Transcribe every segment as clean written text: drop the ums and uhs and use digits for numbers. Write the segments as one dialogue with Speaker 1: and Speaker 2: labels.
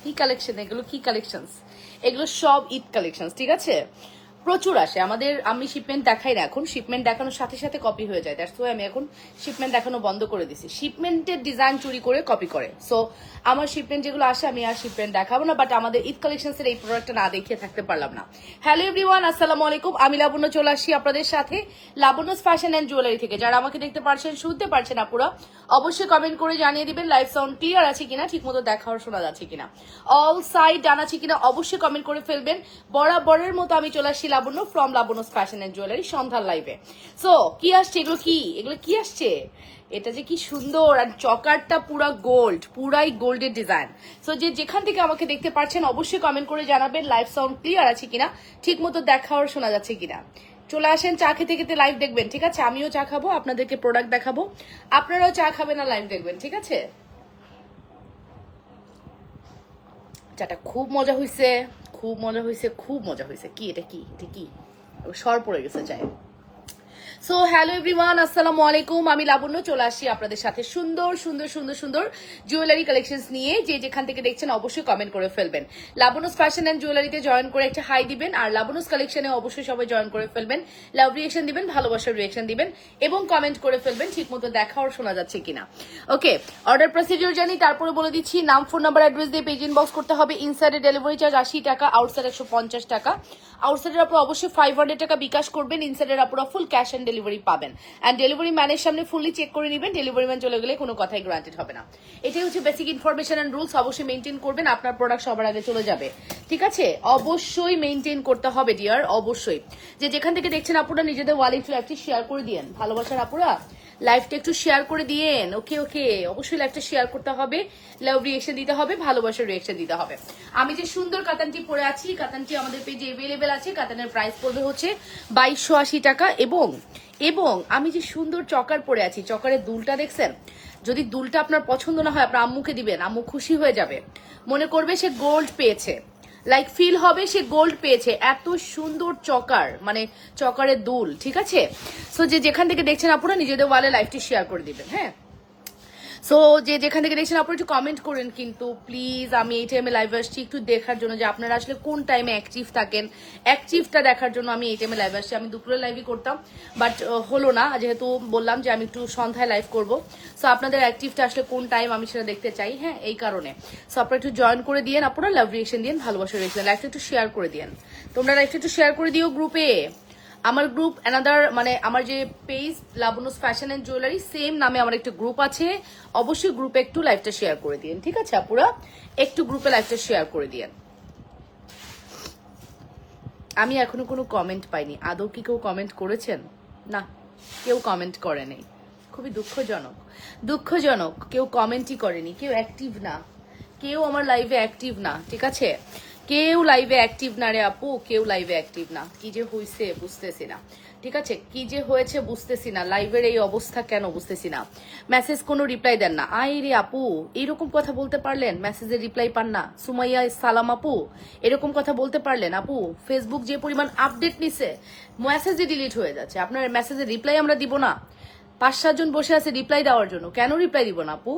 Speaker 1: কি কালেকশন এগুলো, কি কালেকশনস এগুলো? সব ঈদ কালেকশনস, ঠিক আছে? প্রচুর আসে আমাদের। আমি শিপমেন্ট দেখাই না এখন, শিপমেন্ট দেখানোর সাথে সাথে কপি হয়ে যায়। দ্যাটস ওয়াই আমি এখন শিপমেন্ট দেখানো বন্ধ করে দিছি। শিপমেন্টের ডিজাইন চুরি করে কপি করে। সো আমার শিপমেন্ট যেগুলো আসে আমি আর শিপমেন্ট দেখাবো না, বাট আমাদের ঈদ কালেকশনসের এই প্রোডাক্টটা না দেখিয়ে থাকতে পারলাম না। হ্যালো এভরিওয়ান, আসসালামু আলাইকুম। আমি লাবণ্য চলে আসি আপনাদের সাথে লাবণ্যস ফ্যাশন অ্যান্ড জুয়েলারি থেকে। যারা আমাকে দেখতে পারছেন, শুনতে পারছেন আপুরা, অবশ্যই কমেন্ট করে জানিয়ে দিবেন লাইভ সাউন্ড ক্লিয়ার আছে কিনা, ঠিক মতো দেখা আর শোনা যাচ্ছে কিনা, অল সাইড ডান আছে কিনা, অবশ্যই কমেন্ট করে ফেলবেন। বরাবরের মতো আমি চলে আসছি Labonno from Labonno's fashion and jewellery সন্ধ্যার লাইভে। সো কি আসছে এগুলো, এগুলো কি আসছে? এটা যে কি সুন্দর, আর চকারটা পুরা গোল্ড, পুরাই গোল্ডের ডিজাইন। সো যে যেখান থেকে আমাকে দেখতে পাচ্ছেন অবশ্যই কমেন্ট করে জানাবেন লাইভ সাউন্ড ক্লিয়ার আছে কিনা, ঠিক মতো দেখা আর শোনা যাচ্ছে কিনা। চলে আসেন, চা খেতে খেতে লাইভ দেখবেন, ঠিক আছে? আমিও চা খাবো, আপনাদেরকে প্রোডাক্ট দেখাবো, আপনারাও চা খাবেন আর লাইভ দেখবেন, ঠিক আছে? চাটা খুব মজা হয়েছে, খুব মজা হয়েছে, খুব মজা হয়েছে। কি এটা, কি এটা, কি সর পড়ে গেছে চায়। সো হ্যালো এভরিওয়ান, আসসালামু আলাইকুম। আমি লাবণ্য চলে আসি আপনাদের সাথে সুন্দর সুন্দর সুন্দর সুন্দর জুয়েলারি কালেকশনস নিয়ে। যে যেখান থেকে দেখছেন অবশ্যই কমেন্ট করে ফেলবেন। লাবণ্যস ফ্যাশন অ্যান্ড জুয়েলারিতে জয়েন করে একটা হাই দিবেন, আর লাবণ্যস কালেকশনে অবশ্যই সবাই জয়েন করে ফেলবেন। লাভ রিয়েকশন দিবেন, ভালোবাসার রিয়েকশন দিবেন এবং কমেন্ট করে ফেলবেন ঠিক মতো দেখা আর শোনা যাচ্ছে কিনা। ওকে, অর্ডার প্রসিডিওর জানি, তারপরে বলে দিচ্ছি নাম, ফোন নাম্বার, অ্যাড্রেস দিয়ে পেজ ইনবক্স করতে হবে। ইনসাইডে ডেলিভারি চার্জ 80 টাকা, আউটসাইড 150 টাকা। আউটসাইডের আপনারা অবশ্যই 500 টাকা বিকাশ করবেন, ইনসাইডের আপনারা ফুল ক্যাশ অন ডেলিভারি পাবেন। অ্যান্ড ডেলিভারি ম্যানের সামনে ফুললি চেক করে নেবেন, ডেলিভারি ম্যান চলে গেলে কোনো কথাই গ্রান্টেড হবে না। এটাই হচ্ছে বেসিক ইনফরমেশন অ্যান্ড রুলস। অবশ্যই মেনটেন করবেন, আপনার প্রোডাক্ট সবার আগে চলে যাবে, ঠিক আছে? অবশ্যই মেনটেন করতে হবে ডিয়ার, অবশ্যই। যে যেখান থেকে দেখছেন আপুরা নিজেদের ওয়ালেট লাইভটি শেয়ার করে দিয়েন, ভালোবাসার আপুরা লাইভটা একটু শেয়ার করে দিয়েন। ওকে ওকে, অবশ্যই লাইভটা শেয়ার করতে হবে, লাভ রিয়েকশন দিতে হবে, ভালোবাসার রিয়েকশন দিতে হবে। আমি যে সুন্দর কাতানটি পরে আছি, কাতানটি আমাদের পেজে এভেলেবেল আছে। কাতানের প্রাইস পড়বে হচ্ছে 2280 টাকা। এবং আমি যে সুন্দর চকার পরে আছি, চকারের দুলটা দেখছেন? যদি দুলটা আপনার পছন্দ না হয় আপনার আম্মুকে দিবেন, আম্মু খুশি হয়ে যাবে, মনে করবে সে গোল্ড পেয়েছে, লাইক ফিল হবে সে গোল্ড পেয়েছে। এত সুন্দর চকার, মানে চকারের দুল, ঠিক আছে? সো যে যেখান থেকে দেখছেন আপনারা নিজেদের ওয়ালে লাইভটি শেয়ার করে দিবেন, হ্যাঁ? সো যে যেখান থেকে দেখছেন আপনারা একটু কমেন্ট করেন কিন্তু প্লিজ। আমি এই টাইমে লাইভে আসছি একটু দেখার জন্য যে আপনারা আসলে কোন টাইমে অ্যাক্টিভ থাকেন, অ্যাক্টিভটা দেখার জন্য আমি এই টাইমে লাইভে আসছি। আমি দুপুরে লাইভই করতাম, বাট হলো না, যেহেতু বললাম যে আমি একটু সন্ধ্যায় লাইভ করব। সো আপনাদের অ্যাক্টিভটা আসলে কোন টাইম আমি সেটা দেখতে চাই, হ্যাঁ, এই কারণে। সো আপনারা একটু জয়েন করে দিয়েন, আপনারা লাভ রিয়েকশন দিন, ভালোবাসার রিয়েকশন, লাইভটা একটু শেয়ার করে দিয়েন। তোমরা লাইভটা একটু শেয়ার করে দিও গ্রুপে। আমার গ্রুপ অ্যানাদার, মানে আমার যে page Labanya's fashion and jewellery, same নামে আমার একটা গ্রুপ আছে। অবশ্যই গ্রুপে একটু লাইভটা শেয়ার করে দিন, ঠিক আছে আপুরা? একটু গ্রুপে লাইভটা শেয়ার করে দিন। আমি এখনো কোনো কমেন্ট পাইনি। আদৌ কি কেউ কমেন্ট করেছেন? না, কেউ কমেন্ট করেনি। খুবই দুঃখজনক, দুঃখজনক। কেউ কমেন্টই করেনি, কেউ অ্যাক্টিভ না, কেউ আমার লাইভে অ্যাক্টিভ না, ঠিক আছে? কেউ লাইভে অ্যাক্টিভ না রে আপু, কেউ লাইভে অ্যাক্টিভ না। কি যে হয়েছে বুঝতেছি না, ঠিক আছে? কি যে হয়েছে বুঝতেছি না, লাইভের এই অবস্থা কেন বুঝতেছি না। মেসেজ কোনো রিপ্লাই দেন না। আই রে আপু, এরকম কথা বলতে পারলেন? মেসেজের রিপ্লাই পান না? সুমাইয়া সালাম আপু, এরকম কথা বলতে পারলেন? আপু ফেসবুক যে পরিমাণ আপডেট নিছে, মেসেজে ডিলিট হয়ে যাচ্ছে, আপনার মেসেজের রিপ্লাই আমরা দিব না? 5-7 জন বসে আছে রিপ্লাই দেওয়ার জন্য, কেন রিপ্লাই দিব না আপু?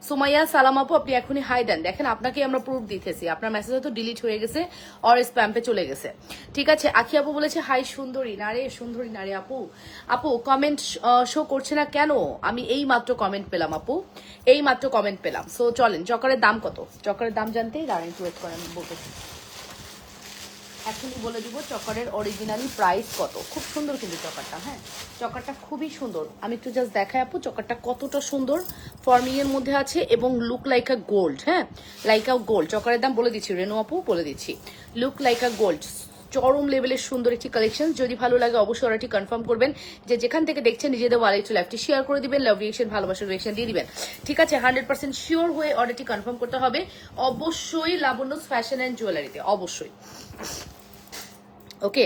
Speaker 1: সুমাইয়া সালাম আপু, আপনি এখনই হাই দেন, দেখেন আপনাকে আমরা প্রুফ দিতেছি। আপনার মেসেজ হয়তো ডিলিট হয়ে গেছে অর স্প্যাম্পে চলে গেছে, ঠিক আছে? আখি আপু বলেছে হাই সুন্দরী, না রে সুন্দরী না রে আপু। আপু কমেন্ট শো করছে না কেন? আমি এই মাত্র কমেন্ট পেলাম আপু, এই মাত্র কমেন্ট পেলাম। সো চলেন, চকারের দাম কত, চকারের দাম জানতেই দাঁড়ান, একটু ওয়েট করেন, বলতেছি এখনই বলে দিব চকারের অরিজিনালি প্রাইস কত। খুব সুন্দর কিন্তু চকারটা, হ্যাঁ, চকারটা খুবই সুন্দর। আমি একটু জাস্ট দেখাই আপু চকারটা কতটা সুন্দর, ফর্মিং এর মধ্যে আছে এবং লুক লাইক আ গোল্ড, হ্যাঁ, লাইক আ গোল্ড। চকারের দাম বলে দিচ্ছি রেনু আপু, বলে দিচ্ছি, লুক লাইক আ গোল্ড। চরম লেভেলের সুন্দর একটি কালেকশন। যদি ভালো লাগে অবশ্যই অর্ডারটি কনফার্ম করবেন। যে যেখান থেকে দেখছেন নিজেদের ওয়ালেট লাইভটি শেয়ার করে দিবেন, লাভ রিয়েকশন, ভালোবাসার রিয়েকশন দিয়ে দিবেন, ঠিক আছে? 100% শিওর হয়ে অর্ডারটি কনফার্ম করতে হবে অবশ্যই লাবণ্যস ফ্যাশন অ্যান্ড জুয়েলারিতে, অবশ্যই। ওকে,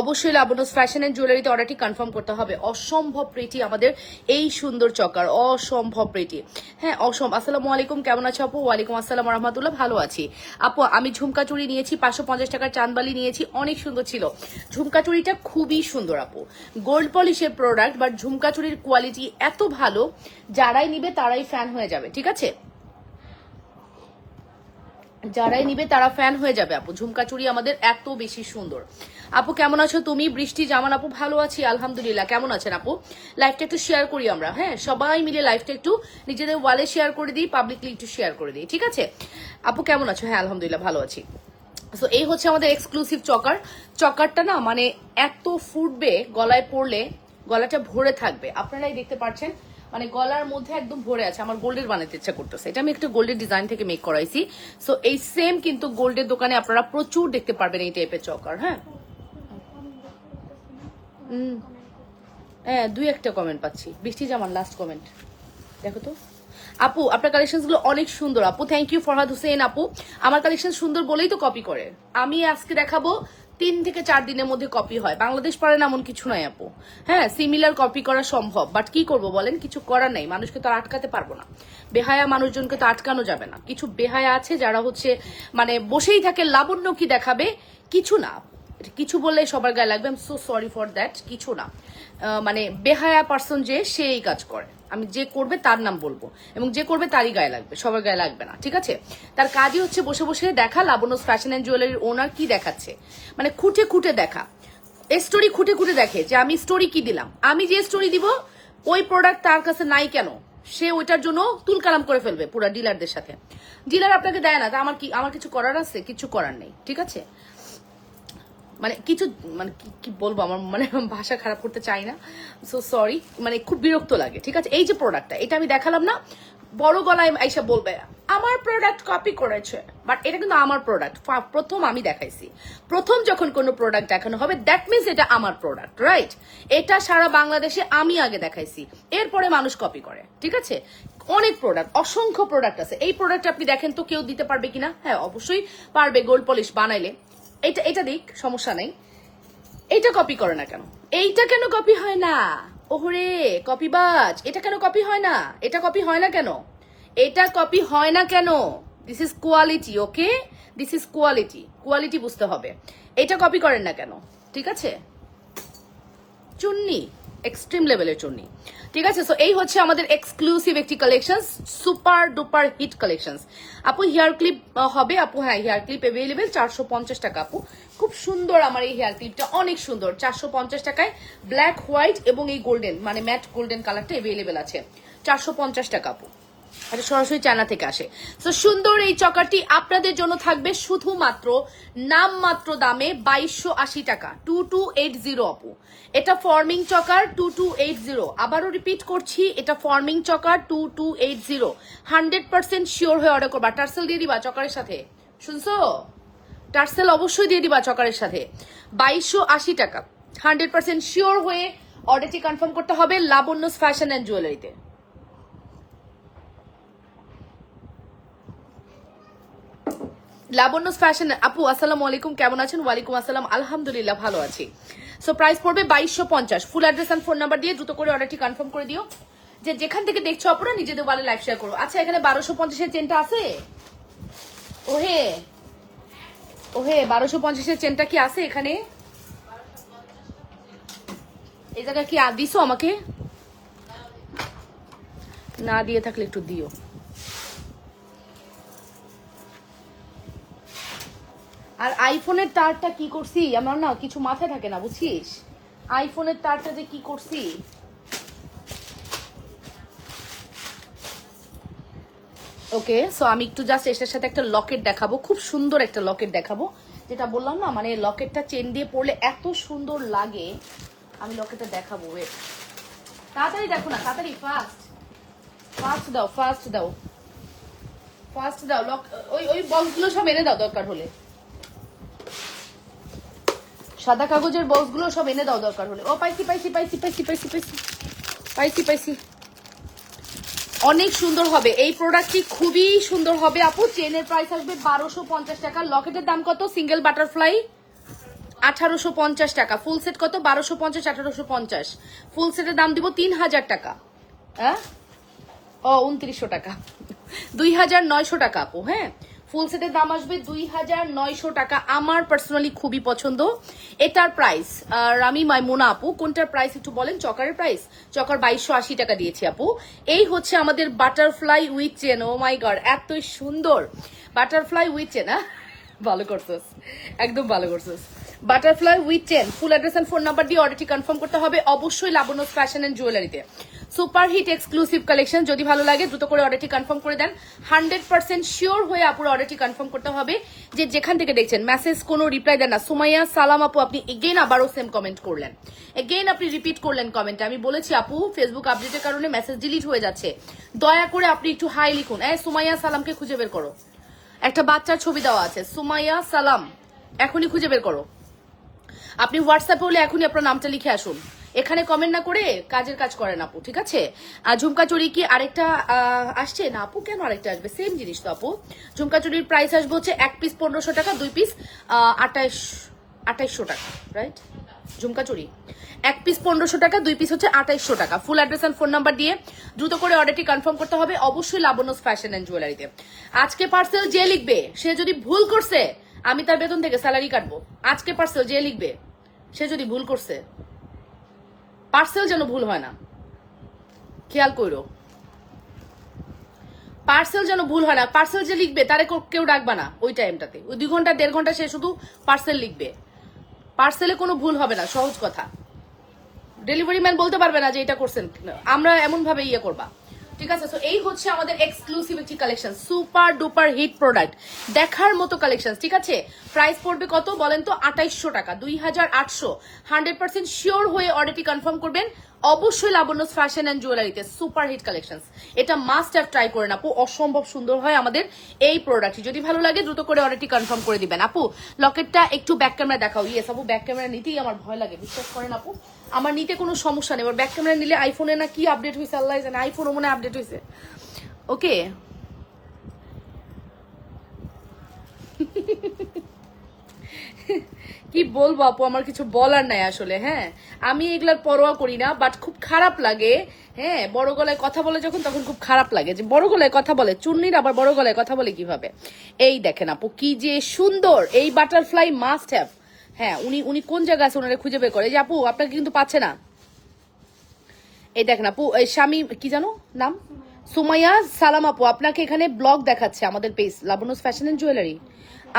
Speaker 1: অবশ্যই লাবণ্যস ফ্যাশন অ্যান্ড জুয়েলারিতে অর্ডারটি কনফার্ম করতে হবে। অসম্ভব প্রিটি আমাদের এই সুন্দর চকার, অসম্ভব প্রিটি, হ্যাঁ, আসসালামু আলাইকুম, কেমন আছো আপু? ওয়ালাইকুম আসসালাম রহমতুল্লাহ, ভালো আছি আপু। আমি ঝুমকা চুড়ি নিয়েছি, 550 টাকার চাঁদবালি নিয়েছি, অনেক সুন্দর ছিল ঝুমকা চুড়িটা, খুবই সুন্দর আপু। গোল্ড পলিশের প্রোডাক্ট, বাট ঝুমকা চুড়ির কোয়ালিটি এত ভালো, যারাই নিবে তারাই ফ্যান হয়ে যাবে, ঠিক আছে? যারাই নিবে তারা ফ্যান হয়ে যাবে আপু। ঝুমকা চুড়ি আমাদের এত বেশি সুন্দর। আপু কেমন আছো তুমি? বৃষ্টি জামান আপু ভালো আছি আলহামদুলিল্লাহ। কেমন আছেন আপু? লাইভটা একটু শেয়ার করি আমরা, হ্যাঁ সবাই মিলে লাইভটা একটু নিজেদের ওয়ালে শেয়ার করে দিই, পাবলিকলি একটু শেয়ার করে দিই, ঠিক আছে? আপু কেমন আছো? হ্যাঁ আলহামদুলিল্লাহ ভালো আছি। সো এই হচ্ছে আমাদের এক্সক্লুসিভ চকার। চকারটা না মানে এত ফুটবে, গলায় পড়লে গলাটা ভরে থাকবে, আপনারাই দেখতে পাচ্ছেন, মানে গলার মধ্যে একদম ভরে আছে। আমার গোল্ডের বানাতে ইচ্ছা করতেছে, এটা আমি একটা গোল্ডের ডিজাইন থেকে মেক করাইছি। সো এই সেম কিন্তু গোল্ডের দোকানে আপনারা প্রচুর দেখতে পারবেন এই টাইপের চকার। হ্যাঁ হ্যাঁ, দুই একটা কমেন্ট পাচ্ছি। বৃষ্টি জামান লাস্ট কমেন্ট দেখো তো। আপু আপনার কালেকশন গুলো অনেক সুন্দর আপু, থ্যাংক ইউ ফরহাদ হুসেন আপু। আমার কালেকশন সুন্দর বলেই তো কপি করে। আমি আজকে দেখাবো 3 থেকে 4 দিনের মধ্যে কপি হয়, বাংলাদেশ পারে না এমন কিছু নাই আপু। হ্যাঁ সিমিলার কপি করা সম্ভব, বাট কি করব বলেন, কিছু করার নাই, মানুষকে তো আর আটকাতে পারবো না। বেহায়া মানুষজনকে তো আটকানো যাবে না। কিছু বেহায়া আছে যারা হচ্ছে মানে বসেই থাকে, লাবণ্য কি দেখাবে, কিছু না, কিছু বললে সবার গায়ে লাগবে। I am so sorry for that, কিছু না। মানে বেহায়া পার্সন যে সে এই কাজ করে, আমি যে করবে তার নাম বলবো, এবং যে করবে তারই গায়ে লাগবে, সবার গায়ে লাগবে না, ঠিক আছে? তার কাজই হচ্ছে বসে বসে দেখা লাবণ্য ফ্যাশন অ্যান্ড জুয়েলারির ওনার কি দেখাচ্ছে, মানে খুঁটে খুঁটে দেখা, স্টোরি খুঁটে খুঁটে দেখে যে আমি স্টোরি কি দিলাম, আমি যে স্টোরি দিব ওই প্রোডাক্ট তার কাছে নাই কেন, সে ওইটার জন্য তুলকালাম করে ফেলবে পুরা ডিলারদের সাথে। ডিলার আপনাকে দেয় না, তা আমার কিছু করার আছে? কিছু করার নেই, ঠিক আছে? মানে কিছু মানে কি বলবো, আমার মানে ভাষা খারাপ করতে চাই না, সো সরি, মানে খুব বিরক্ত লাগে, ঠিক আছে? এই যে প্রোডাক্টটা, এটা আমি দেখালাম না, বড় গলায় আইসা বলবে আমার প্রোডাক্ট কপি করেছে, বাট এটা কিন্তু আমার প্রোডাক্ট, প্রথম আমি দেখাইছি। প্রথম যখন কোনো প্রোডাক্ট দেখানো হবে দ্যাট মিনস এটা আমার প্রোডাক্ট, রাইট? এটা সারা বাংলাদেশে আমি আগে দেখাইছি, এরপরে মানুষ কপি করে, ঠিক আছে? অনেক প্রোডাক্ট, অসংখ্য প্রোডাক্ট আছে। এই প্রোডাক্ট আপনি দেখেন তো কেউ দিতে পারবে কিনা? হ্যাঁ অবশ্যই পারবে, গোল্ড পলিশ বানাইলে। এটা দিক, সমস্যা নেই। এইটা কপি করে না কেন? এইটা কেন কপি হয় না? ওহরে কপিবাজ, এটা কেন কপি হয় না? এটা কপি হয় না কেন? এটা কপি হয় না কেন? This is quality, okay? This is quality, quality বুঝতে হবে। এটা কপি করেন না কেন? ঠিক আছে? চুন্নি এক্সট্রিম লেভেলের চুন্নি, ঠিক আছে? সো এই হচ্ছে আমাদের এক্সক্লুসিভ একটি collection, super duper hit collection. আপু হেয়ার ক্লিপ হবে আপু? হ্যাঁ হেয়ার ক্লিপ অ্যাভেলেবেল, 450 টাকা আপু। খুব সুন্দর আমার এই হেয়ার ক্লিপটা, অনেক সুন্দর, 450 টাকায় ব্ল্যাক হোয়াইট এবং এই গোল্ডেন মানে ম্যাট গোল্ডেন কালারটা অ্যাভেলেবেল আছে, 450 টাকা আপু। এটা সরাসরি চায়না থেকে আসে। তো সুন্দর এই চকারটি আপনাদের জন্য থাকবে শুধুমাত্র নামমাত্র দামে 2280 টাকা, 2280 আপু। এটা ফর্মিং চকার 2280, আবারও রিপিট করছি, এটা ফর্মিং চকার 2280। 100% শিওর হয়ে অর্ডার করবা। টার্সেল দিয়ে দিবা চকারের সাথে, শুনছো? টার্সেল অবশ্যই দিয়ে দিবা চকারের সাথে। 2280 টাকা, 100% শিওর হয়ে অর্ডারটি কনফার্ম করতে হবে Labonno fashion and জুয়েলারিতে। Labanya fashion আপু আসসালামু আলাইকুম, কেমন আছেন? ওয়ালাইকুম আসসালাম, আলহামদুলিল্লাহ ভালো আছি। সো প্রাইস পড়বে 2250। Full address and phone number দিয়ে দ্রুত করে অর্ডারটি কনফার্ম করে দিও। যে যেখান থেকে দেখছো আপনারা নিজেদের ওয়ালে লাইভ শেয়ার করো। আচ্ছা এখানে 1250 চেনটা আছে? ওহে ওহে 1250 চেনটা কি আছে এখানে? এই জায়গায় কি দিছো আমাকে? না দিয়ে থাকলে একটু দিও। আর আইফোনের তারটা কি করছি, আমার না কিছু মাথায় থাকে না বুঝছিস, আইফোনের তারটা যে কি করছি। ওকে সো আমি একটু জাস্ট এটার সাথে একটা লকেট দেখাবো, খুব সুন্দর একটা লকেট দেখাবো, যেটা বললাম না মানে লকেটটা চেন দিয়ে পরলে এত সুন্দর লাগে। আমি লকেটটা দেখাবো, ওয়েট, তাড়াতাড়ি দেখো না, তাড়াতাড়ি, ফাস্ট ফাস্ট দাও, ফাস্ট দাও, ফাস্ট দাও। লক ওই ওই বক্সগুলো সব এনে দাও দরকার হলে, সাদা কাগজের বক্সগুলো সব এনে দাও দরকার হলে। ও পাইছি পাইছি পাইছি পাইছি পাইছি পাইছি পাইছি পাইছি। অনেক সুন্দর হবে এই প্রোডাক্টটি, খুবই সুন্দর হবে আপু। চেনের প্রাইস আসবে 1250 টাকা। লকেটের দাম কত? সিঙ্গেল বাটারফ্লাই 1850 টাকা। ফুল সেট কত? 1250 1850। ফুল সেটের দাম দিব 3000 টাকা। হ্যাঁ ও 2900 টাকা, 2900 টাকা আপু। হ্যাঁ ফুল সেটের দাম আসবে 2900 টাকা। আমার পার্সোনালি খুবই পছন্দ এটার প্রাইস। আর আমি মাইমুনা আপু, কোনটার প্রাইস একটু বলেন? চকারের প্রাইস, চকার 2280 টাকা দিয়েছি আপু। এই হচ্ছে আমাদের butterfly with chain. Oh my god, এতই সুন্দর বাটারফ্লাই উইথ চেন। হ্যাঁ, ভালো করছিস, একদম ভালো করছিস। Butterfly with chain. Full address and phone number দিয়ে অর্ডারটি কনফার্ম করতে হবে অবশ্যই লাবণ্য ফ্যাশন এন্ড জুয়েলারিতে। Super hit exclusive collection. যদি ভালো লাগে দ্রুত করে অর্ডারটি কনফার্ম করে দেন। 100% শিওর হয়ে আপুর অর্ডারটি কনফার্ম করতে হবে। যে যেখান থেকে দেখছেন মেসেজ কোনো রিপ্লাই দেন না। সুমাইয়া সালাম আপু, আপনি এগেইন আবারও সেম কমেন্ট করলেন, এগেইন আপনি রিপিট করলেন কমেন্টে। আমি বলেছি আপু ফেসবুক আপডেটের কারণে মেসেজ ডিলিট হয়ে যাচ্ছে, দয়া করে আপনি একটু হাই লিখুন। সুমাইয়া সালামকে খুঁজে বের করো, একটা বাচ্চার ছবি দেওয়া আছে, সুমাইয়া সালাম, এখনই খুঁজে বের করো। আপনি হোয়াটসঅ্যাপে হলে এখনই আপনার নামটা লিখে আসুন, এখানে কমেন্ট না করে কাজের কাজ করেন আপু, ঠিক আছে? ঝুমকা চুরি কি আরেকটা আসছে না আপু? কেন আরেকটা আসবে? সেম জিনিস তো আপু। ঝুমকা চুরির প্রাইস আসবে হচ্ছে 1 পিস 1500 টাকা, 2 পিস 2800 টাকা, রাইট? ঝুমকা চুরি 1 পিস 1500 টাকা, 2 পিস হচ্ছে 2800 টাকা। Full address and phone number দিয়ে দ্রুত করে অর্ডারটি কনফার্ম করতে হবে অবশ্যই লাবণ্য ফ্যাশন এন্ড জুয়েলারিতে। আজকে পার্সেল যে লিখবে সে যদি ভুল করছে আমি তার বেতন থেকে স্যালারি কাটবো। আজকে পার্সেল যে লিখবে সে যদি ভুল করছে, পার্সেল যেন ভুল হয় না, খেয়াল করো, পার্সেল যেন ভুল হয় না। পার্সেল যে লিখবে তারে কেউ ডাকবা না ওই টাইমটাতে, ওই 2 ঘন্টা 1.5 ঘন্টা সে শুধু পার্সেল লিখবে। পার্সেলে কোনো ভুল হবে না, সহজ কথা। ডেলিভারি ম্যান বলতে পারবে না যে এটা করছেন, আমরা এমন ভাবে ইয়ে করবা, ঠিক আছে? তো এই হচ্ছে আমাদের এক্সক্লুসিভ একটি collection, super duper hit product, দেখার মতো কালেকশন, ঠিক আছে? প্রাইস পড়বে কত বলেন তো? 2800 টাকা, 2800। 100% শিওর হয়ে অর্ডারটি কনফার্ম করবেন অবশ্যই লাবণ্য ফ্যাশন এন্ড জুয়েলারিতে। সুপার হিট কালেকশন, এটা মাস্ট হ্যাভ ট্রাই করেন আপু, অসম্ভব সুন্দর হয় আমাদের এই প্রোডাক্টটি। যদি ভালো লাগে দ্রুত করে অর্ডারটি কনফার্ম করে দিবেন। আপু লকেটটা একটু ব্যাক ক্যামেরা দেখাও। ইয়েস আপু, ব্যাক ক্যামেরা নিতেই আমার ভয় লাগে, বিশ্বাস করেন আপু। আমার নিতে কোনো সমস্যা নেই, এবার ব্যাক ক্যামেরা নিলে আইফোনে না কি আপডেট হয়েছে আল্লাহ জানে, আইফোনও মনে আপডেট হয়েছে। ওকে, কি বলবো আপু, আমার কিছু বলার নাই আসলে। হ্যাঁ, আমি এগুলার পরোয়া করি না, বাট খুব খারাপ লাগে। হ্যাঁ, বড় গলায় কথা বলে যখন, তখন খুব খারাপ লাগে যে বড় গলায় কথা বলে। চুন্নির আবার বড় গলায় কথা বলে কিভাবে? এই দেখেন আপু কি যে সুন্দর, এই বাটারফ্লাই মাস্ট হ্যাভ। হ্যাঁ, উনি কোন জায়গা আছে ওনারা খুঁজে বের করে। এই যে আপু আপনাকে কিন্তু পাচ্ছে না। এই দেখেন আপু, এই স্বামী কি জানো নাম? সুমাইয়া সালাম আপু, আপনাকে এখানে ব্লগ দেখাচ্ছে আমাদের page Labanya fashion and jewellery.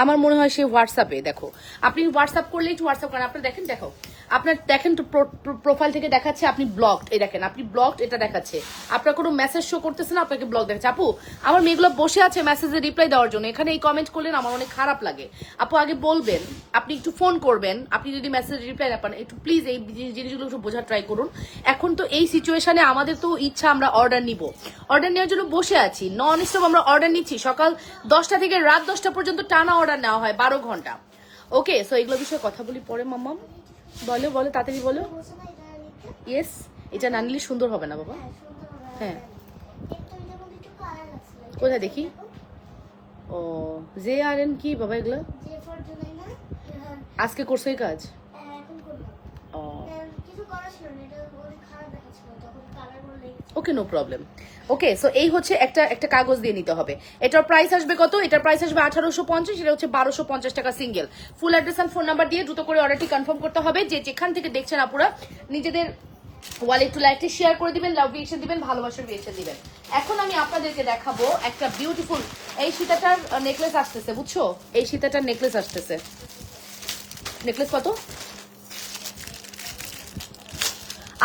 Speaker 1: আমার মনে হয় সে হোয়াটসঅ্যাপে, দেখো আপনি হোয়াটসঅ্যাপ করলে একটু হোয়াটসঅ্যাপ করেন। আপনার দেখেন, দেখো আপনার দেখেন তো প্রোফাইল থেকে দেখাচ্ছে আপনি ব্লকড। এই দেখেন আপনি ব্লকড, এটা দেখাচ্ছে আপনার কোনো মেসেজ শো করতেছে না, আপনাকে ব্লক দেখাচ্ছে। আপু আমার মেয়েগুলো বসে আছে মেসেজে রিপ্লাই দেওয়ার জন্য, এখানে এই কমেন্ট করলেন আমার অনেক খারাপ লাগে। আপু আগে বলবেন, আপনি একটু ফোন করবেন, আপনি যদি মেসেজ রিপ্লাই না পান একটু প্লিজ এই জিনিসগুলো একটু বোঝার ট্রাই করুন। এখন তো এই সিচুয়েশনে আমাদের তো ইচ্ছা আমরা অর্ডার নিব, অর্ডার নেওয়ার জন্য বসে আছি, নন স্টপ আমরা অর্ডার নিচ্ছি। সকাল 10টা থেকে রাত 10টা পর্যন্ত টানা অর্ডার নেওয়া হয় 12 ঘন্টা। ওকে, সো এগুলো বিষয়ে কথা বলি পরে। মাম্মাম বলো বলো, তাড়াতাড়ি বলো। ইয়েস, এটা না নিলে সুন্দর হবে না বাবা। হ্যাঁ, কোথায় দেখি? ও জে আর এন কি বাবা এগুলো? আজকে করছো এই কাজ? ও ওকে, নো প্রবলেম। ওকে, সো এই হচ্ছে একটা কাগজ দিয়ে নিতে হবে। এটার প্রাইস আসবে কত? এটার প্রাইস আসবে 1850, এটা হচ্ছে 1250 টাকা single. Full address and phone number দিয়ে দ্রুত করে অর্ডারটি কনফার্ম করতে হবে। যে যেখান থেকে দেখছেন আপুরা নিজেদের ওয়ালে একটু লাইকটি শেয়ার করে দিবেন, লাভ রিয়েকশন দিবেন, ভালোবাসার রিয়েকশন দিবেন। এখন আমি আপনাদেরকে দেখাবো একটা বিউটিফুল, এই সীতাটার নেকলেস আসতেছে, বুঝছো? এই সীতাটার নেকলেস আসতেছে। নেকলেস কত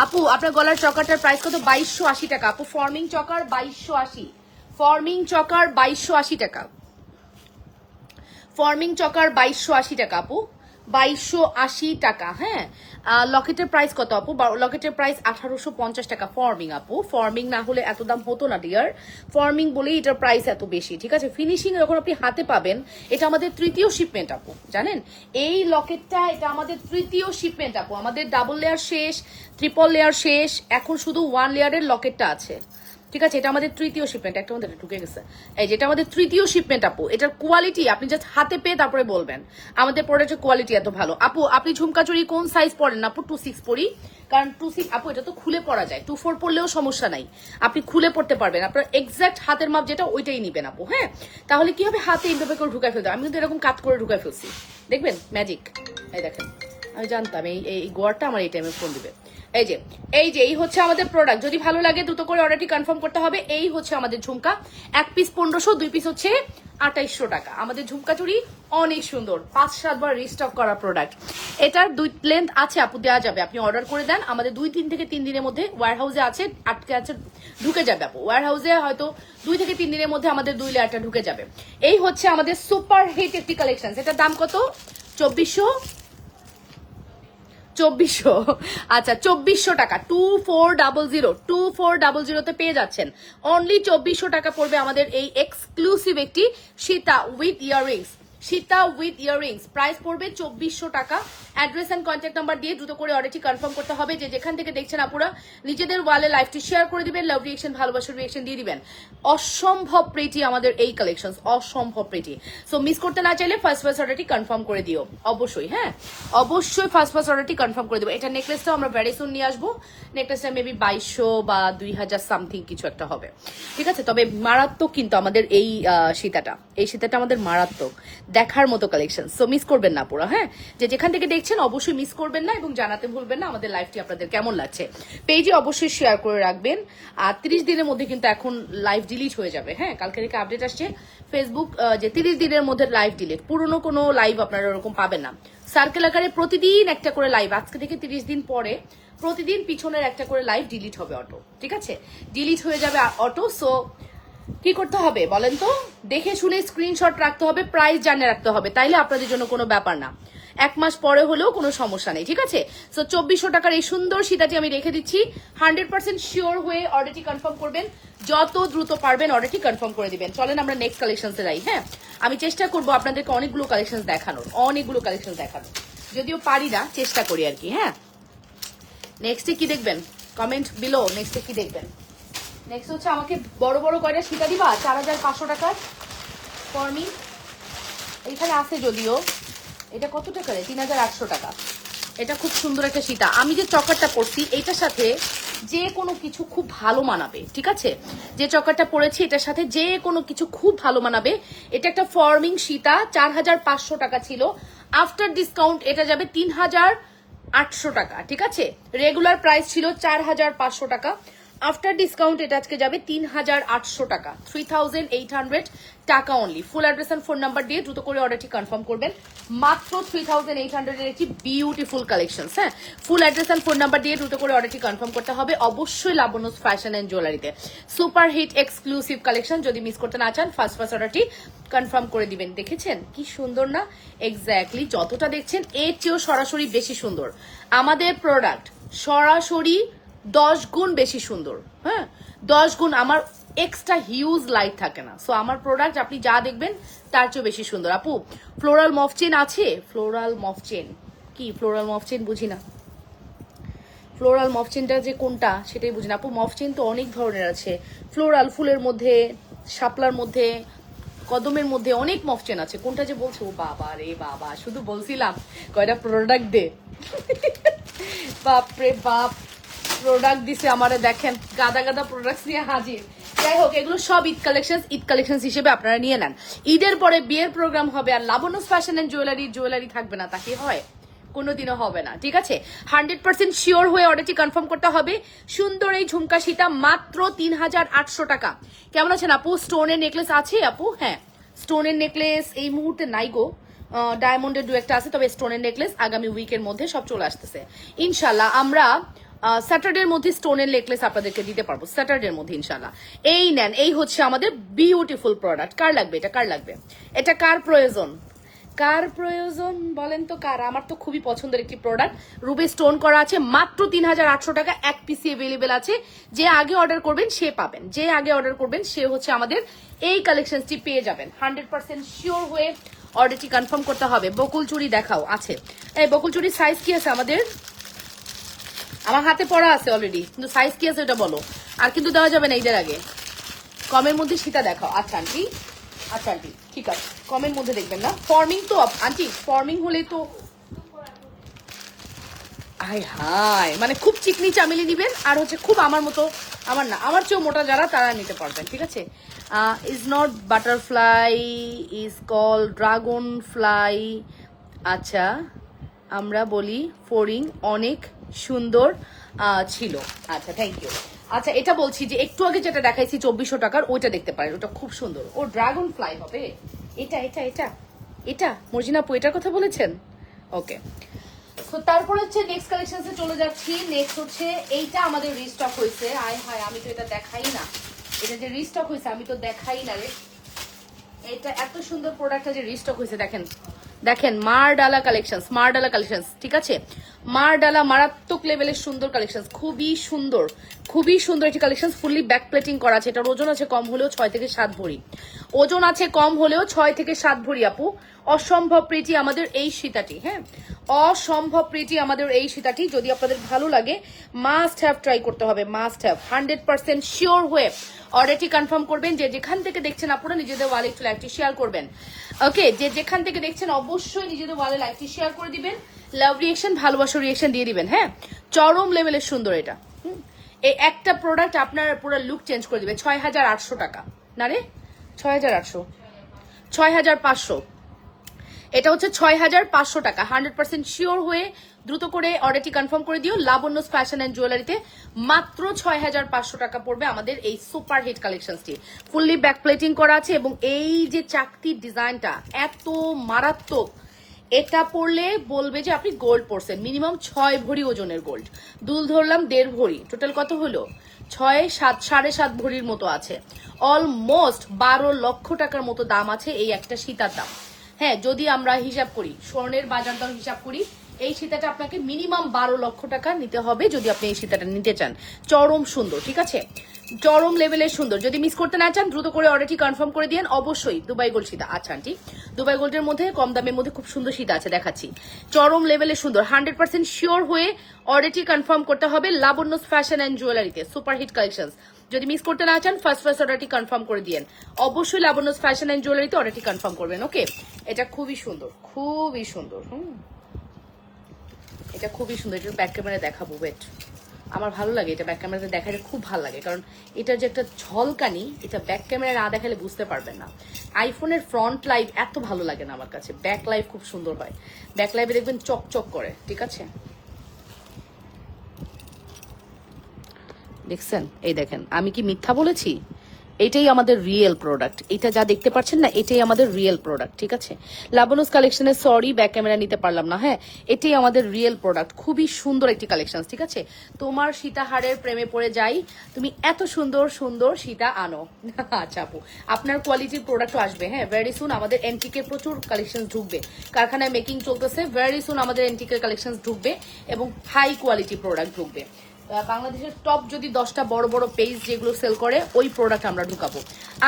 Speaker 1: আপু? আপনার গলার চকারটার প্রাইস কত? 2280 টাকা আপু। ফর্মিং চকার 2280, ফর্মিং চকার 2280 টাকা, ফর্মিং চকার 2280 টাকা আপু, 2280 টাকা। হ্যাঁ, লকেটের প্রাইস কত আপু? লকেটের প্রাইস 1850 টাকা। ফর্মিং আপু, ফর্মিং না হলে এত দাম হতো না ডিয়ার, ফর্মিং বলেই এটার প্রাইস এত বেশি, ঠিক আছে? ফিনিশিং যখন আপনি হাতে পাবেন, এটা আমাদের 3য় শিপমেন্ট আপু, জানেন? এই লকেটটা এটা আমাদের 3য় শিপমেন্ট আপু। আমাদের ডাবল লেয়ার শেষ, ট্রিপল লেয়ার শেষ, এখন শুধু 1 লেয়ারের লকেটটা আছে, ঠিক আছে, এটা আমাদের তৃতীয় শিপমেন্ট, একটা মধ্যে ঢুকে গেছে। এই যেটা আমাদের তৃতীয় শিপমেন্ট আপু, এটার কোয়ালিটি আপনি জাস্ট হাতে পেয়ে তারপরে বলবেন আমাদের প্রোডাক্টের কোয়ালিটি এত ভালো। আপু আপনি ঝুমকা চুড়ি কোন সাইজ পরেন? আপু 2-6 পরি, কারণ 2-6 আপু এটা তো খুলে পরা যায়, 2-4 পরলেও সমস্যা নাই, আপনি খুলে পড়তে পারবেন। আপনার এক্সাক্ট হাতের মাপ যেটা ওইটাই নিবেন আপু। হ্যাঁ, তাহলে কি হবে, হাতে এইভাবে করে ঢুকাই ফেলতে। আমি কিন্তু এরকম কাট করে ঢুকাই ফেলছি, দেখবেন ম্যাজিক। এই দেখেন, আমি জানতাম এই গোয়ারটা আমার এই টাইমে ফোন দিবে। এই হচ্ছে আমাদের প্রোডাক্ট। যদি ভালো লাগে দ্রুত করে অর্ডারটি কনফার্ম করতে হবে। এই হচ্ছে আমাদের ঝুমকা, 1 পিস 1500, 2 পিস হচ্ছে 2800 টাকা। আমাদের ঝুমকা চুড়ি অনেক সুন্দর, 5-7 বার রিস্টক করা প্রোডাক্ট। এটার 2 লেন্থ আছে আপু, দেওয়া যাবে, আপনি অর্ডার করে দেন। আমাদের 2-3 থেকে 3 দিনের মধ্যে ওয়্যার হাউসে আছে, আটকে আছে, ঢুকে যাবে আপু। ওয়্যার হাউসে হয়তো 2 থেকে 3 দিনের মধ্যে আমাদের 2 লেয়ারটা ঢুকে যাবে। এই হচ্ছে আমাদের সুপার হিট একটি কালেকশন। এটার দাম কত? 2400। আচ্ছা 2400 টাকা, 2400 তে পেয়ে যাচ্ছেন। অনলি 2400 টাকা পড়বে আমাদের এই এক্সক্লুসিভ একটি সীতা উইথ ইয়াররিংস। প্রাইস পড়বে 2400 টাকা। অ্যাড্রেস এন্ড কন্ট্যাক্ট নাম্বার দিয়ে দ্রুত করে অর্ডারটি কনফার্ম করতে হবে। যে যেখান থেকে দেখছেন আপুরা নিজেদের ওয়ালে লাইভটি শেয়ার করে দিবেন, লাভ রিয়েকশন, ভালোবাসার রিয়েকশন দিয়ে দিবেন। অসম্ভব প্রিটি আমাদের এই কালেকশন, অসম্ভব প্রিটি। সো মিস করতে না চাইলে ফার্স্ট অর্ডারটি কনফার্ম করে দিও অবশ্যই। হ্যাঁ, অবশ্যই ফার্স্ট অর্ডারটি কনফার্ম করে দেবো। এটা নেকলেসটাও আমরা ভেরি সুন নিয়ে আসবো। নেকলেসটা মেবি 2200 বা 2000 সামথিং কিছু একটা হবে, ঠিক আছে। তবে মারাত্মক কিন্তু আমাদের এই সীতাটা আমাদের মারাত্মক, দেখার মতো কালেকশন। সো মিস করবেন না পুরো। হ্যাঁ, যে যেখান থেকে দেখছেন অবশ্যই মিস করবেন না, এবং জানাতে ভুলবেন না আমাদের লাইভটি আপনাদের কেমন লাগছে। পেজে অবশ্যই শেয়ার করে রাখবেন। আর 30 দিনের মধ্যে কিন্তু এখন লাইভ ডিলিট হয়ে যাবে। হ্যাঁ, কালকে থেকে আপডেট আসছে ফেসবুক যে 30 দিনের মধ্যে লাইভ ডিলিট, পুরনো কোনো লাইভ আপনারা ওরকম পাবেন না। সার্কেল আকারে প্রতিদিন একটা করে লাইভ, আজকে থেকে 30 দিন পরে প্রতিদিন পিছনের একটা করে লাইভ ডিলিট হবে অটো, ঠিক আছে, ডিলিট হয়ে যাবে অটো। সো কি করতে হবে বলেন তো, দেখে শুনে স্ক্রিনশট রাখতে হবে, প্রাইস জানিয়ে রাখতে হবে, তাইলে আপনাদের জন্য কোনো ব্যাপার না। 1 মাস পরে হলেও কোনো সমস্যা নেই, ঠিক আছে। সো 2400 টাকার এই সুন্দর সীতাটি আমি রেখে দিচ্ছি। 100% শিওর হয়ে অর্ডারটি কনফার্ম করবেন, যত দ্রুত পারবেন অর্ডারটি কনফার্ম করে দিবেন। চলেন আমরা নেক্সট কালেকশনসে যাই। হ্যাঁ, আমি চেষ্টা করবো আপনাদেরকে অনেকগুলো কালেকশন দেখানোর, যদিও পারি না, চেষ্টা করি আর কি। হ্যাঁ, নেক্সটে কি দেখবেন কমেন্ট বিলো, নেক্সটে কি দেখবেন। নেক্সট হচ্ছে আমাকে বড় বড় কয়টা সীতা দিবা 4500 টাকার ফর মি। এইখানে আছে যদিও, এটা কত টাকা রে, 3800 টাকা। এটা খুব সুন্দর একটা সীতা। আমি যে চকারটা পরছি এইটার সাথে যে কোনো কিছু খুব ভালো মানাবে, ঠিক আছে। যে চকারটা পরেছি এটার সাথে যে কোনো কিছু খুব ভালো মানাবে। এটা একটা ফর্মিং সীতা, 4500 টাকা ছিল। আফটার ডিসকাউন্ট এটা যাবে 3800 টাকা, ঠিক আছে। রেগুলার প্রাইস ছিল 4500 টাকা, আফটার ডিসকাউন্ট এটা আজকে যাবে 3800 টাকা, 3800 টাকা only. Full address and phone number দিয়ে দ্রুত করে অর্ডারটি কনফার্ম করবেন। মাত্র 3800 এর একটি বিউটিফুল কালেকশন। হ্যাঁ, full address and phone number দিয়ে দ্রুত করে অর্ডারটি কনফার্ম করতে হবে অবশ্যই লাবণ্যস ফ্যাশন এন্ড জুয়েলারিতে। সুপার হিট এক্সক্লুসিভ কালেকশন, যদি মিস করতে না চান ফার্স্ট অর্ডারটি কনফার্ম করে দিবেন। দেখেছেন কি সুন্দর না? এক্স্যাক্টলি যতটা দেখছেন এর চেয়েও সরাসরি বেশি সুন্দর আমাদের প্রোডাক্ট, সরাসরি 10 গুণ বেশি সুন্দর। হ্যাঁ, 10 গুণ। আমার এক্সট্রা হিউজ লাইট থাকে না। সো আমার প্রোডাক্ট আপনি যা দেখবেন তার চেয়ে বেশি সুন্দর। আপু ফ্লোরাল মফ চেন আছে? ফ্লোরাল মফ চেন কি? ফ্লোরাল মফ চেন বুঝি না, ফ্লোরাল মফ চেনটা যে কোনটা সেটাই বুঝি না আপু। মফ চেন তো অনেক ধরনের আছে, ফ্লোরাল ফুলের মধ্যে, শাপলার মধ্যে, কদমের মধ্যে অনেক মফ চেন আছে। কোনটা যে বলছো, ও বাবা রে বাবা, শুধু বলছিলাম কয়টা প্রোডাক্ট দে। বাপরে বাপ, প্রোডাক্ট দিছে আমারে, দেখেন গাদা গাদা প্রোডাক্টস নিয়ে হাজির। যাই হোক, এগুলো সব ঈদ কালেকশন হিসেবে আপনারা নিয়ে নেন। ঈদের পরে বিয়ের প্রোগ্রাম হবে আর লাবণ্যস ফ্যাশন এন্ড জুয়েলারি থাকবে না, তাকে হয় কোনোদিনও হবে না, ঠিক আছে। 100% শিওর হয়ে অর্ডারটি কনফার্ম করতে হবে। সুন্দর এই ঝুমকা সীতা মাত্র 3800 টাকা। কেমন আছেন আপু? স্টোনের নেকলেস আছে আপু? হ্যাঁ, স্টোনের নেকলেস এই মুহূর্তে নাই গো, ডায়মন্ডের 2-1টা আছে, তবে স্টোনের নেকলেস আগামী উইকের মধ্যে সব চলে আসতেছে ইনশাল্লাহ। আমরা স্যাটারডের মধ্যে স্টোনের নেকলেস আপনাদেরকে দিতে পারবো, স্যাটারডের মধ্যে ইনশাল্লাহ। এই নেন, এই হচ্ছে আমাদের বিউটিফুল প্রোডাক্ট। কার লাগবে এটা? কার লাগবে এটা? কার প্রয়োজন? কার প্রয়োজন বলেন তো কার? আমার তো খুবই পছন্দের একটি প্রোডাক্ট। রুবে স্টোন করা আছে, মাত্র 3800 টাকা। 1 পিসি অ্যাভেলেবেল আছে। যে আগে অর্ডার করবেন সে পাবেন, যে আগে অর্ডার করবেন সে হচ্ছে আমাদের এই কালেকশনটি পেয়ে যাবেন। 100% শিওর হয়ে অর্ডারটি কনফার্ম করতে হবে। বকুল চুড়ি দেখাও, আছে। এই বকুল চুড়ির সাইজ কি আছে আমাদের? আমার হাতে পড়া আছে অলরেডি, কিন্তু সাইজ কি আছে ওটা বলো। আর কিন্তু দেওয়া যাবে না ঈদের আগে। কমের মধ্যে সীতা দেখাও। আচ্ছা আন্টি, আচ্ছা আন্টি ঠিক আছে, কমের মধ্যে দেখবেন না। ফর্মিং তো আন্টি, ফর্মিং হলে তো হাই হাই, মানে খুব চিকনি চামেলি নিবেন, আর হচ্ছে খুব আমার মতো, আমার না, আমার চেয়েও মোটা যারা তারা নিতে পারবেন, ঠিক আছে। Is not butterfly, is call dragon fly. আচ্ছা, আমরা বলি ফড়িং, অনেক সুন্দর ছিল। আচ্ছা থ্যাংক ইউ। আচ্ছা এটা বলছি যে একটু আগে যেটা দেখাইছি 2400 টাকার, ওইটা দেখতে পারেন, ওটা খুব সুন্দর। ও ড্রাগন ফ্লাই হবে এটা, এটা এটা এটা মর্জিনা আপু এটার কথা বলেছেন। ওকে, তো তারপর হচ্ছে নেক্সট কালেকশনসে চলে যাচ্ছি। নেক্সট হচ্ছে এইটা আমাদের রিস্টক হয়েছে। আয় হায়, আমি তো এটা দেখাই না, এটা যে রিস্টক হয়েছে আমি তো দেখাই না রে। এটা এত সুন্দর প্রোডাক্টটা যে রিস্টক হয়েছে, দেখেন দেখেন, মারডালা কালেকশনস, মারডালা কালেকশনস, ঠিক আছে। মারডালা মারাত্মক লেভেলের সুন্দর কালেকশনস, খুবই সুন্দর, খুবই সুন্দর একটি কালেকশন। ফুললি ব্যাক প্লেটিং করা আছে। এটার ওজন আছে কম হলেও 6 থেকে 7 ভরি, ওজন আছে কম হলেও 6 থেকে 7 ভরি আপু। অসম্ভব প্রিটি আমাদের এই সীতাটি, হ্যাঁ অসম্ভব প্রিটি আমাদের এই সীতাটি। যদি আপনাদের ভালো লাগে মাস্ট হ্যাভ ট্রাই করতে হবে, মাস্ট হ্যাভ 100% শিওর হয়ে অর্ডারটি কনফার্ম করবেন। যে যেখান থেকে দেখছেন আপনারা নিজেদের ওয়ালে একটু লাইকটি শেয়ার করবেন। ওকে, যে যেখান থেকে দেখছেন অবশ্যই নিজেদের ওয়ালে লাইকটি শেয়ার করে দিবেন, লাভ রিয়েকশন, ভালোবাসার রিয়েকশন দিয়ে দিবেন। হ্যাঁ, চরম লেভেলের সুন্দর এটা। এই একটা প্রোডাক্ট আপনার পুরো লুক চেঞ্জ করে দিবে। 6800 টাকা না রে, 6800, 6500, এটা হচ্ছে 6500 টাকা। 100% শিওর হয়ে দ্রুত করে অর্ডারটি কনফার্ম করে দিও। লাবণ্য ফ্যাশন এন্ড জুয়েলারিতে মাত্র 6500 টাকা পড়বে আমাদের এই সুপার হিট কালেকশনটি। ফুললি ব্যাক প্লেটিং করা আছে এবং এই যে চাকতির ডিজাইনটা এত মারাত্মক, এটা পরলে বলবে যে আপনি গোল্ড পরছেন। মিনিমাম 6 ভরি ওজনের গোল্ড, দুল ধরলাম 1.5 ভরি, টোটাল কত হলো 6, 7, 7.5 ভরির মতো আছে। অলমোস্ট 12 লক্ষ টাকার মতো দাম আছে এই একটা সীতার দাম। হ্যাঁ, যদি আমরা হিসাব করি, স্বর্ণের বাজার দর হিসাব করি, এই সীতাটা আপনাকে মিনিমাম 12 লক্ষ টাকা নিতে হবে যদি আপনি এই সীতাটা নিতে চান। চরম সুন্দর, ঠিক আছে, চরম লেভেলের সুন্দর। যদি মিস করতে না চান দ্রুত করে অর্ডারটি কনফার্ম করে দিন অবশ্যই। Dubai gold Sita. আচ্ছা আন্টি, দুবাই গোল্ডের মধ্যে কম দামের মধ্যে খুব সুন্দর সীতা আছে, দেখাচ্ছি। চরম লেভেলের সুন্দর, 100% শিওর হয়ে অর্ডারটি কনফার্ম করতে হবে লাবণ্য ফ্যাশন এন্ড জুয়েলারিতে। সুপার হিট কালেকশন, যদি মিস করতে না চান ফার্স্ট অর্ডারটি কনফার্ম করে দিন অবশ্যই। লাবণ্য ফ্যাশন এন্ড জুয়েলারিতে অর্ডারটি কনফার্ম করবেন। ওকে, এটা খুবই সুন্দর, খুবই সুন্দর। এটা খুবই সুন্দর। এটা ব্যাক ক্যামেরায় দেখাবো, ওয়েট। আমার ভালো লাগে এটা ব্যাক ক্যামেরাতে দেখালে, খুব ভালো লাগে, কারণ এটার যে একটা ঝলকানি, এটা ব্যাক ক্যামেরায় না দেখালে বুঝতে পারবেন না। আইফোনের ফ্রন্ট লাইভ এত ভালো লাগে না আমার কাছে, ব্যাক লাইভ খুব সুন্দর হয়। ব্যাক লাইভে দেখবেন চকচক করে, ঠিক আছে। দেখছেন, এই দেখেন, আমি কি মিথ্যা বলেছি? এটাই আমাদের রিয়েল প্রোডাক্ট। এটা যা দেখতে পাচ্ছেন না, এটাই আমাদের রিয়েল প্রোডাক্ট, ঠিক আছে। লাবণ্য কালেকশনে সরি ব্যাক ক্যামেরা নিতে পারলাম না। হ্যাঁ, এটাই আমাদের রিয়েল প্রোডাক্ট, খুবই সুন্দর একটি কালেকশন, ঠিক আছে। তোমার সীতাহারের প্রেমে পড়ে যাই, তুমি এত সুন্দর সুন্দর সীতা আনো। আচ্ছা আপু, আপনার কোয়ালিটির প্রোডাক্টও আসবে। হ্যাঁ, ভেরি সুন আমাদের এন্টিকের প্রচুর কালেকশন ঢুকবে, কারখানায় মেকিং চলতেছে। ভেরি সুন আমাদের এন্টিকের কালেকশন ঢুকবে এবং হাই কোয়ালিটি প্রোডাক্ট ঢুকবে। বাংলাদেশের টপ যদি 10টা বড় বড় পেজ যেগুলো সেল করে, ওই প্রোডাক্ট আমরা ঢুকাবো।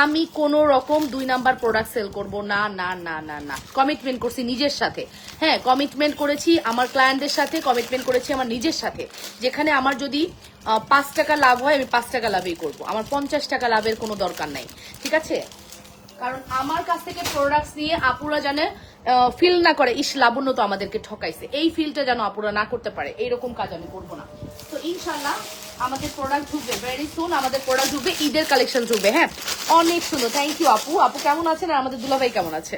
Speaker 1: আমি কোনো রকম 2 নাম্বার প্রোডাক্ট সেল করব না, না না না না। কমিটমেন্ট করছি নিজের সাথে। হ্যাঁ, কমিটমেন্ট করেছি আমার ক্লায়েন্টদের সাথে, কমিটমেন্ট করেছি আমার নিজের সাথে। যেখানে আমার যদি 5 টাকা লাভ হয়, আমি 5 টাকা লাভই করব। আমার 50 টাকা লাভের কোনো দরকার নাই, ঠিক আছে। কারণ আমার কাছ থেকে প্রোডাক্টস নিয়ে আপুরা জানে ফিল না করে, ইস লাবণ্য তো আমাদেরকে ঠকাইছে, এই ফিলটা যেন আপুরা না করতে পারে, এইরকম কাজ আমি করবো না। তো ইনশাল্লাহ আমাদের প্রোডাক্ট ঢুকবে ভেরি সুন, আমাদের প্রোডাক্ট ঢুকবে, ঈদের কালেকশন ঢুকবে। হ্যাঁ, অনেক সুন্দর। থ্যাংক ইউ আপু। আপু কেমন আছেন? আর আমাদের দুলাভাই কেমন আছে?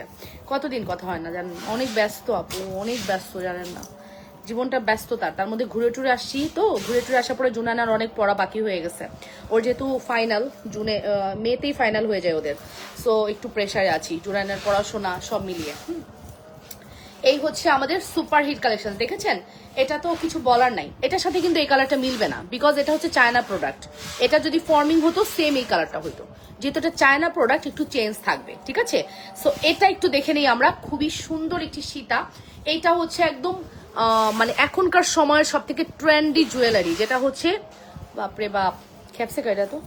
Speaker 1: কতদিন কথা হয় না জানেন, অনেক ব্যস্ত আপু, অনেক ব্যস্ত, জানেন না, জীবনটা ব্যস্ততার, তার মধ্যে ঘুরে টুরে আসছি। তো ঘুরে টুরে আসার পরে জুনানার অনেক পড়া বাকি হয়ে গেছে। ওর যেহেতু ফাইনাল জুনে, মেতেই ফাইনাল হয়ে যায় ওদের, সো একটু প্রেশারে আছি, জুনানার পড়াশোনা সব মিলিয়ে। এই হচ্ছে আমাদের সুপার হিট কালেকশন, দেখেছেন। এটা তো কিছু বলার নাই, এটার সাথে কিন্তু এই কালারটা মিলবে না, বিকজ এটা হচ্ছে চায়না প্রোডাক্ট। এটা যদি ফর্মিং হতো সেম এই কালারটা হতো, যেহেতু এটা চায়না প্রোডাক্ট একটু চেঞ্জ থাকবে, ঠিক আছে। সো এটা একটু দেখে নেই আমরা, খুবই সুন্দর একটি সীতা। এইটা হচ্ছে একদম মানে এখনকার সময়ের সব থেকে ট্রেন্ডি জুয়েলারি, যেটা হচ্ছে বাপরে বাপ খেপসে এটা তো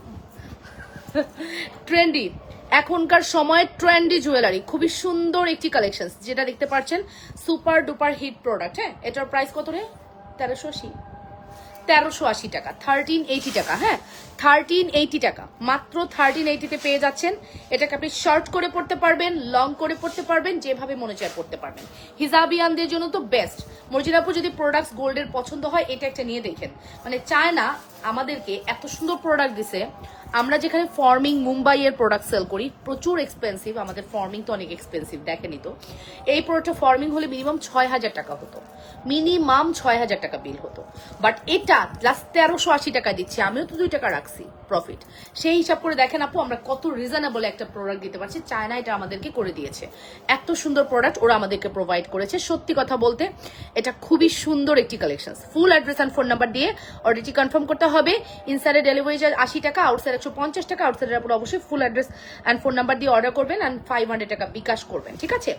Speaker 1: ট্রেন্ডি, এখনকার সময় ট্রেন্ডি জুয়েলারি, খুবই সুন্দর একটি কালেকশন যেটা দেখতে পাচ্ছেন, সুপার ডুপার হিট প্রোডাক্ট। হ্যাঁ, এটার প্রাইস কত রে? 1380, 1380 টাকা, 1380 টাকা। হ্যাঁ, 1380 টাকা, মাত্র 1380-তে পেয়ে যাচ্ছেন। এটাকে আপনি শর্ট করে পড়তে পারবেন, লং করে পড়তে পারবেন, যেভাবে মনে চায় পড়তে পারবেন। হিজাবিয়ানদের জন্য তো বেস্ট। মর্জিনা আপু, যদি প্রোডাক্টস গোল্ডের পছন্দ হয় এটা একটা নিয়ে দেখেন। মানে চায় না আমাদেরকে এত সুন্দর প্রোডাক্ট দিছে। আমরা যেখানে ফর্মিং মুম্বাইয়ের প্রোডাক্ট সেল করি, প্রচুর এক্সপেন্সিভ, আমাদের ফর্মিং তো অনেক এক্সপেন্সিভ, দেখেনি তো। এই প্রোডাক্টটা ফর্মিং হলে মিনিমাম 6000 টাকা হতো, মিনিমাম 6000 টাকা বিল হতো। বাট এটা জাস্ট 1380 টাকা দিচ্ছি, আমিও তো 2 টাকা রাখছি প্রফিট। সেই হিসাব করে দেখেন আপু, আমরা কত রিজনেবল একটা প্রোডাক্ট দিতে পারছি। চায়না এটা আমাদেরকে করে দিয়েছে, এত সুন্দর প্রোডাক্ট ওরা আমাদেরকে প্রোভাইড করেছে। সত্যি কথা বলতে এটা খুবই সুন্দর একটি collection. Full address and phone number দিয়ে অর্ডারটি কনফার্ম করতে হবে। ইনসাইডে ডেলিভারি চার্জ 80 টাকা, আউটসাইড 150 টাকা। আউটসাইডের আপনি অবশ্যই full address and phone number দিয়ে অর্ডার করবেন অ্যান্ড 500 টাকা বিকাশ করবেন, ঠিক আছে?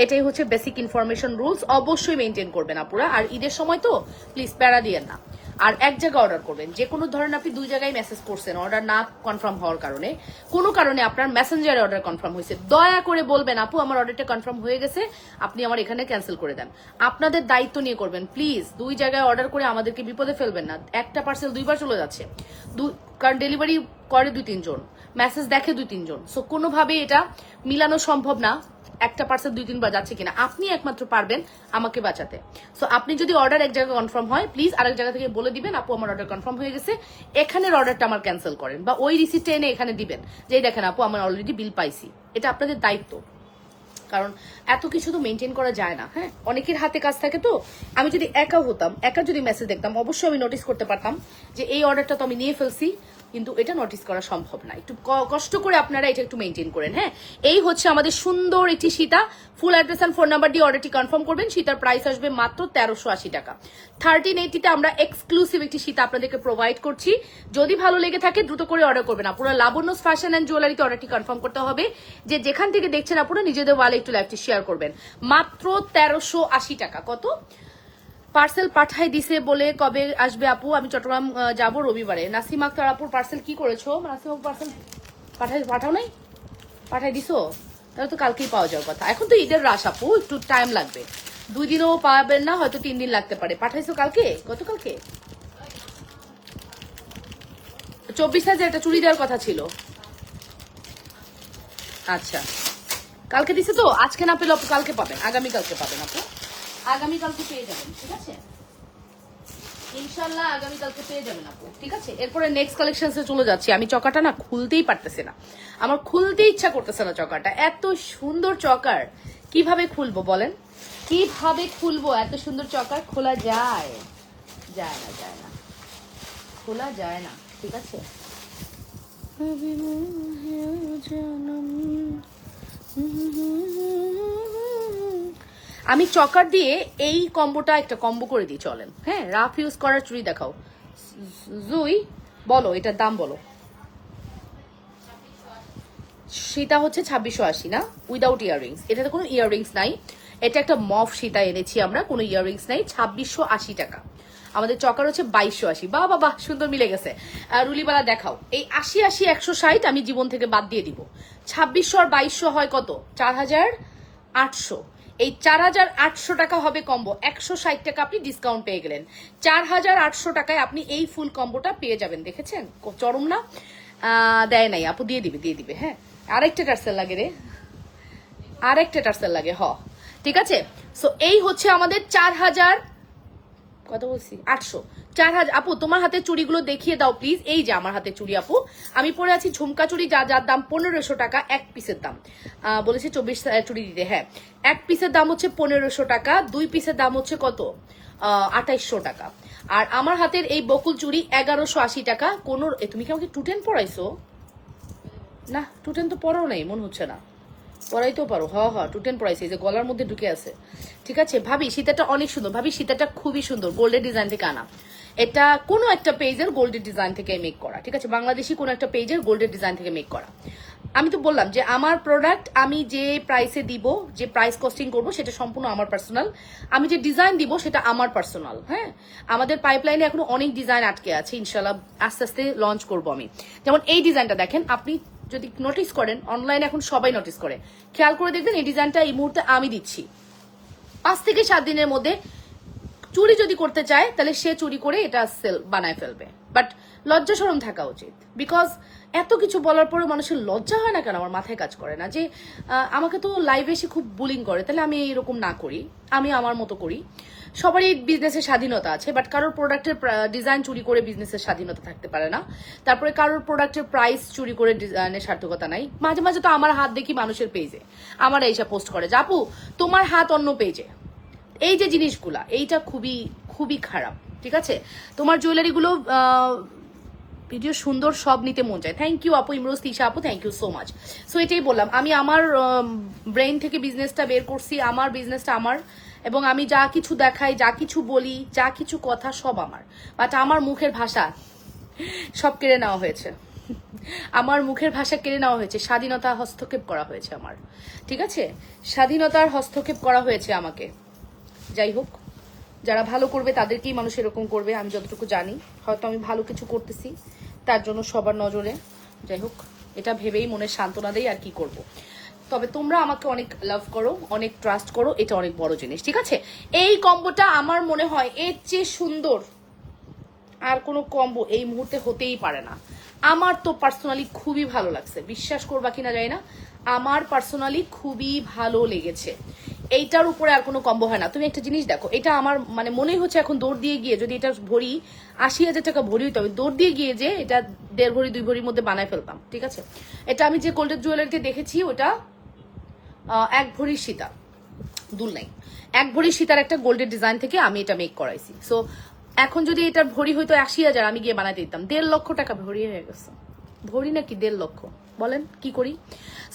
Speaker 1: এটাই হচ্ছে বেসিক ইনফরমেশন রুলস, অবশ্যই মেনটেন করবেন আপুরা। আর ঈদের সময় তো প্লিজ প্যারা দিয়েন না। আর এক জায়গায় অর্ডার করবেন, যে কোনো ধরেন আপনি 2 জায়গায় মেসেজ করছেন অর্ডার না কনফার্ম হওয়ার কারণে, কোনো কারণে আপনার মেসেঞ্জারে অর্ডার কনফার্ম হয়েছে, দয়া করে বলবেন আপু আমার অর্ডারটা কনফার্ম হয়ে গেছে, আপনি আমার এখানে ক্যান্সেল করে দেন। আপনাদের দায়িত্ব নিয়ে করবেন প্লিজ। 2 জায়গায় অর্ডার করে আমাদেরকে বিপদে ফেলবেন না। একটা পার্সেল 2বার চলে যাচ্ছে, কারণ ডেলিভারি করে 2-3 জন, মেসেজ দেখে 2-3 জন। সো কোনোভাবে এটা মিলানো সম্ভব না একটা পার্সেল 2-3 বার যাচ্ছে কিনা। আপনি একমাত্র পারবেন আমাকে বাঁচাতে। সো আপনি যদি অর্ডার এক জায়গায় কনফার্ম হয়, প্লিজ আরেক জায়গা থেকে বলে দিবেন আপু আমার অর্ডার কনফার্ম হয়ে গেছে, এখানের অর্ডারটা আমার ক্যান্সেল করেন, বা ওই রিসিপ্টটা এনে এখানে দিবেন যে দেখেন আপু আমার অলরেডি বিল পাইছি। এটা আপনাদের দায়িত্ব, কারণ এত কিছু তো মেনটেন করা যায় না। হ্যাঁ, অনেকের হাতে কাজ থাকে। তো আমি যদি একা হতাম, একা যদি মেসেজ দেখতাম, অবশ্যই আমি নোটিস করতে পারতাম যে এই অর্ডারটা তো আমি নিয়ে ফেলছি, কিন্তু এটা নোটিস করা সম্ভব না। একটু কষ্ট করে আপনারা এটা একটু মেনটেন করেন। হ্যাঁ, এই হচ্ছে আমাদের সুন্দর একটি Sita. Full address and phone number দিয়ে অর্ডারটি কনফার্ম করবেন। সীতার প্রাইস আসবে মাত্র 1380 টাকা। 1380-তে আমরা এক্সক্লুসিভ একটি সীতা আপনাদেরকে প্রোভাইড করছি। যদি ভালো লেগে থাকে দ্রুত করে অর্ডার করবেন। আপনারা লাবণ্যস ফ্যাশন অ্যান্ড জুয়েলারিতে অর্ডারটি কনফার্ম করতে হবে। যে যেখান থেকে দেখছেন আপনারা নিজেদের ওয়ালে একটু লাইভটি শেয়ার করবেন। মাত্র 1380 টাকা। কত পার্সেল পাঠাই দিছে বলে কবে আসবে আপু? আমি চট্টগ্রাম যাব রবিবারে। নাসিম আক্তার আপুর পার্সেল কি করেছো? নাসিম আপু পার্সেল পাঠাও নাই? পাঠাই দিছো? তাহলে তো কালকেই পাওয়া যাওয়ার কথা। এখন তো ঈদের রাশ আপু, একটু টাইম লাগবে। 2 দিনও পাবেন না, হয়তো 3 দিন লাগতে পারে। পাঠাইছো কালকে? গতকালকে 24 সাইজে একটা চুড়ি দেওয়ার কথা ছিল। আচ্ছা, কালকে দিছে তো, আজকে না পেলে আপু কালকে পাবেন, আগামীকালকে পাবেন আপু, আগামীকালকে পেয়ে যাবেন, ঠিক আছে? ইনশাল্লাহ আগামীকালকে পেয়ে যাবেন আপু, ঠিক আছে? এরপরে নেক্সট কালেকশনসে চলে যাচ্ছি। আমি চকাটা না খুলতেই পারতেছি না, আমার খুলতে ইচ্ছা করতেছে না চকাটা। এত সুন্দর চকার কিভাবে খুলবো বলেন? কিভাবে খুলবো এত সুন্দর চকার? খোলা যায়? যায় না, যায় না, খোলা যায় না, ঠিক আছে? আমি চকার দিয়ে এই কম্বোটা একটা কম্বো করে দিই, চলেন। হ্যাঁ, রাফ ইউজ করার চুড়ি দেখাও। জুই বলো, এটার দাম বলো। সেটা হচ্ছে 2680 না, উইদাউট ইয়াররিংস। এটাতে কোনো ইয়াররিংস নাই। এটা একটা মফ সীতা এনেছি আমরা, কোনো ইয়াররিংস নাই। 2680 টাকা। আমাদের চকার হচ্ছে 2280। বাহ বাহ, সুন্দর মিলে গেছে। রুলিবালা দেখাও। এই 80 160 আমি জীবন থেকে বাদ দিয়ে দিব। 2600 আর 2200 হয় কত? 4800। এই 4800 টাকা হবে কম্বো। 160 টাকা আপনি ডিসকাউন্ট পেয়ে গেলেন। 4800 টাকায় আপনি এই ফুল কম্বোটা পেয়ে যাবেন। দেখেছেন চরম না? দেয় নাই আপু, দিয়ে দিবে। হ্যাঁ, আরেকটা টার্সেল লাগে রে, আরেকটা টার্সেল লাগে। ঠিক আছে। সো এই হচ্ছে আমাদের 4000, কত বলছি, 800, 4000। আপু তোমার হাতে চুড়িগুলো দেখিয়ে দাও প্লিজ। এই যে আমার হাতে চুড়ি আপু, আমি পরে আছি ঝুমকা চুড়ি, যার দাম 1500 টাকা। এক পিসের দাম বলেছে 24 চুড়ি দিতে। হ্যাঁ, এক পিসের দাম হচ্ছে 1500 টাকা, 2 পিসের দাম হচ্ছে কত? 2800 টাকা। আর আমার হাতের এই বকুল চুড়ি 1180 টাকা। কোন তুমি কি আমাকে টুটেন পড়াইছো? না, টুটেন তো পড়াও নাই মনে হচ্ছে না। পড়াইতেও পারো। টুটেন পড়াইছে, যে গলার মধ্যে ঢুকে আছে। ঠিক আছে ভাবি, সীতাটা অনেক সুন্দর। ভাবি সীতাটা খুবই সুন্দর, গোল্ডের ডিজাইন থেকে আনা। এটা কোনো একটা পেজের গোল্ডের ডিজাইন থেকে মেক করা, ঠিক আছে? বাংলাদেশি কোনো একটা পেজের গোল্ডের ডিজাইন থেকে মেক করা। আমি তো বললাম যে আমার প্রোডাক্ট আমি যে প্রাইসে দিব, যে প্রাইস কস্টিং করব, সেটা সম্পূর্ণ আমার পার্সোনাল। আমি যে ডিজাইন দিব সেটা আমার পার্সোনাল। হ্যাঁ, আমাদের পাইপলাইনে এখনো অনেক ডিজাইন আটকে আছে, ইনশাল্লাহ আস্তে আস্তে লঞ্চ করবো আমি। যেমন এই ডিজাইনটা দেখেন, আপনি যদি নোটিস করেন, অনলাইনে এখন সবাই নোটিস করে, খেয়াল করে দেখবেন এই ডিজাইনটা এই মুহূর্তে আমি দিচ্ছি। 5 থেকে 7 দিনের মধ্যে চুরি যদি করতে চায় তাহলে সে চুরি করে এটা সেল বানায় ফেলবে, বাট লজ্জা শরম থাকা উচিত। বিকজ এত কিছু বলার পরে মানুষের লজ্জা হয় না কেন, আমার মাথায় কাজ করে না যে আমাকে তো লাইভে এসে খুব বুলিং করে, তাহলে আমি এরকম না করি, আমি আমার মতো করি। সবারই বিজনেসের স্বাধীনতা আছে, বাট কারোর প্রোডাক্টের ডিজাইন চুরি করে বিজনেসের স্বাধীনতা থাকতে পারে না। তারপরে কারোর প্রোডাক্টের প্রাইস চুরি করে ডিজাইনের সার্থকতা নাই। মাঝে মাঝে তো আমার হাত দেখি মানুষের পেজে, আমার এইসব পোস্ট করে যে আপু তোমার হাত অন্য পেজে, এই যে জিনিসগুলা এইটা খুবই খুবই খারাপ, ঠিক আছে? তোমার জুয়েলারিগুলো ভিডিও সুন্দর, সব নিতে মন চায়। থ্যাংক ইউ আপু, ইমরোজ তিশা আপু, thank you so much. So এটাই বললাম, আমি আমার ব্রেইন থেকে বিজনেসটা বের করছি, আমার বিজনেসটা আমার, এবং আমি যা কিছু দেখাই, যা কিছু বলি, যা কিছু কথা সব আমার, বাট আমার মুখের ভাষা সব কেড়ে নেওয়া হয়েছে। আমার মুখের ভাষা কেড়ে নেওয়া হয়েছে, স্বাধীনতা হস্তক্ষেপ করা হয়েছে আমার, ঠিক আছে? স্বাধীনতার হস্তক্ষেপ করা হয়েছে আমাকে। যাই হোক, যারা ভালো করবে তাদেরকেই মানুষ এরকম করবে, আমি যতটুকু জানি। হয়তো আমি ভালো কিছু করতেছি তার জন্য সবার নজরে। যাই হোক, এটা ভেবেই মনে সান্ত্বনা দেই, আর কি করব। তবে তোমরা আমাকে অনেক লাভ করো, অনেক ট্রাস্ট করো, এটা অনেক বড় জিনিস, ঠিক আছে? এই কম্বোটা আমার মনে হয় এর চেয়ে সুন্দর আর কোনো কম্বো এই মুহূর্তে হতেই পারে না। আমার তো পার্সোনালি খুবই ভালো লাগছে, বিশ্বাস করবা কিনা জানি না, আমার পার্সোনালি খুবই ভালো লেগেছে। এইটার উপরে আর কোনো কম্বো হয় না। তুমি একটা জিনিস দেখো, এটা আমার মানে মনেই হচ্ছে এখন দৌড় দিয়ে গিয়ে যদি এটা ভরি 80,000 টাকা ভরি হইতো, আমি দৌড় দিয়ে গিয়ে যে এটা 1.5 ভরি 2 ভরির মধ্যে বানায় ফেলতাম, ঠিক আছে? এটা আমি যে গোল্ডেন জুয়েলারিতে দেখেছি ওটা 1 ভরির সীতা, দুল নাই, 1 ভরির সীতার একটা গোল্ডের ডিজাইন থেকে আমি এটা মেক করাইছি। সো এখন যদি এটা ভরি হইতো 80,000, আমি গিয়ে বানাতে দিতাম। 1.5 লক্ষ টাকা ভরি হয়ে গেছে। ভরি নাকি 1.5 লক্ষ, বলেন কি করি?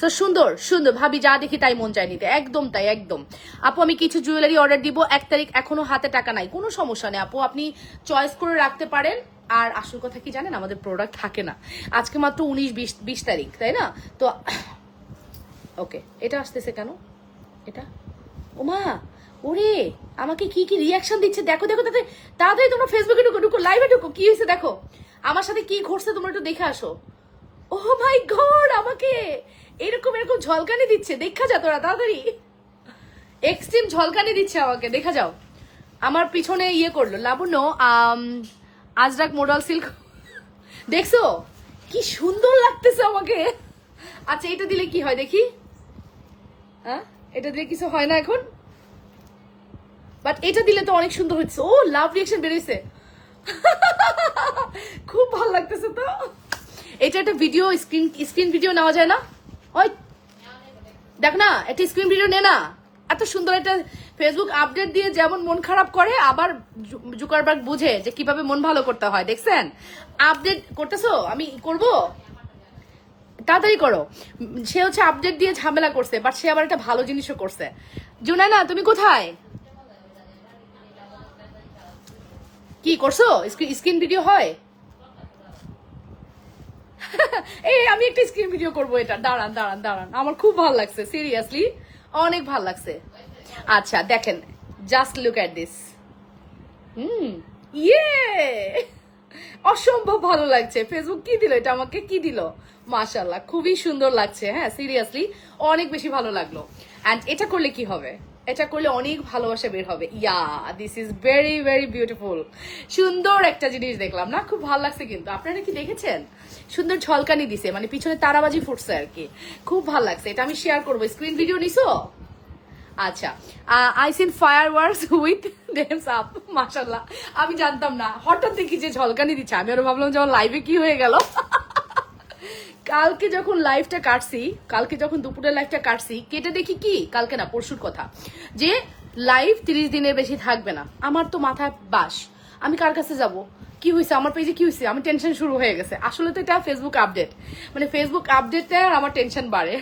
Speaker 1: সো সুন্দর সুন্দর ভাবি, যা দেখি তাই মন চায় নিতে, একদম তাই, একদম। আপু আমি কিছু জুয়েলারি অর্ডার দিব, 1 তারিখ, এখনো হাতে টাকা নাই, কোনো সমস্যা নেই আপু, আপনি চয়েস করে রাখতে পারেন। আর আসল কথা কি জানেন, আমাদের প্রোডাক্ট থাকে না, আজকে মাত্র 19-20 তারিখ, তাই না? তো ওকে, এটা আসতেছে কেন? এটা ওমা, ওরে আমাকে কি কি রিয়াকশন দিচ্ছে, দেখো দেখো দেখো, তাড়াতাড়ি তোমরা ফেসবুকে ঢুকো, ঢুকো লাইভে ঢুকো, কি হয়েছে দেখো, আমার সাথে কি ঘটছে তোমরা একটু দেখে আসো। ও মাই গড, আমাকে এরকম এরকম ঝলকানি দিচ্ছে, দেখা যা তোরা তাড়াতাড়ি, এক্সট্রিম ঝলকানি দিচ্ছে আমাকে, দেখা যাও। আমার পিছনে ইয়ে করলো লাবণ্য, আজরাক মোডাল সিল্ক, দেখছো কি সুন্দর লাগতেছে আমাকে। আচ্ছা এটা দিলে কি হয় দেখি, হ্যাঁ এটা দিলে কিছু হয় না এখন, বাট এটা দিলে তো অনেক সুন্দর হচ্ছে। ও লাভ রিয়াকশন বেরিয়েছে, খুব ভালো লাগতেছে তো। এটা একটা ভিডিও, স্ক্রিন ভিডিও নেওয়া যায় না? ওই দেখ না, একটা স্ক্রিন ভিডিও নে না, এত সুন্দর একটা ফেসবুক আপডেট দিয়ে যেমন মন খারাপ করে, আবার জুকারবার্গ বুঝে যে কিভাবে মন ভালো করতে হয়। দেখছেন আপডেট করতেছো, আমি করব, তাড়াতাড়ি করো। সে হচ্ছে আপডেট দিয়ে ঝামেলা করছে, বাট সে আবার একটা ভালো জিনিসও করছে। জুনায়না তুমি কোথায়, কি করছো? স্ক্রিন ভিডিও হয়? এই আমি একটা স্ক্রিন ভিডিও করবো, এটা দাঁড়ান দাঁড়ান দাঁড়ান, আমার খুব ভালো লাগছে, সিরিয়াসলি অনেক ভালো লাগছে। আচ্ছা দেখেন, জাস্ট লুক এট দিস, ইয়ে অসম্ভব ভালো লাগছে। ফেসবুক কি দিল এটা আমাকে, কি দিল, মাশাআল্লাহ খুবই সুন্দর লাগছে। হ্যাঁ সিরিয়াসলি অনেক বেশি ভালো লাগলো। অ্যান্ড এটা করলে কি হবে, এটা করলে অনেক ভালোবাসা বের হবে। Yeah this is very very beautiful, সুন্দর একটা জিনিস দেখলাম না, খুব ভালো লাগছে। কিন্তু আপনারা কি দেখেছেন, সুন্দর ঝলকানি দিছে, মানে পিছনে তারাবাজি ফুটছে আর কি, খুব ভালো লাগছে। এটা আমি শেয়ার করবো, স্ক্রিন ভিডিও নিছো? আচ্ছা, I seen fireworks with them up, মাশাআল্লাহ। আমি জানতাম না, হঠাৎ দেখি যে ঝলকানি দিচ্ছে, আমি আরো ভাবলাম যেমন লাইভে কি হয়ে গেল। কালকে যখন লাইভটা কাটছি, কালকে যখন দুপুরের লাইভটা কাটছি, কেটে দেখি কি, কালকে না পরশুর কথা, যে লাইভ 30 দিনের বেশি থাকবে না। আমার তো মাথায় বাস, আমি কার কাছে যাব, কি হয়েছে আমার পেজে, কি হয়েছে, আমি টেনশন শুরু হয়ে গেছে। আসলে তো এটা ফেসবুক আপডেট, মানে ফেসবুক আপডেটে আমার টেনশন বাড়ে।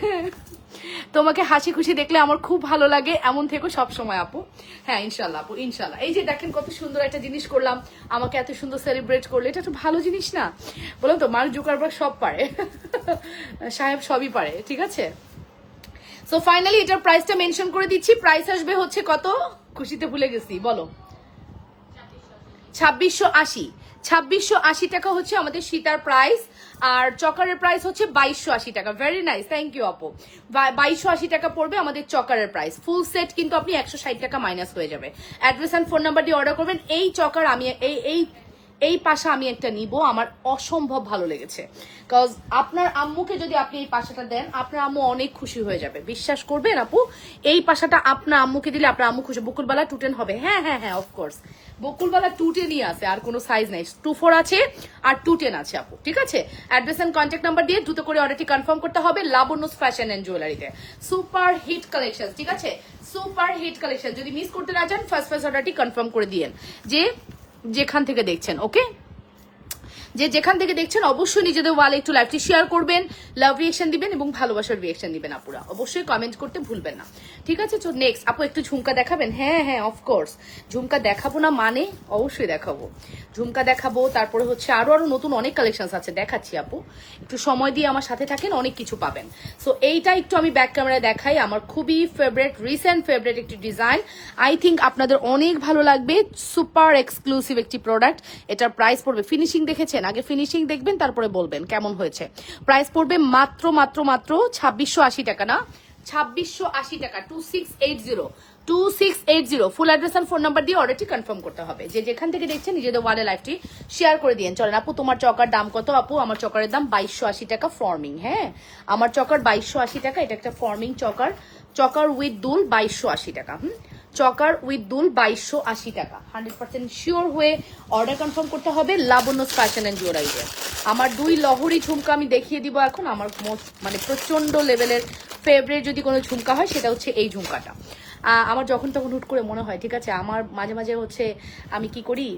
Speaker 1: তোমাকে হাসি খুশি দেখলে আমার খুব ভালো লাগে, এমন থেকো সব সময় আপু। হ্যাঁ ইনশাল্লাহ আপু, ইনশাল্লাহ। এই যে দেখেন কত সুন্দর একটা জিনিস করলাম, আমাকে এত সুন্দর সেলিব্রেট করলে, এটা তো ভালো জিনিস না? বললাম তো মার্ক জুকারবার্গ সব পারে, সাহেব সবই পারে, ঠিক আছে? সো ফাইনালি এটার প্রাইসটা মেনশন করে দিচ্ছি, প্রাইস আসবে হচ্ছে কত, খুশিতে ভুলে গেছি, বলো 2680। 2680 টাকা হচ্ছে আমাদের সীতার প্রাইস, আর চকারের প্রাইস হচ্ছে 2280 টাকা। ভেরি নাইস, থ্যাংক ইউ আপু। 2280 টাকা পড়বে আমাদের চকারের প্রাইস। ফুল সেট কিন্তু আপনি 160 টাকা মাইনাস হয়ে যাবে। অ্যাড্রেস অ্যান্ড ফোন নাম্বার দিয়ে অর্ডার করবেন। এই চকার আমি এই পাশা আমি একটা নিব, আমার অসম্ভব ভালো লেগেছে। কজ আপনার আম্মুকে যদি আপনি এই পাশাটা দেন, আপনার আম্মু অনেক খুশি হয়ে যাবে, বিশ্বাস করবেন আপু। এই পাশাটা আপনার আম্মুকে দিলে আপনার আম্মু খুশি। বকুলবালা 210 হবে, হ্যাঁ হ্যাঁ হ্যাঁ, অফকোর্স বকুলবালা 210ই আছে, আর কোনো সাইজ নাই। 24 আছে আর 210 আছে আপু, ঠিক আছে। অ্যাড্রেস এন্ড কন্ট্যাক্ট নাম্বার দিয়ে দ্রুত করে অর্ডারটি কনফার্ম করতে হবে লাবণ্যস ফ্যাশন এন্ড জুয়েলারিতে। সুপার হিট কালেকশন, ঠিক আছে, সুপার হিট কালেকশন। যদি মিস করতে না চান ফার্স্ট অর্ডারটি কনফার্ম করে দিয়েন, যেখান থেকে দেখছেন। ওকে, যেখান থেকে দেখছেন অবশ্যই নিজেদের ওয়ালে একটু লাইভটি শেয়ার করবেন, লাভ রিয়েকশন দিবেন এবং ভালোবাসার রিয়েকশন দিবেন আপুরা। অবশ্যই কমেন্ট করতে ভুলবেন না, ঠিক আছে। তো নেক্সট আপু একটু ঝুমকা দেখাবেন? হ্যাঁ হ্যাঁ, অফকোর্স ঝুমকা দেখাবো না মানে, অবশ্যই দেখাবো, ঝুমকা দেখাবো। তারপরে হচ্ছে আরো নতুন অনেক কালেকশন আছে, দেখাচ্ছি আপু। একটু সময় দিয়ে আমার সাথে থাকেন, অনেক কিছু পাবেন। সো এইটা একটু আমি ব্যাক ক্যামেরায় দেখাই, আমার খুবই ফেভারিট, রিসেন্ট ফেভারিট একটি ডিজাইন। আই থিঙ্ক আপনাদের অনেক ভালো লাগবে। সুপার এক্সক্লুসিভ একটি প্রোডাক্ট। এটার প্রাইস পড়বে, ফিনিশিং দেখেছেন? আগে ফিনিশিং দেখবেন, তারপরে বলবেন কেমন হয়েছে। প্রাইস পড়বে মাত্র 2680 টাকা, না 2680 টাকা। 2680 ফুল অ্যাড্রেস আর ফোন নাম্বার দিয়ে অর্ডারটি কনফার্ম করতে হবে। যেখান থেকে দেখছেন নিজেদের ওয়ালে লাইভটি শেয়ার করে দিয়েন। চলেন আপু, তোমার চকার দাম কত? আপু আমার চকারের দাম 2280 টাকা ফর্মিং। হ্যাঁ, আমার চকার 2280 টাকা। এটা একটা ফর্মিং চকার উইথ দুল 2280 টাকা। চকার উইথ দুল 2280 টাকা। 100% শিওর হয়ে অর্ডার কনফার্ম করতে হবে লাবণ্যস ফ্যাশন এন্ড জুয়েলারিতে। আমার 2 লহরি ঝুমকা আমি দেখিয়ে দিব এখন। আমার মানে প্রচন্ড লেভেলের ফেভারিট যদি কোনো ঝুমকা হয় সেটা হচ্ছে এই ঝুমকাটা। আমার যখন তখন হুট করে মনে হয়, ঠিক আছে, আমার মাঝে মাঝে হচ্ছে আমি কি করি,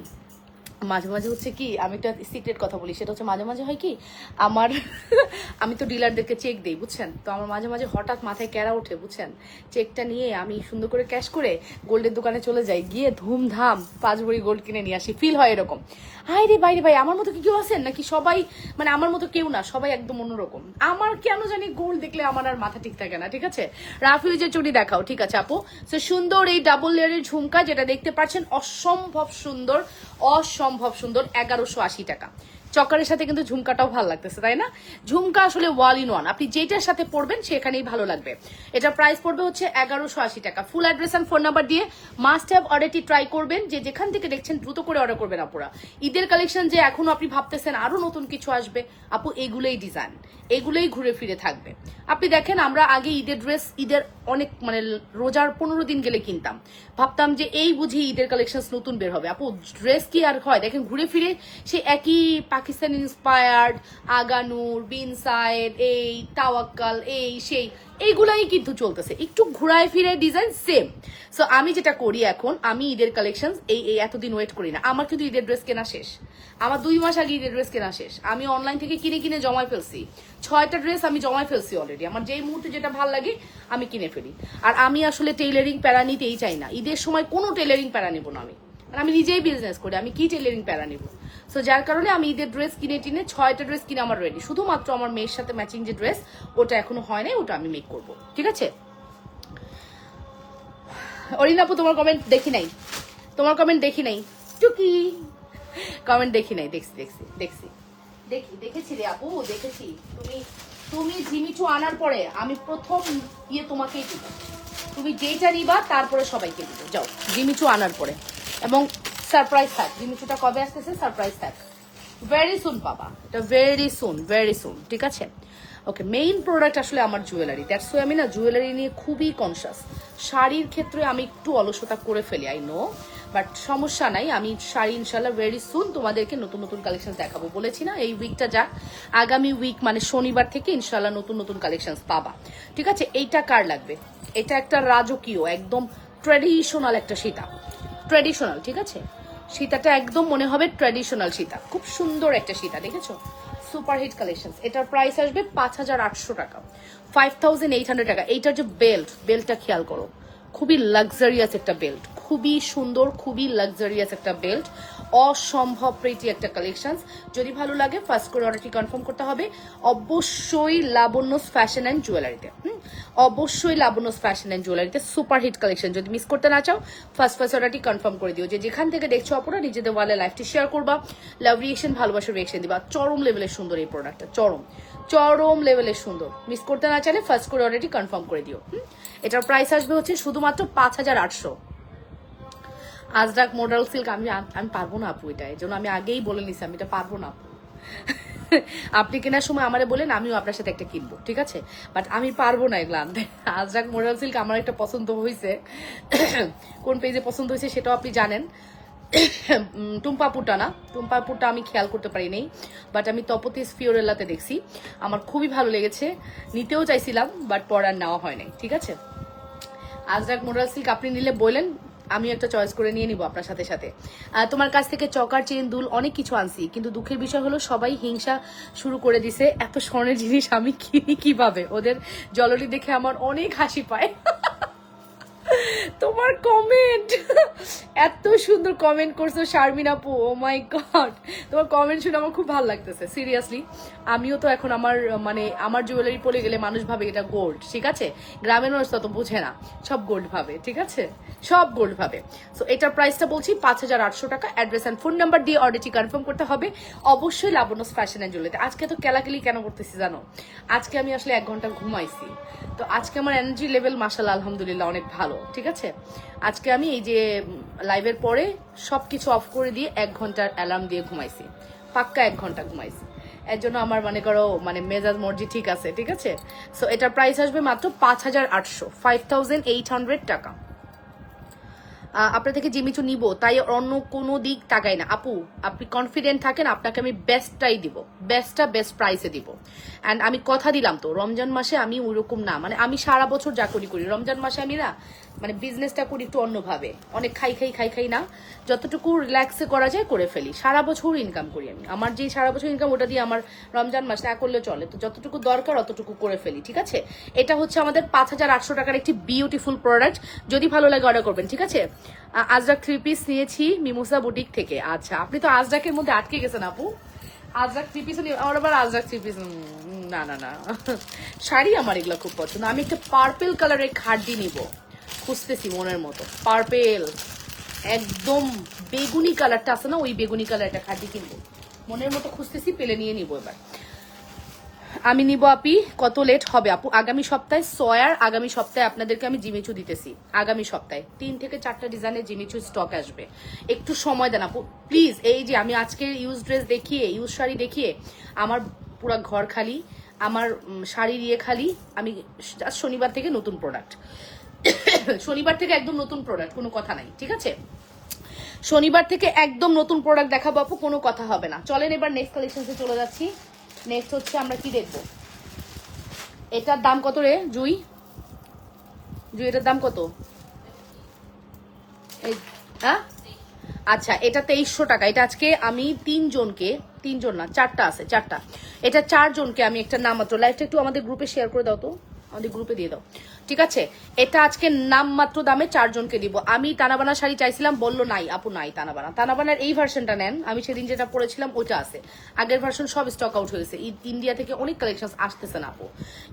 Speaker 1: মাঝে মাঝে হচ্ছে কি, আমি একটা সিক্রেট কথা বলি, সেটা হচ্ছে মাঝে মাঝে হয় কি আমার আমি তো ডিলারদেরকে চেক দিই, বুঝছেন। তো আমার মাঝে মাঝে হঠাৎ মাথায় ক্যারা ওঠে, বুঝছেন। চেকটা নিয়ে আমি সুন্দর করে ক্যাশ করে গোল্ডের দোকানে চলে যাই, গিয়ে ধুমধাম 5 ভরি গোল্ড কিনে নিয়ে আসি। ফিল হয় এরকম, হাই রে বাইরে ভাই, আমার মতো কি কেউ আছেন নাকি? সবাই মানে আমার মতো কেউ না, সবাই একদম অন্যরকম। আমার কেন জানি গোল্ড দেখলে আমার আর মাথা ঠিক থাকে না, ঠিক আছে। রাফিউজের চুড়ি দেখাও, ঠিক আছে আপু। সো সুন্দর এই ডাবল লেয়ারের ঝুমকা যেটা দেখতে পাচ্ছেন, অসম্ভব সুন্দর, অসম্ভব সুন্দর। 1180 টাকা। চকারের সাথে কিন্তু ঝুমকাটাও ভালো লাগতেছে, তাই না? ঝুমকা আসলে ওয়াল ইন ওয়ান, আপনি যেটার সাথে পড়বেন সেখানেই ভালো লাগবে। এটা প্রাইস পড়বে হচ্ছে 1180 টাকা। Full address and phone number দিয়ে মাস্ট হ্যাভ অর্ডারটি ট্রাই করবেন। যেখান থেকে দেখছেন দ্রুত করে অর্ডার করবেন আপুরা। ঈদের কালেকশন যে এখনো আপনি ভাবতেছেন আরো নতুন কিছু আসবে, আপু এগুলোই ডিজাইন, এগুলোই ঘুরে ফিরে থাকবে। আপনি দেখেন, আমরা আগে ঈদের ড্রেস ঈদের অনেক মানে রোজার 15 দিন গেলে কিনতাম, ভাবতাম যে এই বুঝি ঈদের কালেকশন নতুন বের হবে। আপু ড্রেস কি আর হয়, দেখেন ঘুরে ফিরে সে একই পাকিস্তান ইন্সপায়ার্ড, আগানুর, বিনসাইড, এই তাওয়াক্কাল, এই সেই এইগুলাই কিন্তু চলতেছে, একটু ঘুরায় ফিরে ডিজাইন সেম। সো আমি যেটা করি এখন, আমি ঈদের কালেকশন এই এতদিন ওয়েট করি না। আমার কিন্তু ঈদের ড্রেস কেনা শেষ, আমার 2 মাস আগে ঈদের ড্রেস কেনা শেষ। আমি অনলাইন থেকে কিনে জমায় ফেলছি, 6টা ড্রেস আমি জমায় ফেলছি অলরেডি। আমার যেই মুহূর্তে যেটা ভালো লাগে আমি কিনে ফেলি। আর আমি আসলে টেইলারিং প্যারা নিতেই চাই না, ঈদের সময় কোনো টেইলারিং প্যারা নেবো না আমি নিজেই বিজনেস করি, আমি কি টেইলারিং প্যারা নেবো। সো যার কারণে আমি ঈদের ড্রেস কিনে 6টা ড্রেস কিনে আমার রেডি। শুধুমাত্র আমার মেয়ের সাথে ম্যাচিং যে ড্রেস, ওটা এখনো হয় নাই, ওটা আমি মেক করবো, ঠিক আছে। অরিনা আপু তোমার কমেন্ট দেখি নাই, তোমার কমেন্ট দেখি নাই, টুকি কমেন্ট দেখি নাই, দেখেছি রে আপু, দেখেছি। তুমি জিমিচু আনার পরে আমি প্রথম তোমাকেই দিব। তুমি যেটা নিবা তারপরে সবাইকে দিব। যাও জিমিচু আনার পরে, এবং সারপ্রাইজ থাক। জিমিচুটা কবে আসতেছে সারপ্রাইজ থাক, ভেরি সুন পাবা, এটা ভেরি সুন, ঠিক আছে। ওকে, মেইন প্রোডাক্ট আসলে আমার জুয়েলারি, দ্যাটস ওয়াই আমি না জুয়েলারি নিয়ে খুবই কনসিয়াস। শাড়ির ক্ষেত্রে আমি একটু অলসতা করে ফেলি, আই নো, বাট সমস্যা নাই। আমি শাড়ি ইনশাল্লাহ ভেরি সুন তোমাদেরকে নতুন কালেকশন দেখাবো। বলেছি না এই উইকটা যাক, আগামী উইক মানে শনিবার থেকে ইনশাল্লাহ নতুন কালেকশন পাবা, ঠিক আছে। এইটা কার লাগবে? এটা একটা রাজকীয় একদম ট্র্যাডিশনাল একটা সীতা, ট্র্যাডিশনাল, ঠিক আছে। সীতাটা একদম মনে হবে ট্র্যাডিশনাল সীতা, খুব সুন্দর একটা সীতা, দেখেছো। Super hit collection. এটার প্রাইস আসবে 5800 টাকা, 5800 টাকা। এইটার যে বেল্টটা খেয়াল করো, খুবই লাক্সারিয়াস একটা বেল্ট, খুবই সুন্দর, খুবই লাক্সারিয়াস একটা বেল্ট, অসম্ভব প্রিটি একটা কালেকশন। যদি ভালো লাগে ফার্স্ট করে অর্ডারটি কনফার্ম করতে হবে অবশ্যই লাবণ্যস ফ্যাশন অ্যান্ড জুয়েলারিতে। অবশ্যই লাবণ্যস ফ্যাশন অ্যান্ড জুয়েলারিতে সুপার হিট কালেকশন। যদি মিস করতে না চাও ফার্স্ট অর্ডারটি কনফার্ম করে দিও। যে যেখান থেকে দেখছো অপরা নিজেদের ওয়ালে লাইফটি শেয়ার করবা, লাভ রিয়েকশন, ভালোবাসার রিয়েকশন দিবা। চরম লেভেলের সুন্দর এই প্রোডাক্টটা, চরম লেভেলের সুন্দর। মিস করতে না চাইলে ফার্স্ট করে অর্ডারটি কনফার্ম করে দিও। এটার প্রাইস আসবে হচ্ছে শুধুমাত্র 5800। আজরাক মডেল সিল্ক আমি পারবো না আপু, এটা এই জন্য আমি আগেই বলে নিছি আমি এটা পারবো না আপু। আপনি কেনার সময় আমারে বলেন, আমিও আপনার সাথে একটা কিনবো, ঠিক আছে? বাট আমি পারবো না এগুলো আনতে। আজরাক মডেল সিল্ক আমার একটা পছন্দ হয়েছে, কোন পেজে পছন্দ হয়েছে সেটাও আপনি জানেন। টুম্পাপুরটা না, টুম্পাপুরটা আমি খেয়াল করতে পারি নাই, বাট আমি তপতিস ফিওরেলাতে দেখছি, আমার খুবই ভালো লেগেছে, নিতেও চাইছিলাম বাট পরার নেওয়া হয় নাই, ঠিক আছে? আজরাক মডেল সিল্ক আপনি নিলে বললেন, আমি একটা চয়েস করে নিয়ে নিব আপনার সাথে সাথে। তোমার কাছ থেকে চকার, চেন, দুল অনেক কিছু আনছি, কিন্তু দুঃখের বিষয় হলো সবাই হিংসা শুরু করে দিছে। এত স্বর্ণের জিনিস আমি কিনি কিভাবে? ওদের জললি দেখে আমার অনেক হাসি পায়। তোমার কমেন্ট, এত সুন্দর কমেন্ট করছো শারমিন আপু, ও মাই গড, তোমার কমেন্ট শুনে আমার খুব ভালো লাগতেছে সিরিয়াসলি। আমিও তো এখন আমার জুয়েলারি পরে গেলে মানুষ ভাবে এটা গোল্ড, ঠিক আছে? গ্রামের মানুষ তত বুঝে না, সব গোল্ড ভাবে, ঠিক আছে? সব গোল্ড ভাবে। সো এটার প্রাইসটা বলছি 5800 টাকা। অ্যাড্রেস অ্যান্ড ফোন নাম্বার দিয়ে অর্ডারটি কনফার্ম করতে হবে অবশ্যই লাবণ্যস ফ্যাশন অ্যান্ড জুয়েলারিতে। আজকে তো কেলাকেলি কেন করতেছি জানো? আজকে আমি আসলে 1 ঘন্টা ঘুমাইছি, তো আজকে আমার এনার্জি লেভেল মাশাআল্লাহ আলহামদুলিল্লাহ অনেক ভালো, ঠিক আছে? আজকে আমি এই যে লাইভের পরে সবকিছু অফ করে দিয়ে 1 ঘন্টার অ্যালার্ম দিয়ে ঘুমাইছি, পাক্কা 1 ঘন্টা ঘুমাইছি। এর জন্য আমার মনে করো মেজাজ মর্জি ঠিক আছে, ঠিক আছে? সো এটার প্রাইস আসবে মাত্র 5800 টাকা। আপনার থেকে জিমিচু নিব তাই অন্য কোনো দিক তাকাই না আপু, আপনি কনফিডেন্ট থাকেন, আপনাকে আমি বেস্টটাই দিব, বেস্টটা বেস্ট প্রাইসে দিব। অ্যান্ড আমি কথা দিলাম তো রমজান মাসে আমি ওইরকম না, আমি সারা বছর যা করি রমজান মাসে আমি না বিজনেসটা করি একটু অন্যভাবে, অনেক খাই না, যতটুকু রিল্যাক্সে করা যায় করে ফেলি। সারা বছর ইনকাম করি আমি, আমার যে সারা বছর ইনকাম ওটা দিয়ে আমার রমজান মাস না করলে চলে, তো যতটুকু দরকার অতটুকু করে ফেলি, ঠিক আছে? এটা হচ্ছে আমাদের 5800 টাকার একটি বিউটিফুল প্রোডাক্ট। যদি ভালো লাগে অর্ডার করবেন, ঠিক আছে? আজরাক 3 পিস নিয়েছি মিমোসা বুটিক থেকে। আচ্ছা, আপনি তো আজরাকের মধ্যে আটকে গেছেন আপু। আজরাক 3 পিস আমার আবার আজরাক 3 পিস না শাড়ি আমার এগুলো খুব পছন্দ। আমি একটা পার্পেল কালারের খাড্ডি নিব, খুঁজতেছি মনের মতো পার্পেল, একদম বেগুনি কালারটা আছে না, ওই বেগুনি কালারটা খাড্ডি কিনবো, মনের মতো খুঁজতেছি, পেলে নিয়ে নিবো এবার। আমি নিব আপি, কত লেট হবে আপু? আগামী সপ্তাহে সয়ার, আগামী সপ্তাহে আপনাদেরকে আমি জিমিচু দিতেছি, আগামী সপ্তাহে 3 থেকে 4টা ডিজাইনের জিমিচু স্টক আসবে, একটু সময় দেন আপু প্লিজ। এই যে আমি আজকে ইউজ ড্রেস দেখিয়ে, ইউজ শাড়ি দেখিয়ে আমার পুরো ঘর খালি, আমার শাড়ি দিয়ে খালি। আমি শনিবার থেকে নতুন প্রোডাক্ট, শনিবার থেকে একদম নতুন প্রোডাক্ট, কোনো কথা নাই, ঠিক আছে? শনিবার থেকে একদম নতুন প্রোডাক্ট দেখাবো আপু, কোনো কথা হবে না। চলেন এবার নেক্সট কালেকশনসে চলে যাচ্ছি। নেক্সট হচ্ছে আমরা কি দেখবো, এটার দাম কত রে জুই? এটার দাম কত? হ্যাঁ, আচ্ছা, এটা 2300 টাকা। এটা আজকে আমি 3জন না 4টা আছে, 4টা, এটা 4 জনকে আমি একটা নামমাত্র, লাইভটা একটু আমাদের গ্রুপে শেয়ার করে দাও তো, আমাদের গ্রুপে দিয়ে দাও, ঠিক আছে? এটা আজকে নামমাত্র দামে 4 জনকে দিব। আমি তানাবানা শাড়ি চাইছিলাম, বললো নাই আপু, নাই তানাবানার এই ভার্সনটা নেন, আমি সেদিন যেটা পরেছিলাম ওটা আছে, আগের ভার্সন সব স্টক আউট হয়েছে। ইন্ডিয়া থেকে অনেক কালেকশন আসতেছে না আপু,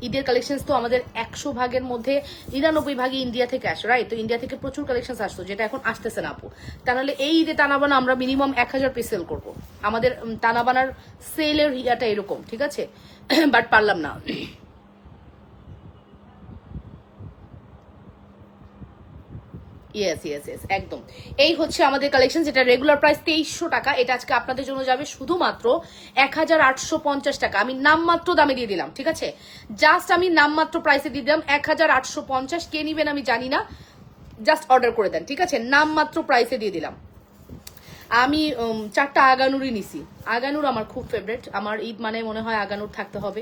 Speaker 1: ঈদের কালেকশন তো আমাদের 100 ভাগের মধ্যে 99 ভাগই ইন্ডিয়া থেকে আসে, রাইট? তো ইন্ডিয়া থেকে প্রচুর কালেকশন আসতো, যেটা এখন আসতেছে না আপু। তাহলে এই ঈদে তানাবানা আমরা মিনিমাম 1000 পিস সেল করবো, আমাদের তানাবানার সেলের ইয়াটা এরকম, ঠিক আছে? বাট পারলাম না। ইয়েস একদম, এই হচ্ছে আমাদের কালেকশন, যেটা রেগুলার প্রাইস 2300 টাকা। এটা আজকে আপনাদের জন্য যাবে শুধুমাত্র 1850 টাকা। আমি নামমাত্র দামে দিয়ে দিলাম, ঠিক আছে? জাস্ট আমি নামমাত্র প্রাইসে দিয়ে দিলাম 1850। কে নিবেন আমি জানি না, জাস্ট অর্ডার করে দেন, ঠিক আছে? নামমাত্র প্রাইসে দিয়ে দিলাম। আমি 4টা আগানুরই নিছি, আগানুর আমার খুব ফেভারিট, আমার ঈদ মানে মনে হয় আগানুর থাকতে হবে,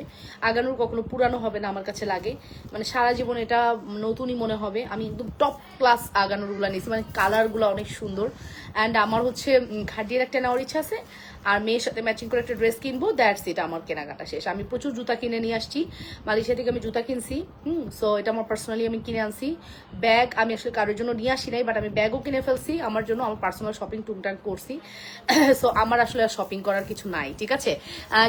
Speaker 1: আগানুর কখনো পুরানো হবে না আমার কাছে লাগে, সারা জীবন এটা নতুনই মনে হবে। আমি একদম টপ ক্লাস আগানুরগুলো নিছি, কালারগুলো অনেক সুন্দর। অ্যান্ড আমার হচ্ছে ঘাটিয়ার একটা নেওয়ার ইচ্ছা আছে, আর মেয়ের সাথে ম্যাচিং করে একটা ড্রেস কিনবো, দ্যাটস ইট, আমার কেনাকাটা শেষ। আমি প্রচুর জুতা কিনে নিয়ে আসছি, মালয়েশিয়া থেকে আমি জুতা কিনছি। সো এটা আমার পার্সোনালি আমি কিনে আনছি। ব্যাগ আমি আসলে কারোর জন্য নিয়ে আসি নাই, বাট আমি ব্যাগও কিনে ফেলছি আমার জন্য, আমার পার্সোনাল শপিং টুকটাক করছি। সো আমার আসলে আর শপিং করার কিছু নাই, ঠিক আছে।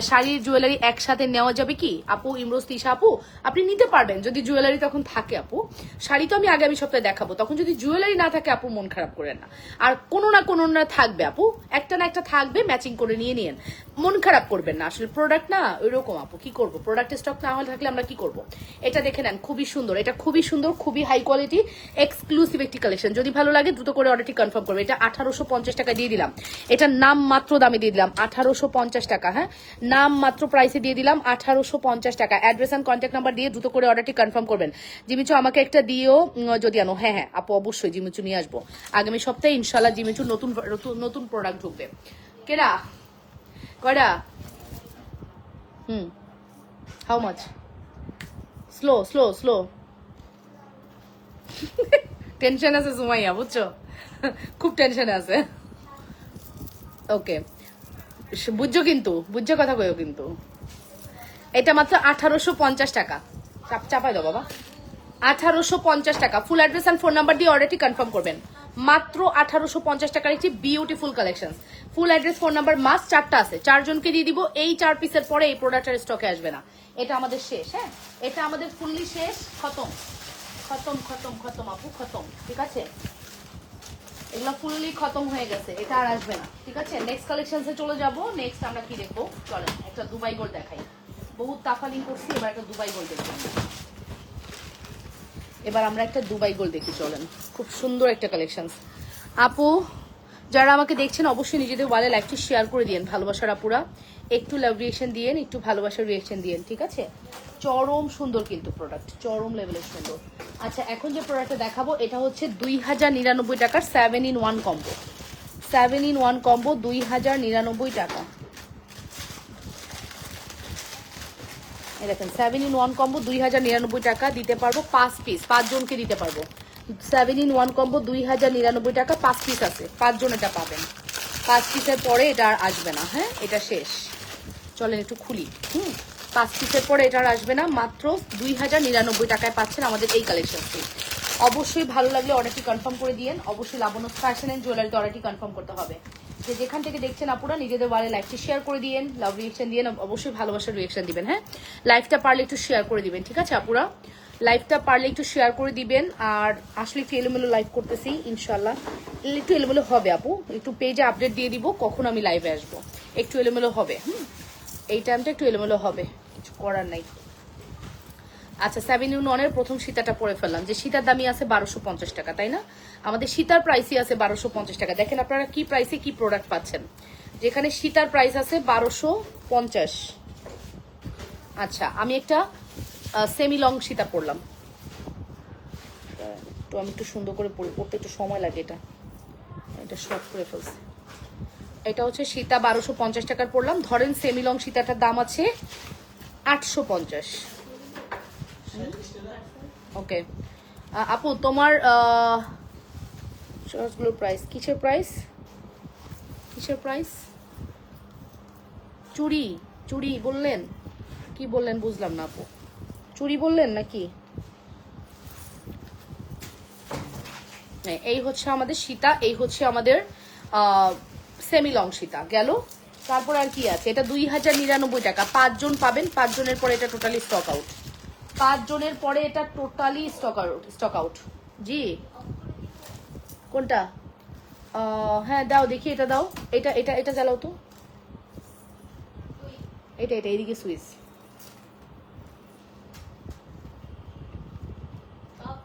Speaker 1: শাড়ির জুয়েলারি একসাথে নেওয়া যাবে কি আপু? ইমরোজ তিশা আপু, আপনি নিতে পারবেন যদি জুয়েলারি তখন থাকে আপু। শাড়ি তো আমি আগামী সপ্তাহে দেখাবো, তখন যদি জুয়েলারি না থাকে আপু মন খারাপ করেন না। আর কোনো না কোনো না থাকবে আপু, একটা না একটা থাকবে, ম্যাচিং করে নিয়ে নিন, মন খারাপ করবেন না। আসলে প্রোডাক্ট না ওইরকম আপু, কি করবো, প্রোডাক্টের স্টক না হলে থাকলে আমরা কি করবো। এটা দেখে নেন, খুবই সুন্দর, এটা খুবই সুন্দর, খুবই হাই কোয়ালিটি এক্সক্লুসিভ একটি কালেকশন। যদি ভালো লাগে দ্রুত করে অর্ডারটি কনফার্ম করবে। এটা 1850 টাকা দিয়ে দিলাম, এটার নাম মাত্র দামে দিয়ে দিলাম 1850 টাকা। হ্যাঁ, নাম মাত্র প্রাইসে দিয়ে দিলাম 1850 টাকা। অ্যাড্রেস অ্যান্ড কন্ট্যাক্ট নাম্বার দিয়ে দ্রুত করে অর্ডারটি কনফার্ম করবেন। জিমিচু আমাকে একটা দিও যদি আনো। হ্যাঁ হ্যাঁ আপু, অবশ্যই জিমিচু নিয়ে আসবো আগামী সপ্তাহে ইনশাল্লাহ। জিমিচু নতুন নতুন প্রোডাক্ট ঢুকবে। কেডা কয়টা? How much? Slow slow slow. Tension আছে সুমাইয়া, বুঝছো, খুব টেনশন আছে। ওকে, বুঝছো কিন্তু, বুঝছো কথা কইও কিন্তু। এটা মাত্র 1850 টাকা। চাপাই দাও বাবা, 1850 টাকা। Full address and phone number দিয়ে অর্ডারটি কনফার্ম করবেন। মাত্র 1850 টাকার একটি beautiful collection. Full address phone number must 4টা আছে, 4 জনকে দিয়ে দিব। এই 4 পিসের পরে এই প্রোডাক্টের স্টকে আসবে না। এটা আমাদের শেষ। হ্যাঁ, এটা আমাদের ফুললি শেষ, খতম খতম খতম খতম আপু, খতম, ঠিক আছে। এগুলো ফুললি খতম হয়ে গেছে, এটা আর আসবে না, ঠিক আছে। নেক্সট কালেকশনসে চলে যাব। নেক্সট আমরা কি দেখবো চলেন, একটা দুবাই গোল্ড দেখাই। বহুত তাফালিং করছি, এবার একটা দুবাই গোল্ড দেখবো। এবার আমরা একটা দুবাই গোল্ড দেখি, চলেন। খুব সুন্দর একটা কালেকশন। আপু যারা আমাকে দেখছেন অবশ্যই নিজেদের ওয়ালে লাইভটি শেয়ার করে দিয়েন, ভালোবাসার আপুরা একটু লাভ রিয়েকশন দিয়েন, একটু ভালোবাসার রিয়েকশন দিয়েন, ঠিক আছে। চরম সুন্দর কিন্তু প্রোডাক্ট, চরম লেভেলের সুন্দর। আচ্ছা, এখন যে প্রোডাক্টটা দেখাবো এটা হচ্ছে 2099 টাকার 7-in-1 কম্বো। 7-in-1 কম্বো 2099 টাকা। দেখেন 7-in-1 কম্বো 2099 টাকা, দিতে পারবো 5 পিস, 5 জনকে দিতে পারবো। 7-in-1 কম্বো 2099 টাকা, 5 পিস আছে, 5 জন এটা পাবেন। 5 পিসের পরে এটা আর আসবে না। হ্যাঁ, এটা শেষ। চলেন একটু খুলি। 5 পিসের পরে এটা আর আসবে না। মাত্র 2099 টাকায় পাচ্ছেন আমাদের এই কালেকশনটি। অবশ্যই ভালো লাগলে অর্ডারটি কনফার্ম করে দিয়েন। অবশ্যই লাবণ্য ফ্যাশন এন্ড জুয়েলারিতে অর্ডারটি কনফার্ম করতে হবে। যে যেখান থেকে দেখছেন আপুরা নিজেদের বারে লাইভটি শেয়ার করে দিয়েন, লাভ রিয়েকশন দিয়েন, অবশ্যই ভালোবাসার রিয়েকশন দিবেন। হ্যাঁ, লাইভটা পারলে একটু শেয়ার করে দিবেন, ঠিক আছে আপুরা। লাইভটা পারলে একটু শেয়ার করে দিবেন। আর আসলে একটু এলোমেলো লাইভ করতেছি, ইনশাল্লাহ একটু এলোমেলো হবে আপু, একটু পেজে আপডেট দিয়ে দিব কখন আমি লাইভে আসবো। একটু এলোমেলো হবে, এই টাইমটা একটু এলোমেলো হবে, কিছু করার নাই। আচ্ছা, 7-in-1 প্রথম সীতাটা পরে ফেললাম, যে সীতার দামই আছে 1250 টাকা, তাই না? আমাদের সীতার প্রাইসই আছে 1250 টাকা। দেখেন আপনারা কি প্রাইসে কি প্রোডাক্ট পাচ্ছেন, যেখানে সীতার প্রাইস আছে 1250। আচ্ছা, আমি একটা সেমি লং সীতা পরলাম, তো আমি একটু সুন্দর করে পরতে একটু সময় লাগে, এটা শর্ট করে ফেলছি। এটা হচ্ছে সীতা 1250 টাকার পরলাম। ধরেন সেমি লং সীতাটার দাম আছে 850। ওকে আপু, তোমার শর্টসগুলোর প্রাইস কিসের প্রাইস, কিসের প্রাইস? চুড়ি, চুড়ি বললেন, কি বললেন বুঝলাম না আপু, চুড়ি বললেন নাকি? এই হচ্ছে আমাদের সীতা, এই হচ্ছে আমাদের সেমি লং সীতা গেল। তারপর আর কি আছে? এটা 2099 টাকা, 5 জন পাবেন। 5 জনের পরে এটা টোটালি স্টক আউট। 5 জনের পরে এটা টোটালি স্টক আউট। জি, কোনটা? হ্যাঁ দাও দেখি, এটা দাও, এটা এটা এটা জ্বালাও তো, এটা এটা এইদিকে সুইচ।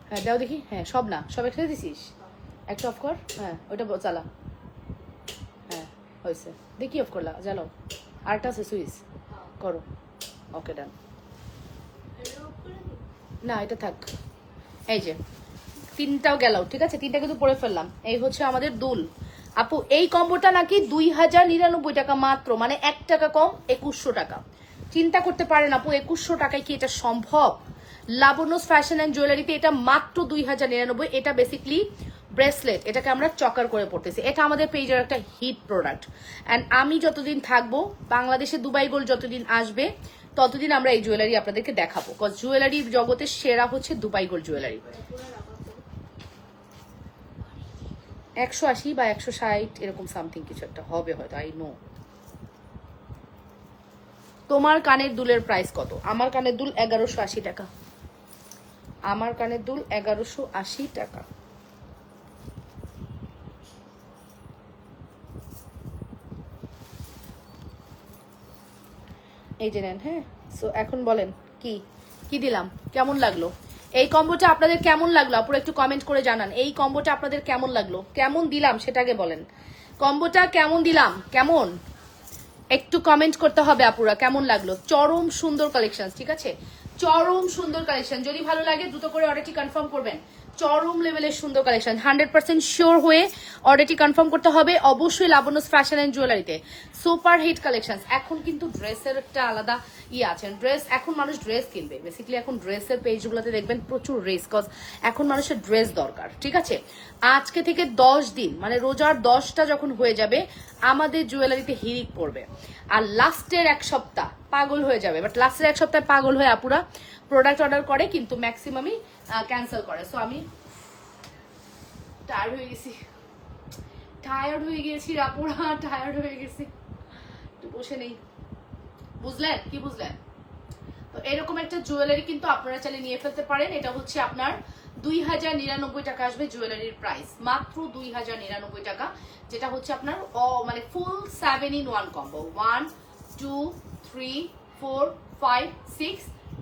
Speaker 1: হ্যাঁ দাও দেখি, হ্যাঁ সব না, সব একসাথে দিছিস, একটা অফ কর। হ্যাঁ ওইটা চালা, হ্যাঁ হয়েছে, দেখি অফ করলা, জ্বালাও। আরেকটা আছে সুইচ, করো। ওকে ডান। না এটা থাক, এই যে 3টাও গেল, ঠিক আছে, 3টা কিন্তু পরে ফেললাম। এই হচ্ছে আমাদের দুল। আপু এই কম্বোটা নাকি 2099 টাকা মাত্র, মানে 1 টাকা কম, 2100 টাকা। চিন্তা করতে পারেন আপু, 2100 টাকায় কি এটা সম্ভব? লাবণ্য ফ্যাশন অ্যান্ড জুয়েলারিতে এটা মাত্র 2099। এটা বেসিকলি ব্রেসলেট, এটাকে আমরা চকার করে পড়তেছি। এটা আমাদের পেজের একটা হিট প্রোডাক্ট। অ্যান্ড আমি যতদিন থাকবো, বাংলাদেশে দুবাই গোল্ড যতদিন আসবে, ততদিন আমরা এই জুয়েলারি আপনাদেরকে দেখাবো। কজ জুয়েলারি জগতের সেরা হচ্ছে দুবাই গোল্ড জুয়েলারি। 180 বা 160 এরকম সামথিং কিছু একটা হবে হয়তো, আই নো। তোমার কানের দুলের প্রাইস কত? আমার কানের দুল 1180 টাকা। আমার কানের দুল 1180 টাকা। এই যে নেন। হ্যাঁ, সো এখন বলেন কি কি দিলাম, কেমন লাগলো এই কম্বোটা? আপনাদের কেমন লাগলো আপুরা একটু কমেন্ট করে জানান। এই কম্বোটা আপনাদের কেমন লাগলো, কেমন দিলাম সেটাকে বলেন। কম্বোটা কেমন দিলাম, কেমন একটু কমেন্ট করতে হবে আপুরা, কেমন লাগলো। চরম সুন্দর কালেকশন, ঠিক আছে, চরম সুন্দর কালেকশন। যদি ভালো লাগে দ্রুত করে অর্ডারটি কনফার্ম করবেন। চরম লেভেলের সুন্দর কালেকশন, 100% শিওর হয়ে অর্ডারটি কনফার্ম করতে হবে অবশ্যই লাবণ্যস ফ্যাশন এন্ড জুয়েলারিতে। Super hit collection. এখন কিন্তু ড্রেসের একটা আলাদা আছে। ড্রেস, এখন মানুষ ড্রেস কিনবে বেসিক্যালি। এখন ড্রেসের পেজগুলোতে দেখবেন প্রচুর রেস, কজ এখন মানুষের ড্রেস দরকার, ঠিক আছে। আজকে থেকে 10 দিন, মানে রোজার 10টা যখন হয়ে যাবে, আমাদের জুয়েলারিতে হিরিক পড়বে। আর লাস্টের এক সপ্তাহ পাগল হয়ে যাবে। বাট লাস্টের এক সপ্তাহে পাগল হয়ে আপুরা প্রোডাক্ট অর্ডার করে, কিন্তু ম্যাক্সিমামই ক্যান্সেল করে। সো আমি টায়ার্ড হয়ে গেছি, আপুরা টায়ার্ড হয়ে গেছি, একটু বসে নেই। বুঝলেন কি বুঝলেন? তো এরকম একটা জুয়েলারি কিন্তু আপনারা চাইলে নিয়ে ফেলতে পারেন। এটা হচ্ছে আপনার 2099 টাকা আসবে জুয়েলারির প্রাইস, মাত্র 2099 টাকা। যেটা হচ্ছে আপনার মানে ফুল 7-in-1 কম্বো, 1 2 3 4 5 6।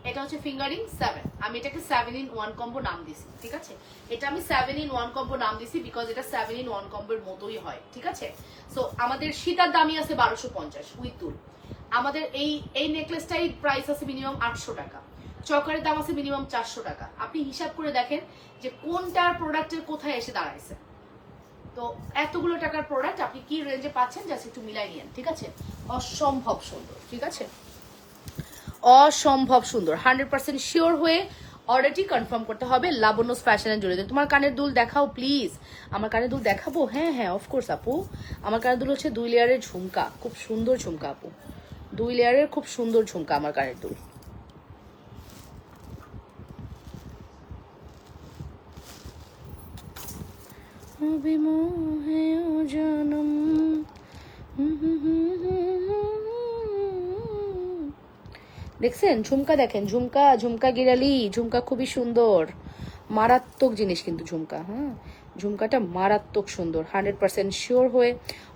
Speaker 1: এটা হচ্ছে ফিঙ্গারিং 7। আমি এটাকে 7-in-1 কম্বো নাম দিছি, ঠিক আছে। এটা আমি 7-in-1 কম্বো নাম দিছি বিকজ এটা 7-in-1 কম্বোর মতোই হয়, ঠিক আছে। সো আমাদের সীতার দামই আছে 1250 উইথ দুল। আমাদের এই নেকলেসটাই প্রাইস আছে মিনিমাম 800 টাকা। চকারের দাম আছে মিনিমাম 400 টাকা। আপনি হিসাব করে দেখেন যে কোনটার প্রোডাক্টের কোথায় এসে দাঁড়াইছে। তো এতগুলো টাকার প্রোডাক্ট আপনি কি রেঞ্জে পাচ্ছেন, জাস্ট একটু মিলাই নিয়েন, ঠিক আছে। অসম্ভব সুন্দর, ঠিক আছে, অসম্ভব সুন্দর। 100% শিওর হয়ে অর্ডারটি কনফার্ম করতে হবে লাবণ্যস ফ্যাশন এন্ড জুয়েলারি। তোমার কানের দুল দেখাও প্লিজ। আমার কানের দুল দেখাবো? হ্যাঁ হ্যাঁ, অফকোর্স আপু। আমার কানের দুল হচ্ছে 2 লেয়ারের ঝুমকা, খুব সুন্দর ঝুমকা আপু, 2 লেয়ারের খুব সুন্দর ঝুমকা আমার কানের দুল। দেখছেন ঝুমকা, দেখেন ঝুমকা, ঝুমকা গিরালি ঝুমকা খুবই সুন্দর, মারাত্মক জিনিস কিন্তু ঝুমকা। হ্যাঁ, ঝুমকাটা মারাত্মক সুন্দর। 100% শিওর হয়ে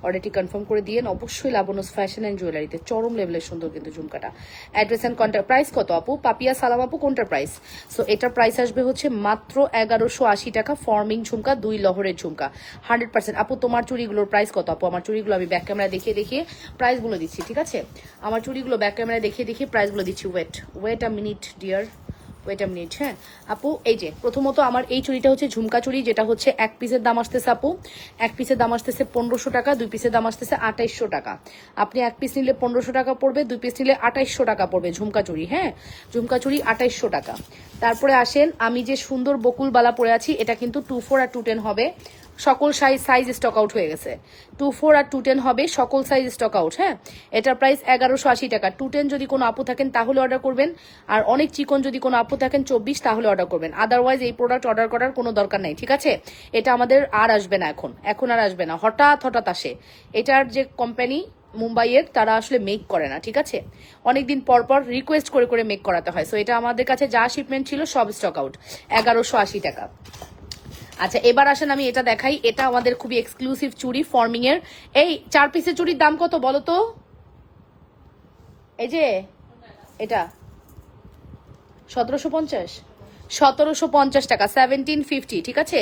Speaker 1: অর্ডারটি কনফার্ম করে দিয়েন অবশ্যই লাবণ্যস ফ্যাশন এন্ড জুয়েলারিতে। চরম লেভেলের সুন্দর কিন্তু ঝুমকাটা। Address and contact. প্রাইস কত আপু? পাপিয়া সালাম আপু, কোনটার প্রাইস? সো এটার প্রাইস আসবে হচ্ছে মাত্র 1180 টাকা। ফর্মিং ঝুমকা, 2 লহরের ঝুমকা, 100%। আপু তোমার চুড়িগুলোর প্রাইস কত আপু? আমার চুড়িগুলো আমি ব্যাক ক্যামেরা দেখিয়ে দেখিয়ে প্রাইসগুলো দিচ্ছি, ঠিক আছে। আমার চুড়িগুলো ব্যাক ক্যামেরা দেখিয়ে দেখিয়ে প্রাইসগুলো দিচ্ছি। Wait a minute dear, wait a minute. হ্যাঁ আপু, এই যে প্রথমত আমার এই চুড়িটা হচ্ছে ঝুমকা চুড়ি, যেটা হচ্ছে 1 পিসের দাম আসতেছে আপু, 1 পিসের দাম আসতেছে 1500 টাকা, 2 পিসের দাম আসতেছে 2800 টাকা। আপনি 1 পিস নিলে 1500 টাকা পড়বে, 2 পিস নিলে 2800 টাকা পড়বে ঝুমকা চুড়ি। হ্যাঁ, ঝুমকা চুড়ি 2800 টাকা। তারপরে আসেন, আমি যে সুন্দর বকুল বালা পরে আছি, এটা কিন্তু 24 আর 210 হবে। সকল সাইজ স্টক আউট হয়ে গেছে। 24 আর 210 হবে, সকল সাইজ স্টক আউট। হ্যাঁ, এটার প্রাইস 1180 টাকা। 210 যদি কোনো আপু থাকেন তাহলে অর্ডার করবেন, আর অনেক চিকন যদি কোনো আপু থাকেন 24 তাহলে অর্ডার করবেন। আদারওয়াইজ এই প্রোডাক্ট অর্ডার করার কোনো দরকার নাই, ঠিক আছে। এটা আমাদের আর আসবে না, এখন আর আসবে না, হঠাৎ আসে। এটার যে কোম্পানি মুম্বাইয়ের, তারা আসলে মেক করে না, ঠিক আছে। অনেকদিন পর পর রিকোয়েস্ট করে করে মেক করাতে হয়। সো এটা আমাদের কাছে যা শিপমেন্ট ছিল সব স্টক আউট, 1180 টাকা। আচ্ছা এবার আসেন আমি এটা দেখাই। এটা আমাদের খুবই এক্সক্লুসিভ চুড়ি, ফর্মিং এর। এই 4 পিসের চুড়ির দাম কত বলো তো? এই যে এটা 1750, 1750 টাকা, 1750, ঠিক আছে।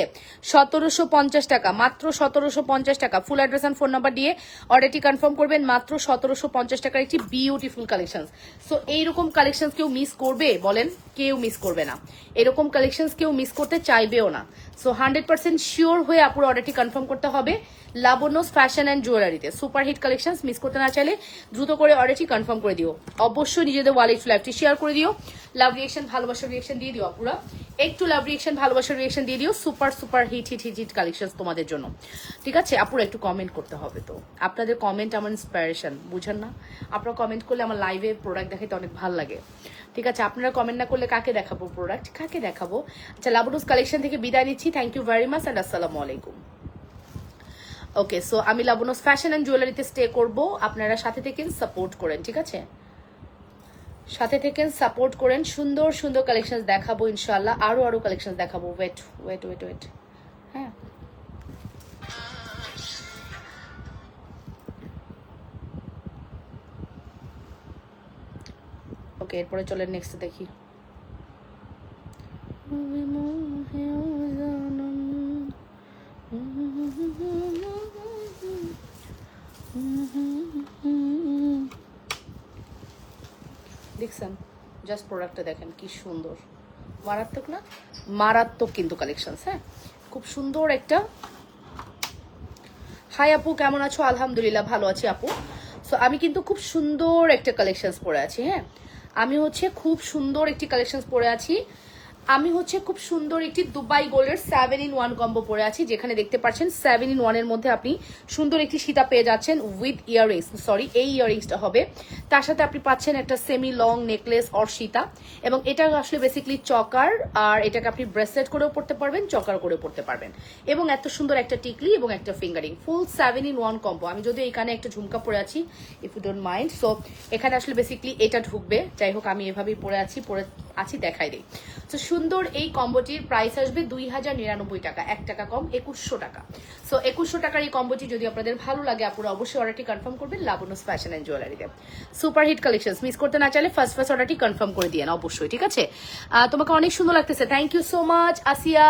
Speaker 1: 1750 টাকা, মাত্র 1750 টাকা। Full address and phone number দিয়ে অর্ডারটি কনফার্ম করবেন। মাত্র 1750 টাকার একটি বিউটিফুল কালেকশন। সো এইরকম কালেকশন কেউ মিস করবে বলেন? কেউ মিস করবে না। এরকম কালেকশন কেউ মিস করতে চাইবেও না। সো 100% শিওর হয়ে আপুর অর্ডারটি কনফার্ম করতে হবে লাবণ্যস ফ্যাশন অ্যান্ড জুয়েলারিতে। সুপার হিট কালেকশন, মিস করতে না চাইলে দ্রুত করে অর্ডারটি কনফার্ম করে দিও। অবশ্যই নিজেদের ওয়ালেট লাইভটি শেয়ার করে দিও। লাভ রিয়েকশন, ভালোবাসার রিয়েকশন দিয়ে দিও আপুরা। আপুরা একটু লাভ রিয়েকশন ভালোবাসার রিয়েকশন দিয়ে দিও। Super super hit hit hit hit collection তোমাদের জন্য, ঠিক আছে আপুরা? একটু কমেন্ট করতে হবে, তো আপনাদের কমেন্ট আমার ইন্সপিরেশন, বুঝেন না? আপনারা কমেন্ট করলে আমার লাইভে প্রোডাক্ট দেখাতে অনেক ভালো লাগে, ঠিক আছে? আপনারা কমেন্ট না করলে কাকে দেখাবো প্রোডাক্ট, কাকে দেখাবো? আচ্ছা, লাবনুস কালেকশন থেকে বিদায় নিচ্ছি। Thank you very much and আসসালামু আলাইকুম। ওকে, সো আমি লাবনুস ফ্যাশন অ্যান্ড জুয়েলারিতে স্টে করব, আপনারা সাথে থেকে সাপোর্ট করেন, ঠিক আছে? সাথে থেকে সাপোর্ট করেন, সুন্দর সুন্দর কালেকশন দেখাবো ইনশাআল্লাহ, আরো কালেকশন দেখাবো। ওয়েট ওয়েট ওয়েট ওয়েট, হ্যাঁ ওকে, এরপরে চলেন নেক্সট দেখি। দেখছেন, জাস্ট প্রোডাক্টটা দেখেন কি সুন্দর, মারাত্মক না? মারাত্মক কিন্তু কালেকশন, হ্যাঁ খুব সুন্দর একটা। হাই আপু, কেমন আছো? আলহামদুলিল্লাহ ভালো আছি আপু। সো আমি কিন্তু খুব সুন্দর একটা কালেকশনস পরে আছি, হ্যাঁ আমি হচ্ছে খুব সুন্দর একটি কালেকশনস পরে আছি। আমি হচ্ছে খুব সুন্দর একটি দুবাই গোল্ডের 7-in-1 কম্বো পরে আছি, যেখানে দেখতে পাচ্ছেন 7-in-1 এর মধ্যে আপনি সুন্দর একটি সীতা পেয়ে যাচ্ছেন উইথ ইয়াররিংস, সরি এই ইয়াররিংসটা হবে, তার সাথে আপনি পাচ্ছেন একটা semi long necklace or Sita, এবং এটা আসলে বেসিক্যালি চকার, আর এটাকে আপনি ব্রেসলেট করেও পড়তে পারবেন, চকার করেও পড়তে পারবেন, এবং এত সুন্দর একটা টিকলি এবং একটা ফিঙ্গারিং, ফুল 7-in-1 কম্বো। আমি যদি এখানে একটা ঝুমকা পরে আছি, if you don't mind, so এখানে আসলে বেসিক্যালি এটা ঢুকবে, যাই হোক আমি এভাবেই পরে আছি দেখাই দিই। তো সুন্দর এই কম্বোটির প্রাইস আসবে 2099 টাকা, 1 টাকা কম, 2100 টাকা। সো 2100 টাকার এই কম্বোটি যদি আপনাদের ভালো লাগে আপুরা অবশ্যই অর্ডারটি কনফার্ম করবেন লাবনুস ফ্যাশন এন্ড জুয়েলারিতে। সুপার হিট কালেকশনস মিস করতে না চাইলে ফার্স্ট অর্ডারটি কনফার্ম করে দিয়েন অবশ্যই, ঠিক আছে? তোমাকে অনেক সুন্দর লাগতেছে, thank you so much Asiya,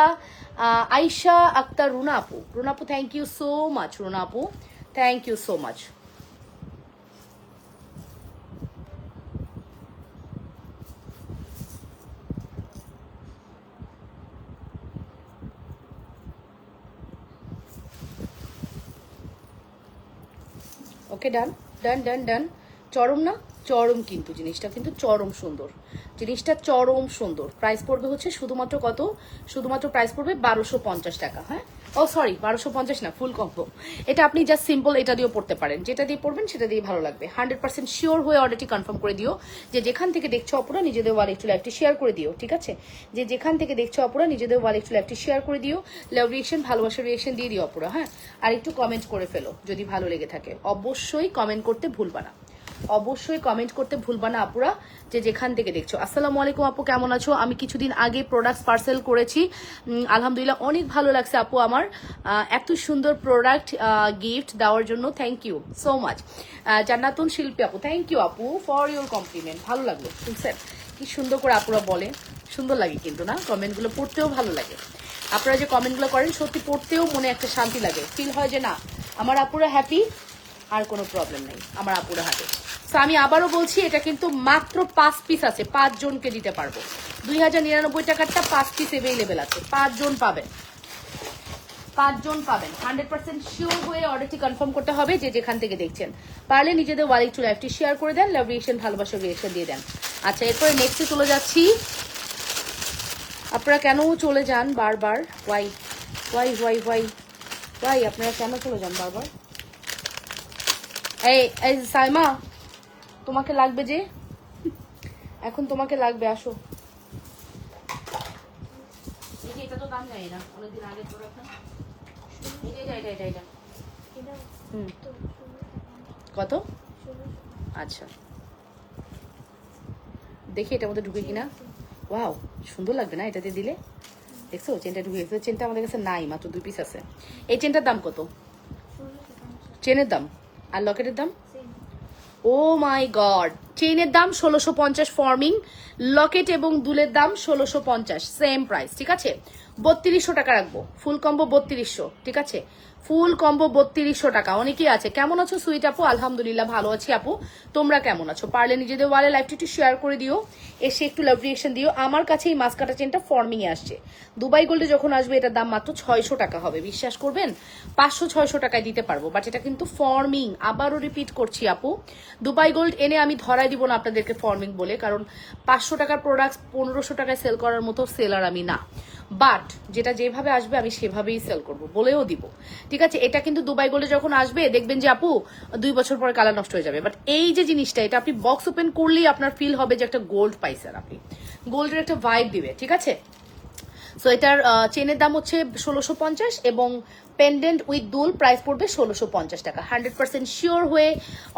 Speaker 1: Ayesha Akhter, Runa আপু, thank you so much, Runa আপু thank you so much. Okay, done done done done. চরম না? চরম কিন্তু জিনিসটা কিন্তু চরম সুন্দর, জিনিসটা চরম সুন্দর। প্রাইস পড়বে হচ্ছে শুধুমাত্র কত? শুধুমাত্র প্রাইস পড়বে 1250 টাকা, হ্যাঁ ও সরি 1250 না, ফুল কম্বো। এটা আপনি জাস্ট সিম্পল এটা দিয়েও পড়তে পারেন, যেটা দিয়ে পড়বেন সেটা দিয়ে ভালো লাগবে। 100% শিওর হয়ে অর্ডারটি কনফার্ম করে দিও। যে যেখান থেকে দেখছো অপরা নিজেদের ওয়াল একটু লাইভটি শেয়ার করে দিও, ঠিক আছে? যে যেখান থেকে দেখছো অপরা নিজেদের ওয়াল একটু লাইভটি শেয়ার করে দিও, লাভ রিয়েকশন ভালোবাসার রিয়েকশন দিয়ে দিও অপরা, হ্যাঁ আর একটু কমেন্ট করে ফেলো যদি ভালো লেগে থাকে। অবশ্যই কমেন্ট করতে ভুলবা না, অবশ্যই কমেন্ট করতে ভুলবা না আপুরা, যে যেখান থেকে দেখছো। আসসালামু আলাইকুম আপু, কেমন আছো? আমি কিছুদিন আগে প্রোডাক্টস পার্সেল করেছি, আলহামদুলিল্লাহ অনেক ভালো লাগছে আপু আমার, এত সুন্দর প্রোডাক্ট গিফট দেওয়ার জন্য thank you so much. Jannatun Shilpi আপু, থ্যাংক ইউ আপু ফর ইউর কমপ্লিমেন্ট, ভালো লাগলো শুনছেন কি সুন্দর করে আপুরা বলে, সুন্দর লাগে কিন্তু না? কমেন্টগুলো পড়তেও ভালো লাগে, আপনারা যে কমেন্টগুলো করেন সত্যি পড়তেও মনে একটা শান্তি লাগে, ফিল হয় যে না আমার আপুরা হ্যাপি, আর কোনো প্রবলেম নেই আমার আপুরা হাতে। তো আমি আবারও বলছি এটা কিন্তু মাত্র 5 পিস আছে, 5 জনকে দিতে পারবো। 2099 টাকারটা 5 পিস অ্যাভেলেবেল আছে, 5 জন পাবেন, 5 জন পাবেন। 100% শিওর হয়ে অর্ডারটি কনফার্ম করতে হবে যে যেখান থেকে দেখছেন। পারলে নিজেদের ওয়াল একটু লাইভটি শেয়ার করে দেন, লাভ রিয়েকশন ভালোবাসার রিয়েকশন দিয়ে দেন। আচ্ছা, এরপরে নেক্সটে চলে যাচ্ছি। আপনারা কেন চলে যান বারবার? Why why why why why আপনারা কেন চলে যান বারবার? এই সাইমা, তোমাকে লাগবে যে, এখন তোমাকে লাগবে, আসো। এটা তো দাম যায় না, অনেকদিন আগে তো রাখা। এটা কত? আচ্ছা দেখি এটার মধ্যে ঢুকে কিনা। ওয়াও, সুন্দর লাগবে না এটাতে দিলে? দেখছো চেনটা ঢুকে গেছে, চেনটা আমাদের কাছে নাই, মাত্র 2 পিস আছে। এই চেনটার দাম কত? চেনের দাম আর লকেটের দাম? ও মাই গড, চেইনের দাম 1650 ফর্মিং, লকেট এবং দুলের দাম 1650, সেম প্রাইস, ঠিক আছে? 3200 টাকা রাখবো, ফুল কম্বো 3200, ঠিক আছে? ফুল কম্বো 3200 টাকা। অনেকেই আছে, কেমন আছো সুইট আপু? আলহামদুলিল্লাহ ভালো আছি আপু, তোমরা কেমন আছো? পারলে নিজেদের ওয়ালে লাইভটি একটু শেয়ার করে দিও, এসে একটু লাভ রিয়েকশন দিও। আমার কাছে এই মাস্কাটা চেনটা ফর্মিং এ আসছে, দুবাই গোল্ডে যখন আসবে এটার দাম মাত্র 600 টাকা হবে। বিশ্বাস করবেন 500-600 টাকায় দিতে পারবো, বাট এটা কিন্তু ফর্মিং। আবারও রিপিট করছি আপু, দুবাই গোল্ড এনে আমি ধরাই দিব না আপনাদেরকে ফর্মিং বলে, কারণ 500 টাকার প্রোডাক্ট 1500 টাকায় সেল করার মতো সেলার আমি না। বাট যেটা যেভাবে আসবে আমি সেভাবেই সেল করব, বলেও দিব, ঠিক আছে? এটা কিন্তু দুবাই গোল্ডে যখন আসবে দেখবেন যে আপু 2 বছর পরে কালার নষ্ট হয়ে যাবে। বাট এই যে জিনিসটা, এটা আপনি বক্স ওপেন করলেই আপনার ফিল হবে যে একটা গোল্ড পাইছেন আপনি, গোল্ডের একটা ভাইব দিবে, ঠিক আছে? সো এটার চেনের দাম হচ্ছে 1650 এবং পেন্ডেন্ট উইথ দুল প্রাইস পড়বে 1650 টাকা। 100% শিওর হয়ে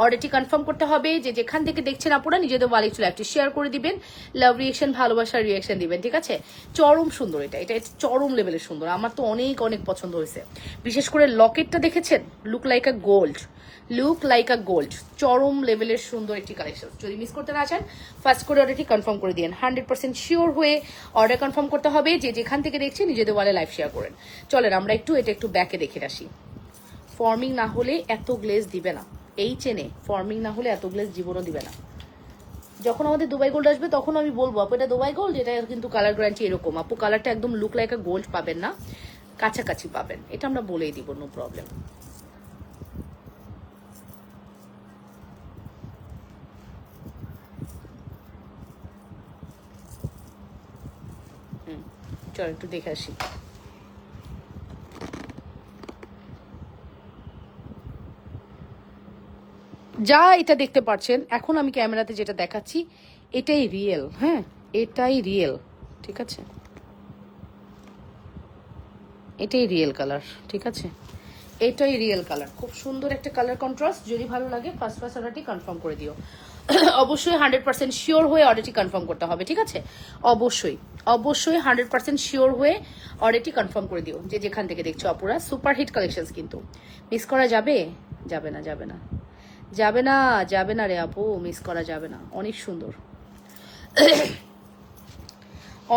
Speaker 1: অর্ডারটি কনফার্ম করতে হবে। যে যেখান থেকে দেখছেন আপনারা নিজেদের ওয়ালে একটু লাইভটি শেয়ার করে দিবেন, লাভ রিয়েকশন, ভালোবাসার রিয়েকশন দিবেন, ঠিক আছে? চরম সুন্দর, এটা এটা চরম লেভেলের সুন্দর, আমার তো অনেক অনেক পছন্দ হয়েছে। বিশেষ করে লকেটটা দেখেছেন, look like a gold, look like a gold, চরম লেভেলের সুন্দর একটি কালেকশন। যদি মিস করতে না চান ফার্স্ট করে অর্ডারটি কনফার্ম করে দিন। 100% শিওর হয়ে অর্ডার কনফার্ম করতে হবে। যে যেখান থেকে দেখছেন নিজেদের ওয়ালে লাইভ শেয়ার করেন। চলেন আমরা একটু এটা একটু ব্যাকে দেখে আসি। ফর্মিং না হলে এত গ্লেজ দিবে না এই চেনে, ফর্মিং না হলে এত গ্লেজ জীবনও দিবে না। যখন আমাদের দুবাই গোল্ড আসবে তখন আমি বলবো আপু এটা দুবাই গোল্ড, এটা কিন্তু কালার গ্যারান্টি এরকম। আপু কালারটা একদম লুক লাইক আ গোল্ড পাবেন না, কাছাকাছি পাবেন, এটা আমরা বলেই দিব, নো প্রবলেম। চল একটু দেখে আসি। যা এটা দেখতে পাচ্ছেন এখন আমি ক্যামেরাতে যেটা দেখাচ্ছি এটাই রিয়েল, হ্যাঁ এটাই রিয়েল, ঠিক আছে? এটাই রিয়েল কালার, ঠিক আছে? এটাই রিয়েল কালার, খুব সুন্দর একটা কালার কন্ট্রাস্ট। যদি ভালো লাগে ফার্স্ট অর্ডারটি কনফার্ম করে দিও। অবশ্যই 100% শিওর হয়ে অর্ডারটি কনফার্ম করতে হবে, ঠিক আছে? অবশ্যই অবশ্যই 100% শিওর হয়ে অর্ডারটি কনফার্ম করে দিও। যে যেখান থেকে দেখছো আপুরা, সুপার হিট কালেকশনস কিন্তু মিস করা যাবে, যাবে না, যাবে না, যাবে না, যাবে না রে আপু, মিস করা যাবে না। অনেক সুন্দর,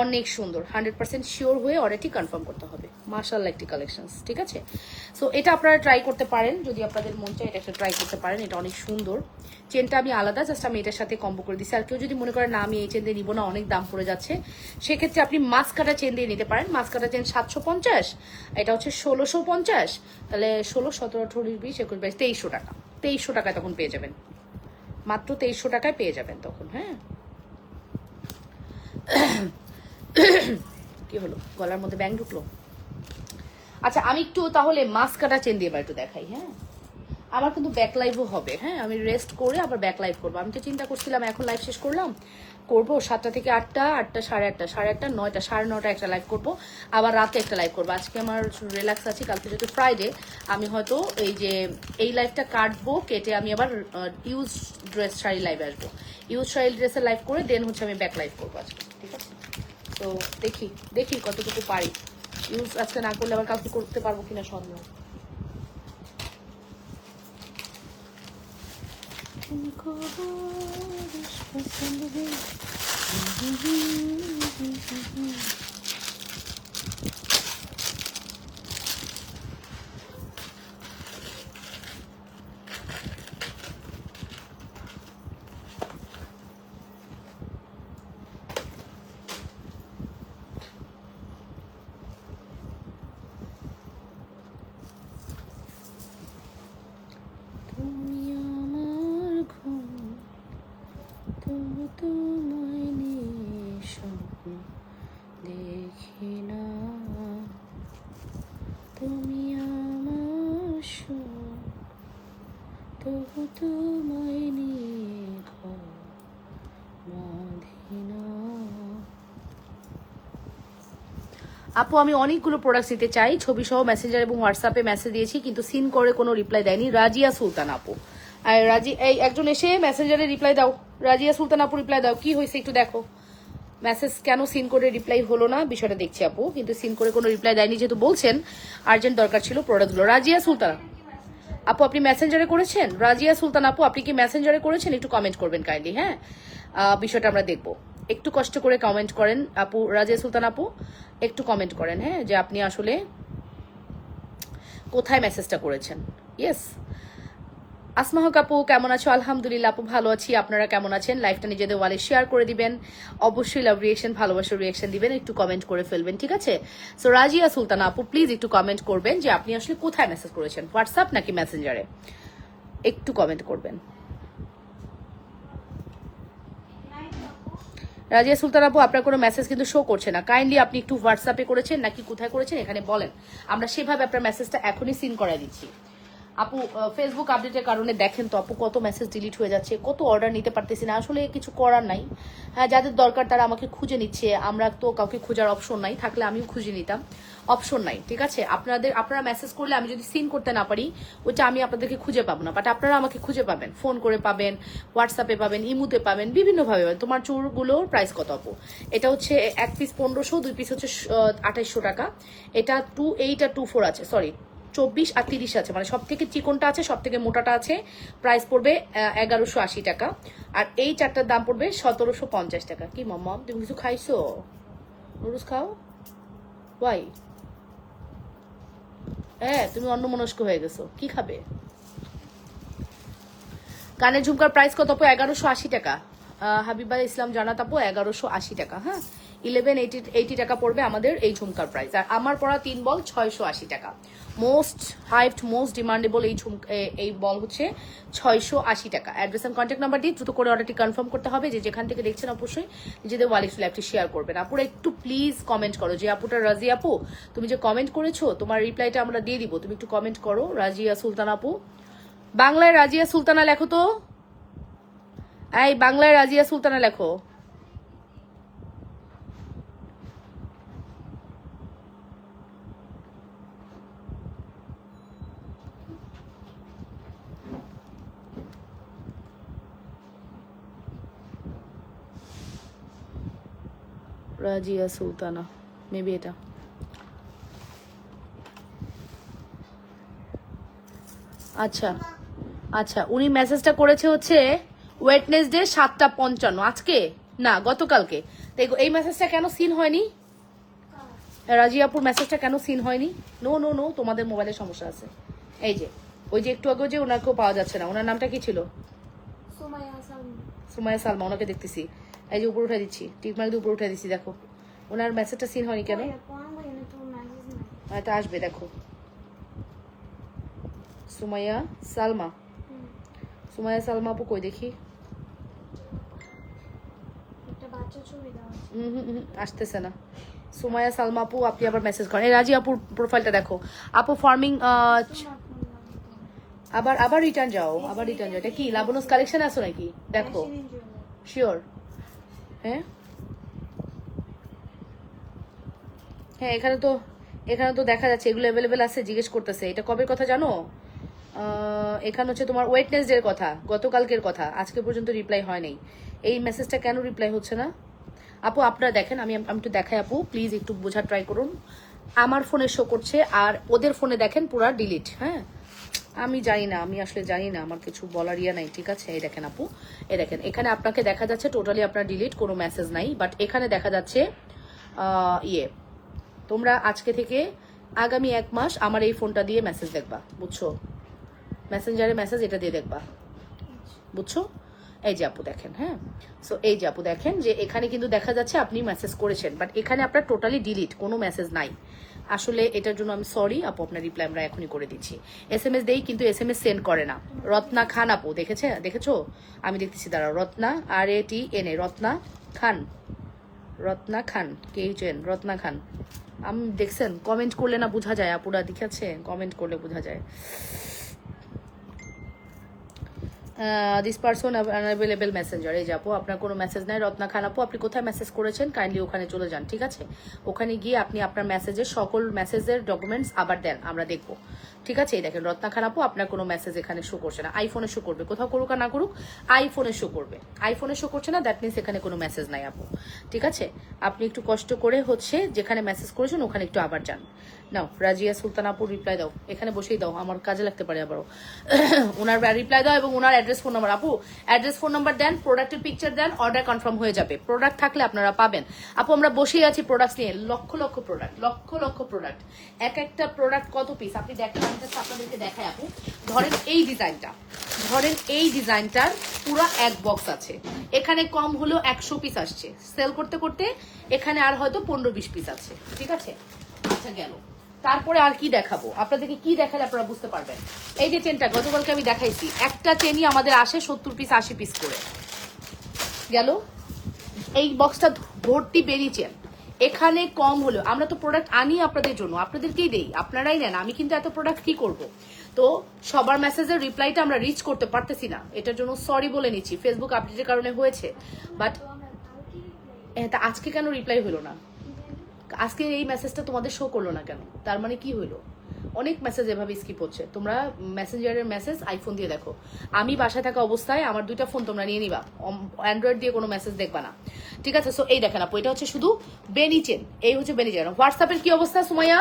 Speaker 1: অনেক সুন্দর। 100% শিওর হয়ে অর্ডারটি কনফার্ম করতে হবে। মাশাআল্লাহ একটি কালেকশনস, ঠিক আছে? সো এটা আপনারা ট্রাই করতে পারেন, যদি আপনাদের মন চায় এটা একটা ট্রাই করতে পারেন। এটা অনেক সুন্দর, চেনটা আমি আলাদা, জাস্ট আমি এটার সাথে কম্বো করে দিচ্ছি। আর কেউ যদি মনে করেন না আমি এই চেন দিয়ে নিবো না, অনেক দাম পড়ে যাচ্ছে, সেক্ষেত্রে আপনি মাস্ক কাটা চেন দিয়ে নিতে পারেন। মাস্ক কাটা চেন 750, এটা হচ্ছে 1650, তাহলে 16, 17, 18, 20, 21, 22, 2300 টাকা। 2300 টাকায় তখন পেয়ে যাবেন, মাত্র 2300 টাকায় পেয়ে যাবেন তখন। হ্যাঁ কি হলো, গলার মধ্যে ব্যাং ঢুকলো? আচ্ছা আমি একটু তাহলে মাস্ক কাটা চেন দিয়ে এবার একটু দেখাই। হ্যাঁ আমার কিন্তু ব্যাক লাইভও হবে, হ্যাঁ আমি রেস্ট করে আবার ব্যাক লাইভ করবো। আমি তো চিন্তা করছিলাম এখন লাইভ শেষ করলাম, করবো 7টা থেকে 8টা, 8টা, 8:30, 8:30, 9টা, 9:30 একটা লাইভ করবো, আবার রাতে একটা লাইভ করবো। আজকে আমার রিল্যাক্স আছি, কালকে যেহেতু ফ্রাইডে আমি হয়তো এই যে এই লাইভটা কাটবো, কেটে আমি আবার ইউজ ড্রেস শাড়ি লাইভে আসবো। ইউজ শাড়ি ড্রেসের লাইভ করে দেন হচ্ছে আমি ব্যাক লাইভ করবো আজকে, ঠিক আছে? তো দেখি দেখি কতটুকু পারি। ইউজ আজকে না করলে আবার কালকে করতে পারবো কিনা সন্দেহ। तुमको बारिश पसंद है। আপু আমি অনেকগুলো প্রোডাক্টস নিতে চাই, ছবি সহ মেসেঞ্জার এবং হোয়াটসঅ্যাপে মেসেজ দিয়েছি কিন্তু সিন করে কোনো রিপ্লাই দেয়নি। রাজিয়া সুলতান আপু, আর এই একজন এসে মেসেঞ্জারে রিপ্লাই দাও। রাজিয়া সুলতান আপু রিপ্লাই দাও, কি হয়েছে একটু দেখো। মেসেজ কেন সিন করে রিপ্লাই হলো না বিষয়টা দেখছি আপু, কিন্তু সিন করে কোনো রিপ্লাই দেয়নি যেহেতু বলছেন আর্জেন্ট দরকার ছিল প্রোডাক্টগুলো। রাজিয়া সুলতান আপু আপনি মেসেঞ্জারে করেছেন? রাজিয়া সুলতান আপু আপনি কি মেসেঞ্জারে করেছেন? একটু কমেন্ট করবেন কাইন্ডলি, হ্যাঁ বিষয়টা আমরা দেখবো। একটু কষ্ট করে কমেন্ট করেন আপু, রাজিয়া সুলতান আপু একটু কমেন্ট করেন, হ্যাঁ, যে আপনি আসলে কোথায় মেসেজটা করেছেন। ইয়েস, আসমা হক আপু কেমন আছো? আলহামদুলিল্লাহ আপু ভালো আছি, আপনারা কেমন আছেন? লাইভটা নিজেদের ওয়ালে শেয়ার করে দিবেন, অবশ্যই লাভ রিয়েকশন, ভালোবাসার রিয়েকশন দিবেন, একটু কমেন্ট করে ফেলবেন, ঠিক আছে? সো রাজিয়া সুলতানা আপু প্লিজ একটু কমেন্ট করবেন যে আপনি আসলে কোথায় মেসেজ করেছেন, হোয়াটসঅ্যাপ নাকি মেসেঞ্জারে, একটু কমেন্ট করবেন। রাজিয়া সুলতান আপু আপনার কোনো মেসেজ কিন্তু শো করছে না, কাইন্ডলি আপনি একটু হোয়াটসঅ্যাপে করেছেন নাকি কোথায় করেছেন এখানে বলেন, আমরা সেভাবে আপনার মেসেজটা এখনই সিন করাই দিচ্ছি। আপু ফেসবুক আপডেটের কারণে দেখেন তো আপু কত মেসেজ ডিলিট হয়ে যাচ্ছে, কত অর্ডার নিতে পারতেছি না, আসলে কিছু করার নাই। হ্যাঁ, যাদের দরকার তারা আমাকে খুঁজে নিচ্ছে, আমরা তো কাউকে খোঁজার অপশন নাই, থাকলে আমিও খুঁজে নিতাম, অপশন নাই, ঠিক আছে? আপনারা মেসেজ করলে আমি যদি সিন করতে না পারি ওইটা আমি আপনাদেরকে খুঁজে পাবো না, বাট আপনারা আমাকে খুঁজে পাবেন, ফোন করে পাবেন, হোয়াটসঅ্যাপে পাবেন, ইমুতে পাবেন, বিভিন্নভাবে পাবেন। তোমার চুলগুলোর প্রাইস কত আপু? এটা হচ্ছে এক পিস 1500, 2 পিস হচ্ছে 2800 টাকা। এটা 28 আর 24 আছে, সরি 24 আর 30 আছে, মানে সব থেকে চিকনটা আছে, সব থেকে মোটাটা আছে। প্রাইস পড়বে 1180 টাকা। আর এই চারটার দাম পড়বে 1750 টাকা। কি মাম্মা তুমি কিছু খাইছো? নুডলস খাও? ওয়াই? হ্যাঁ, তুমি অন্যমনস্ক হয়ে গেছো, কি খাবে? কানের ঝুমকার প্রাইস কত আপু? 1180 টাকা। হাবিবা ইসলাম জানাত আপু 1180 টাকা। হ্যাঁ, 1180 টাকা পড়বে আমাদের এই ঝুমকার প্রাইস। আর আমার পড়া 3 বল 680 টাকা। মোস্ট হাইপড, মোস্ট ডিমান্ডেবল এই বল হচ্ছে 680 টাকা। অ্যাড্রেস এন্ড কন্ট্যাক্ট নাম্বার দিয়ে দ্রুত করে অর্ডারটি কনফার্ম করতে হবে। যে যেখান থেকে দেখছেন অবশ্যই নিজেদের ওয়ালেট লাইভটি শেয়ার করবেন। আপুরা একটু প্লিজ কমেন্ট করো, যে আপুটা রাজি আপু তুমি যে কমেন্ট করেছো তোমার রিপ্লাইটা আমরা দিয়ে দিব, তুমি একটু কমেন্ট করো। রাজিয়া সুলতান আপু, বাংলায় রাজিয়া সুলতানা লেখো তো, এই বাংলায় রাজিয়া সুলতানা লেখো। রাজিয়া সুলতানা, মেবি এটা। আচ্ছা আচ্ছা, উনি মেসেজটা করেছে হচ্ছে ওয়েডনেসডে 7:55, আজকে না গতকালকে। তো এই মেসেজটা কেন সিন হয়নি? রাজিয়াপুর মেসেজটা কেন সিন হয়নি? নো নো নো, তোমাদের মোবাইলের সমস্যা আছে। এই যে ওই যে একটু আগে যে ওনাকেও পাওয়া যাচ্ছে না, ওনার নামটা কি ছিল? সুমাইয়া সালমা, ওনাকে দেখতেছি। এই যে উপর উঠে দিচ্ছি, টিকমার্ক দিয়ে উপর উঠে দিচ্ছি, দেখো ওনার মেসেজটা সিন হয়নি কেন? এটা আসবে দেখো, সুমাইয়া সালমা। সুমাইয়া সালমা আপু কই দেখি? আসতেছে না। সুমাইয়া সালমা আপু আপনি আবার মেসেজ করেন। এই রাজি আপুর প্রোফাইলটা দেখো আপু, ফার্মিং। আবার আবার রিটার্ন যাও, আবার রিটার্ন যাও। এটা কি লাবণস কালেকশন আছো নাকি? দেখো শিওর। হ্যাঁ হ্যাঁ, এখানে তো দেখা যাচ্ছে এগুলো অ্যাভেলেবেল আছে। জিজ্ঞেস করতেছে এটা কবে কথা জানো? এখানে হচ্ছে তোমার ওয়েডনেসডের কথা, গতকালকের কথা, আজকে পর্যন্ত রিপ্লাই হয় নাই। এই মেসেজটা কেন রিপ্লাই হচ্ছে না আপু? আপনারা দেখেন, আমি একটু দেখাই আপু, প্লিজ একটু বোঝার ট্রাই করুন। আমার ফোনে শো করছে আর ওদের ফোনে দেখেন পুরা ডিলিট। হ্যাঁ, আমি জানি না, আমি আসলে জানি না, আমার কিছু বলার ইয়া নাই, ঠিক আছে? এই দেখেন আপু, এই দেখেন এখানে আপনাকে দেখা যাচ্ছে টোটালি আপনার ডিলিট, কোনো মেসেজ নাই। বাট এখানে দেখা যাচ্ছে তোমরা আজকে থেকে আগামী 1 মাস আমার এই ফোনটা দিয়ে মেসেজ দেখবা, বুঝছো? মেসেঞ্জারে মেসেজ এটা দিয়ে দেখবা, বুঝছো? এই যে আপু দেখেন, হ্যাঁ, সো এই যে আপু দেখেন যে এখানে কিন্তু দেখা যাচ্ছে আপনি মেসেজ করেছেন, বাট এখানে আপনার টোটালি ডিলিট, কোনো মেসেজ নাই। আসলে এটার জন্য আমি সরি আপু, আপনার রিপ্লাই আমরা এখনই করে দিচ্ছি। SMS দেই কিন্তু SMS সেন্ড করে না। রত্না খান আপু দেখেছো? আমি দেখতেছি, দাঁড়াও। রত্না RATNA, রত্না খান, রত্না খান, KHN, রত্না খান। আমি দেখছেন কমেন্ট করলে না বোঝা যায় আপুরা, দেখেছে? কমেন্ট করলে বোঝা যায়। This person unavailable Messenger. এই যে আপু আপনার কোনো মেসেজ নাই। রত্না খান আপু আপনি কোথায় মেসেজ করেছেন কাইন্ডলি ওখানে চলে যান, ঠিক আছে? ওখানে গিয়ে আপনি আপনার মেসেজের সকল মেসেজের ডকুমেন্টস আবার দেন, আমরা দেখবো, ঠিক আছে? এই দেখেন রত্না খান আপু আপনার কোনো মেসেজ এখানে শো করছে না। আইফোনে শো করবে, কোথাও করুক আর না করুক আইফোনে শো করবে। আইফোনে শো করছে না, দ্যাট মিনস এখানে কোনো মেসেজ নাই আপু, ঠিক আছে? আপনি একটু কষ্ট করে হচ্ছে যেখানে মেসেজ করেছেন ওখানে একটু আবার যান। নাও রাজিয়া সুলতান আপু রিপ্লাই দাও, এখানে বসেই দাও, আমার কাজে লাগতে পারে আবারও। ওনার রিপ্লাই দাও এবং ওনার অ্যাড্রেস ফোন নাম্বার, আপু অ্যাড্রেস ফোন নাম্বার দেন, প্রোডাক্টের পিকচার দেন, অর্ডার কনফার্ম হয়ে যাবে। প্রোডাক্ট থাকলে আপনারা পাবেন। আপু আমরা বসেই আছি প্রোডাক্ট নিয়ে, লক্ষ লক্ষ প্রোডাক্ট, লক্ষ লক্ষ প্রোডাক্ট। এক একটা প্রোডাক্ট কত পিস আপনি দেখেন, আমি জাস্ট আপনাদেরকে দেখাই আপু। ধরেন এই ডিজাইনটা, ধরেন এই ডিজাইনটার পুরো এক বক্স আছে, এখানে কম হলেও 100 পিস আসছে, সেল করতে করতে এখানে আর হয়তো 15-20 পিস আছে, ঠিক আছে। আচ্ছা গেল, তারপরে আর কি দেখাবো আপনাদেরকে, কি দেখালে আপনারা বুঝতে পারবেন। এই যে চেনটা গতকালকে আমি দেখাইছি, একটা চেনই আমাদের আসে 70 পিস 80 পিস করে। গেল এই বক্সটা ভর্তি বেরি চেন, এখানে কম হলেও আমরা তো প্রোডাক্ট আনি আপনাদের জন্য, আপনাদেরকেই দেই, আপনারাই নেন, আমি কিন্তু এত প্রোডাক্ট কি করব। তো সবার মেসেজের রিপ্লাইটা আমরা রিচ করতে পারতেছি না, এটার জন্য সরি বলে নিচ্ছি, ফেসবুক আপডেটের কারণে হয়েছে। বাট আজকে কেন রিপ্লাই হলো না, আজকে এই মেসেজটা তোমাদের শো করলো না কেন, তার মানে কি হইলো? অনেক মেসেজ এভাবে স্কিপ হচ্ছে। তোমরা মেসেঞ্জারের মেসেজ আইফোন দিয়ে দেখো, আমি বাসায় থাকা অবস্থায় আমার 2টা ফোন তোমরা নিয়ে নিবা, অ্যান্ড্রয়েড দিয়ে কোনো মেসেজ দেখবা না, ঠিক আছে। সো এই দেখেন আপু, এটা হচ্ছে শুধু বেনি চেন, এই হচ্ছে বেনি চেন। হোয়াটসঅ্যাপের কি অবস্থা সুমাইয়া,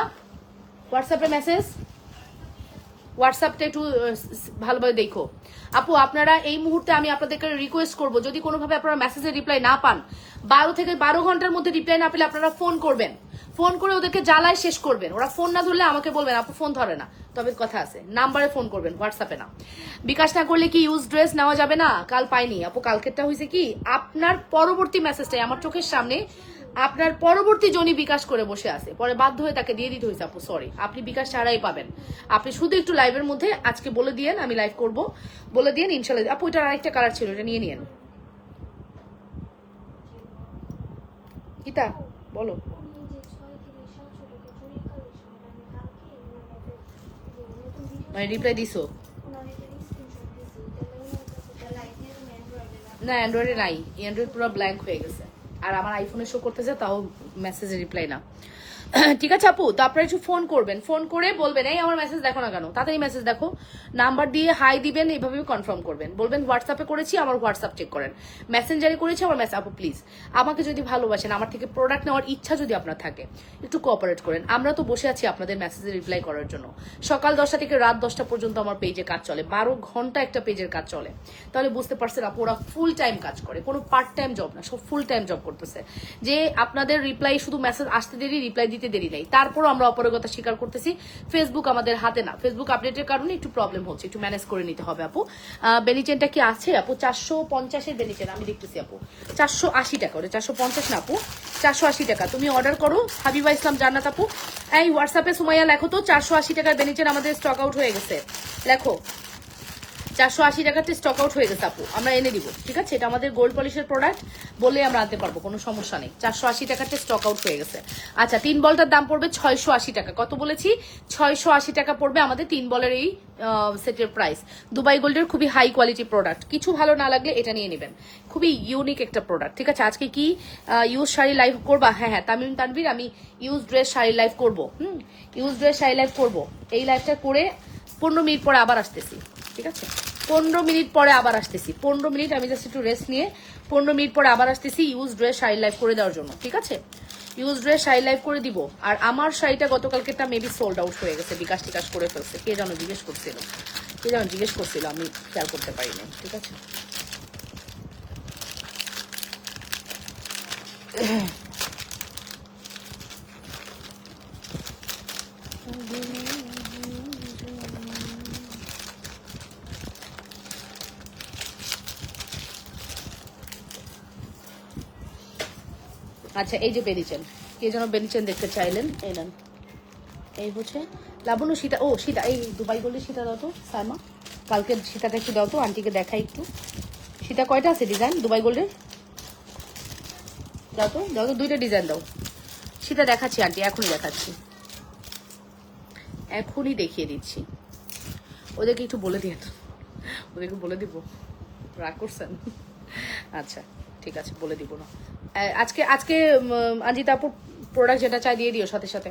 Speaker 1: হোয়াটসঅ্যাপের মেসেজ, হোয়াটসঅ্যাপটা একটু ভালোভাবে দেখো আপু। আপনারা এই মুহূর্তে আমি আপনাদেরকে রিকোয়েস্ট করবো, যদি কোনোভাবে আপনারা মেসেজের রিপ্লাই না পান, 12 থেকে 12 ঘন্টার মধ্যে রিপ্লাই না পেলে আপনারা ফোন করবেন, ফোন করে ওদেরকে জ্বালায় শেষ করবেন। ওরা ফোন না ধরলে আমাকে বলবেন আপু ফোন ধরে না, তবে কথা আছে, নাম্বারে ফোন করবেন, হোয়াটসঅ্যাপে না। বিকাশ না করলে কি ইউজ ড্রেস নেওয়া যাবে না? কাল পাইনি আপু, কালকেরটা হয়েছে কি, আপনার পরবর্তী মেসেজটাই আমার চোখের সামনে, আপনার পরবর্তী জনই বিকাশ করে বসে আছে, পরে বাধ্য হয়ে তাকে দিয়ে দিতে হয়েছে। আপু সরি, আপনি বিকাশ ছাড়াই পাবেন, আপনি শুধু একটু লাইভের মধ্যে আজকে বলে দিয়েন, আমি লাইভ করব, বলে দিয়েন ইনশাল্লাহ। আপু এটার আরেকটা কালার ছিল, এটা নিয়ে নিয়েন। গীতা বলো। মানে রিপ্লাই দিছো না? অ্যান্ড্রয়েডে নাই, অ্যান্ড্রয়েড পুরো ব্ল্যাঙ্ক হয়ে গেছে, আর আমার আইফোনে শো করতেছে, তাও মেসেজে রিপ্লাই না। ঠিক আছে আপু, তো আপনারা একটু ফোন করবেন, ফোন করে বলবেন এই আমার মেসেজ দেখো না কেন, তাড়াতাড়ি মেসেজ দেখো, নাম্বার দিয়ে হাই দিবেন, এইভাবে কনফার্ম করবেন, বলবেন হোয়াটসঅ্যাপে করেছি, আমার হোয়াটসঅ্যাপ চেক করেন, মেসেঞ্জারে করেছি আমার মেসেজ। আপু প্লিজ আমাকে যদি ভালোবাসেন, আমার থেকে প্রোডাক্ট নেওয়ার ইচ্ছা যদি আপনার থাকে, একটু কোঅপারেট করেন। আমরা তো বসে আছি আপনাদের মেসেজে রিপ্লাই করার জন্য, সকাল 10টা থেকে রাত 10টা পর্যন্ত আমার পেজে কাজ চলে, 12 ঘন্টা একটা পেজের কাজ চলে, তাহলে বুঝতে পারছেন আপু ওরা ফুল টাইম কাজ করে, কোনো পার্ট টাইম জব না, সব ফুল টাইম জব করতেছে। যে আপনাদের রিপ্লাই শুধু মেসেজ আসতে দেরি, রিপ্লাই দিতে দেরি নেই, তারপরও আমরা অপারগতা স্বীকার করতেছি। ফেসবুক আমাদের হাতে না, ফেসবুক আপডেটের কারণে একটু প্রবলেম হচ্ছে, একটু ম্যানেজ করে নিতে হবে আপু। বেনিচেনটা কি আছে আপু? 450-এর বেনিচেন আমি দেখতেছি আপু, 480 টাকা, ওটা 450 না আপু, 480 টাকা। তুমি অর্ডার করো হাবিবা ইসলাম জান্নাত আপু, এই হোয়াটসঅ্যাপে সুমাইয়া লেখো তো 480 টাকার বেনিচেন আমাদের স্টক আউট হয়ে গেছে, লেখো 480 টাকাতে স্টক আউট হয়ে গেছে আপু, আমরা এনে দিব, ঠিক আছে। এটা আমাদের গোল্ড পলিশের প্রোডাক্ট, বলে আমরা আনতে পারবো, কোনো সমস্যা নেই। 480 টাকাতে স্টক আউট হয়ে গেছে। আচ্ছা 3 বলটার দাম পড়বে 680 টাকা, কত বলেছি? 680 টাকা পড়বে আমাদের 3 বলের এই সেটের প্রাইস। দুবাই গোল্ডের খুবই হাই কোয়ালিটি প্রোডাক্ট, কিছু ভালো না লাগলে এটা নিয়ে নেবেন, খুবই ইউনিক একটা প্রোডাক্ট, ঠিক আছে। আজকে কি ইউজ শাড়ি লাইভ করবা? হ্যাঁ হ্যাঁ তামিম তানভীর, আমি ইউজ ড্রেস শাড়ি লাইভ করবো, ইউজ ড্রেস শাড়ি লাইভ করবো। এই লাইভটা করে 15 মিনিট পরে আবার আসতেছি, ঠিক আছে। 15 মিনিট পরে আবার আসতেছি, 15 মিনিট আমি জাস্ট একটু রেস্ট নিয়ে 15 মিনিট পরে আবার আসতেছি ইউজ ড্রেস শাড়ি লাইভ করে দেওয়ার জন্য, ঠিক আছে। ইউজ ড্রেস শাড়ি লাইভ করে দিব। আর আমার শাড়িটা গতকালকেটা মেবি সোল্ড আউট হয়ে গেছে, বিকাশ টিকাশ করে ফেলছে, কে যেন জিজ্ঞেস করছিল, আমি খেয়াল করতে পারিনি, ঠিক আছে। আচ্ছা এই যে বেনিচেন, কে যেন বেনিচেন দেখতে চাইলেন, এই নেন, এই হচ্ছে লাবণ্য সীতা, ও সীতা, এই দুবাই গোল্ডের সীতা দাও তো সাইমা, কালকে সীতাটা একটু দাও তো, আন্টিকে দেখাই একটু। সীতা কয়টা আছে ডিজাইন দুবাই গোল্ডের? দাও তো 2টা ডিজাইন দাও। সীতা দেখাচ্ছি আন্টি, এখনই দেখাচ্ছি, এখনই দেখিয়ে দিচ্ছি। ওদেরকে একটু বলে দিয়ে, ওদেরকে বলে দিব, রাগ করছেন? আচ্ছা ঠিক আছে, বলে দিব না। আজকে অঞ্জিতা আপুর প্রোডাক্ট যেটা চাই দিয়ে দিও সাথে সাথে।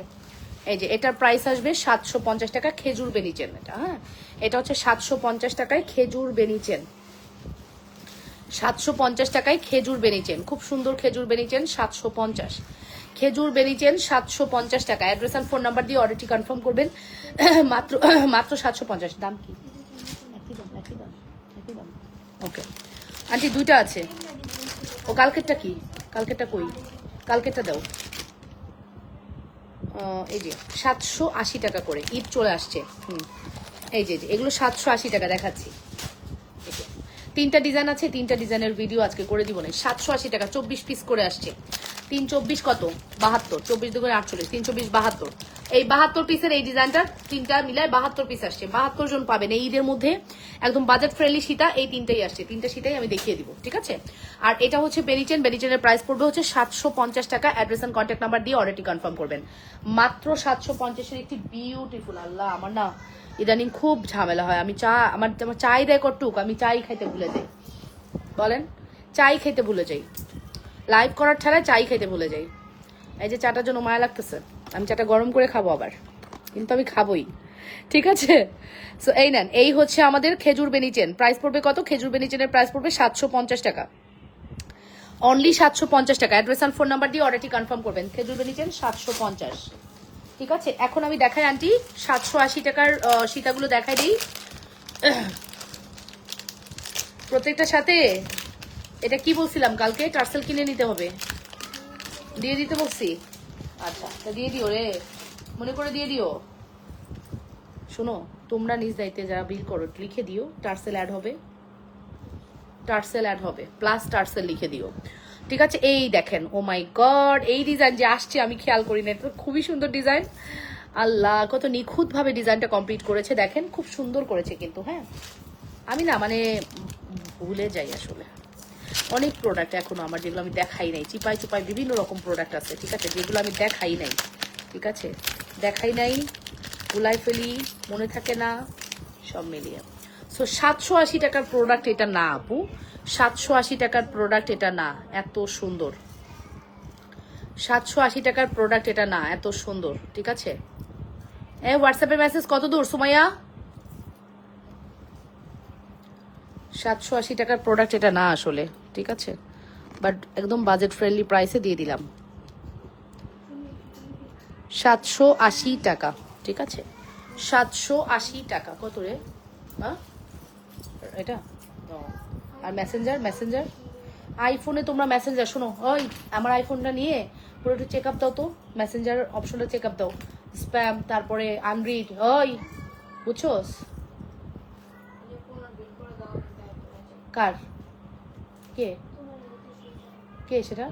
Speaker 1: এই যে এটার প্রাইস আসবে 750 টাকা, খেজুর বেনিচেন এটা, হ্যাঁ এটা হচ্ছে 750 টাকায় খেজুর বেনিচেন, 750 টাকায় খেজুর বেনিচেন, খুব সুন্দর খেজুর বেনিচেন 750। খেজুর বেলি চেন 750 টাকা। অ্যাড্রেস আর ফোন নাম্বার দিয়ে অর্ডারটি কনফার্ম করবেন। মাত্র মাত্র 750। দাম কি? একই দাম, একই দাম, একই দাম। ওকে আন্টি, দুইটা আছে। ও কালকেরটা কি? কালকেরটা কই? কালকেরটা দাও। এই যে 780 টাকা করে, ঈদ চলে আসছে। এই যে এগুলো 780 টাকা দেখাচ্ছি। তিনটা ডিজাইন আছে, তিনটা ডিজাইনের ভিডিও আজকে করে দিব না। 780 টাকা, 24 পিস করে আসছে। 3 24 কত? 72। 24 দুগুণে 48, 324 72। এই 72 পিসের এই ডিজাইনটার তিনটা মিলায় 72 পিস আসছে। 72 জন পাবেন এই ঈদের মধ্যে। একদম বাজেট ফ্রেন্ডলি সীতা, এই তিনটাই আসছে। তিনটা সীতাই আমি দেখিয়ে দিব, ঠিক আছে? আর এটা হচ্ছে বেরিচেন। বেরিচেনের প্রাইস পড়বে হচ্ছে 750 টাকা। অ্যাড্রেস এন্ড কন্ট্যাক্ট নাম্বার দিয়ে অর্ডারটি কনফার্ম করবেন। মাত্র 750-এর একটি বিউটিফুল। আল্লাহ, আমার না ইদানিং খুব ঝামেলা হয়। আমি আমার চাই দেয় কটুক, আমি চাই খাইতে ভুলে যাই। বলেন, চাই খেতে ভুলে যাই। লাইভ করার ছাড়া চাই খেতে ভুলে যাই। এই যে চাটার জন্য মায়া লাগতেছে। আমি চাটা গরম করে খাবো আবার, কিন্তু আমি খাবোই, ঠিক আছে? সো এই নেন, এই হচ্ছে আমাদের খেজুর বেনিচেন। প্রাইস পড়বে কত? খেজুর বেনিচেনের প্রাইস পড়বে 750 টাকা। অনলি 750 টাকা। অ্যাড্রেস আর ফোন নাম্বার দিয়ে অর্ডারটি কনফার্ম করবেন। খেজুর বেনিচেন 750, ঠিক আছে? এখন আমি দেখাই আন্টি 780 টাকার সীতাগুলো দেখাই দিই। প্রত্যেকটার সাথে এটা কি বলছিলাম কালকে? টার্সেল কিনে নিতে হবে, দিয়ে দিতে বলছি। আচ্ছা, তা দিয়ে দিও রে, মনে করে দিয়ে দিও। শোনো, তোমরা নিজ দায়িত্বে যারা বিল করো লিখে দিও টার্সেল অ্যাড হবে, টার্সেল অ্যাড হবে, প্লাস টার্সেল লিখে দিও, ঠিক আছে? এই দেখেন, ও মাই গড, এই ডিজাইন যে আসছে আমি খেয়াল করি না, এটা খুবই সুন্দর ডিজাইন। আল্লাহ, কত নিখুঁত ভাবে ডিজাইনটা কমপ্লিট করেছে দেখেন, খুব সুন্দর করেছে কিন্তু। হ্যাঁ, আমি না মানে ভুলে যাই আসলে। অনেক প্রোডাক্ট এখনো আমার যেগুলো আমি দেখাই নাই, চিপাই চুপাই বিভিন্ন রকম প্রোডাক্ট আছে, ঠিক আছে, যেগুলো আমি দেখাই নাই, ঠিক আছে? দেখাই নাই, ভুলাই ফেলি, মনে থাকে না, সব মিলিয়ে। সো 780 টাকার প্রোডাক্ট এটা না আপু, 780 টাকার প্রোডাক্ট এটা না, এত সুন্দর। 780 টাকার প্রোডাক্ট এটা না, এত সুন্দর, ঠিক আছে? হোয়াটসঅ্যাপে মেসেজ কত দূর সুমাইয়া? 780 টাকার প্রোডাক্ট এটা না আসলে, ঠিক আছে? বাট একদম বাজেট ফ্রেন্ডলি প্রাইসে দিয়ে দিলাম। 780 টাকা, ঠিক আছে? 780 টাকা। কত রে? হ্যাঁ, এটা আর মেসেঞ্জার, মেসেঞ্জার আইফোনে তোমরা মেসেঞ্জার, শোনো, ওই আমার আইফোনটা নিয়ে পুরো একটু চেক আপ দাও তো, মেসেঞ্জার অপশনটা চেক আপ দাও। স্প্যাম, তারপরে আনরিড, ওই বুঝছোস? কার? কে কে সেটা?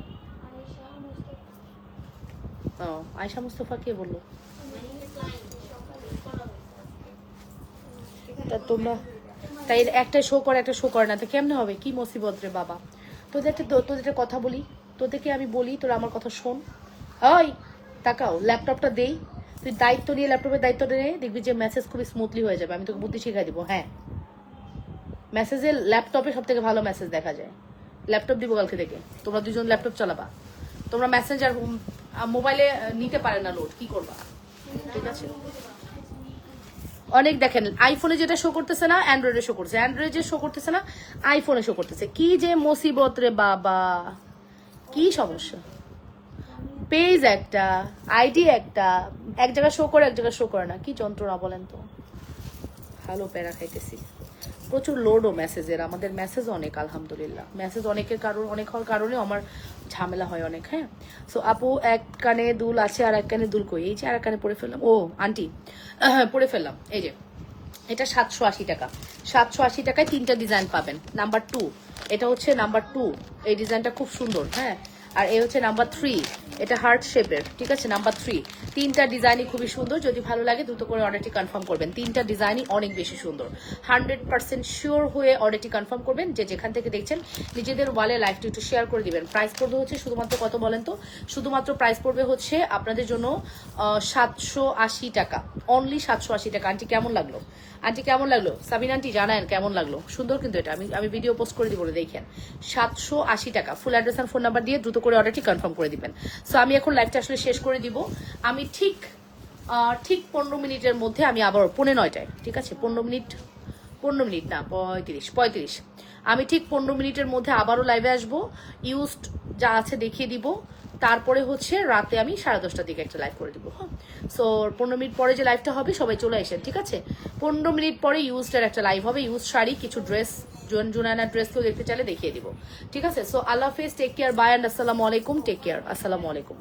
Speaker 1: ও, আয়শা মুস্তফা কে বললো? তা তোমরা তাই একটা শো করে একটা শো করে না, তো কেমনে হবে? কি মুসিবত রে বাবা। তোদের কথা বলি, তোদেরকে আমি বলি, তোরা আমার কথা শোন। ওই তাকাও, ল্যাপটপটা দেই, তুই দায়িত্ব নিয়ে ল্যাপটপের দায়িত্বটা নিয়ে দেখবি যে মেসেজ খুবই স্মুথলি হয়ে যাবে। আমি তোকে বুদ্ধি শিখাই দিব। হ্যাঁ, মেসেজে ল্যাপটপে সব থেকে ভালো মেসেজ দেখা যায়। ল্যাপটপ দিব কালকে থেকে, তোমরা দুজন ল্যাপটপ চালাবা। তোমরা মেসেঞ্জার মোবাইলে নিতে পারে না লোড, কি করবা? ঠিক আছে, অনেক দেখেন আইফোনে যেটা শো করতেছে না অ্যান্ড্রয়েডে শো করতেছে, অ্যান্ড্রয়েডে শো করতেছে না আইফোনে শো করতেছে। কি যে মুসিবত রে বাবা, কি সমস্যা? পেজ একটা, আইডি একটা, এক জায়গায় শো করে এক জায়গায় শো করে না, কি যন্ত্রণা বলেন তো। ভালো প্যারা খাইতেছি, প্রচুর লোডও মেসেজের, আমাদের মেসেজ অনেক, আলহামদুলিল্লাহ মেসেজ অনেকের কারণ, অনেক হওয়ার কারণে আমার ঝামেলা হয় অনেক। হ্যাঁ, সো আপু এক কানে দুল আছে আর এক কানে দুল কই? এই যে আর এক কানে পরে ফেললাম। ও আন্টি, পরে ফেললাম। এই যে এটা 780 টাকা। 780 টাকায় তিনটা ডিজাইন পাবেন। নাম্বার 2, এটা হচ্ছে নাম্বার 2, এই ডিজাইনটা খুব সুন্দর। হ্যাঁ, আর এই হচ্ছে নাম্বার 3, এটা হার্ট শেপের, ঠিক আছে? নাম্বার 3, তিনটা ডিজাইনই খুবই সুন্দর। যদি ভালো লাগে দ্রুত করে অর্ডারটি কনফার্ম করবেন। তিনটা ডিজাইনই অনেক বেশি সুন্দর। 100% শিওর হয়ে অর্ডারটি কনফার্ম করবেন। যে যেখান থেকে দেখছেন নিজেদের ওয়ালে লাইভটি একটু শেয়ার করে দিবেন। প্রাইস পড়বে হচ্ছে শুধুমাত্র কত বলেন তো? শুধুমাত্র প্রাইস পড়বে হচ্ছে আপনাদের জন্য 780 টাকা, অনলি 780 টাকা। আন্টি কেমন লাগলো? আন্টি কেমন লাগলো? সাবিনা আন্টি জানান কেমন লাগলো? সুন্দর কিন্তু এটা, আমি ভিডিও পোস্ট করে দিব, দেখেন। 780 টাকা। ফুল অ্যাড্রেস আর ফোন নাম্বার দিয়ে দ্রুত করে অর্ডারটি কনফার্ম করে দিবেন। সো আমি এখন লাইভটা আসলে শেষ করে দিব। আমি ঠিক 15 মিনিটের মধ্যে আমি আবার 9:45, ঠিক আছে? 15 মিনিট না, 35। আমি ঠিক 15 মিনিটের মধ্যে আবারও লাইভে আসবো। ইউজড যা আছে দেখিয়ে দিব, তারপরে হচ্ছে রাতে আমি 10:30টার দিকে একটা লাইভ করে দিব। হ্যাঁ, সো 15 মিনিট পরে যে লাইভটা হবে সবাই চলে আসেন, ঠিক আছে? 15 মিনিট পরে ইউজটার একটা লাইভ হবে, ইউজ শাড়ি কিছু ড্রেস, জুনায়না ড্রেস কেউ দেখতে চাইলে দেখিয়ে দিব, ঠিক আছে? সো আল্লাহ হাফেজ, টেক কেয়ার, বাই অ্যান্ড আসসালামু আলাইকুম, টেক কেয়ার, আসসালামু আলাইকুম।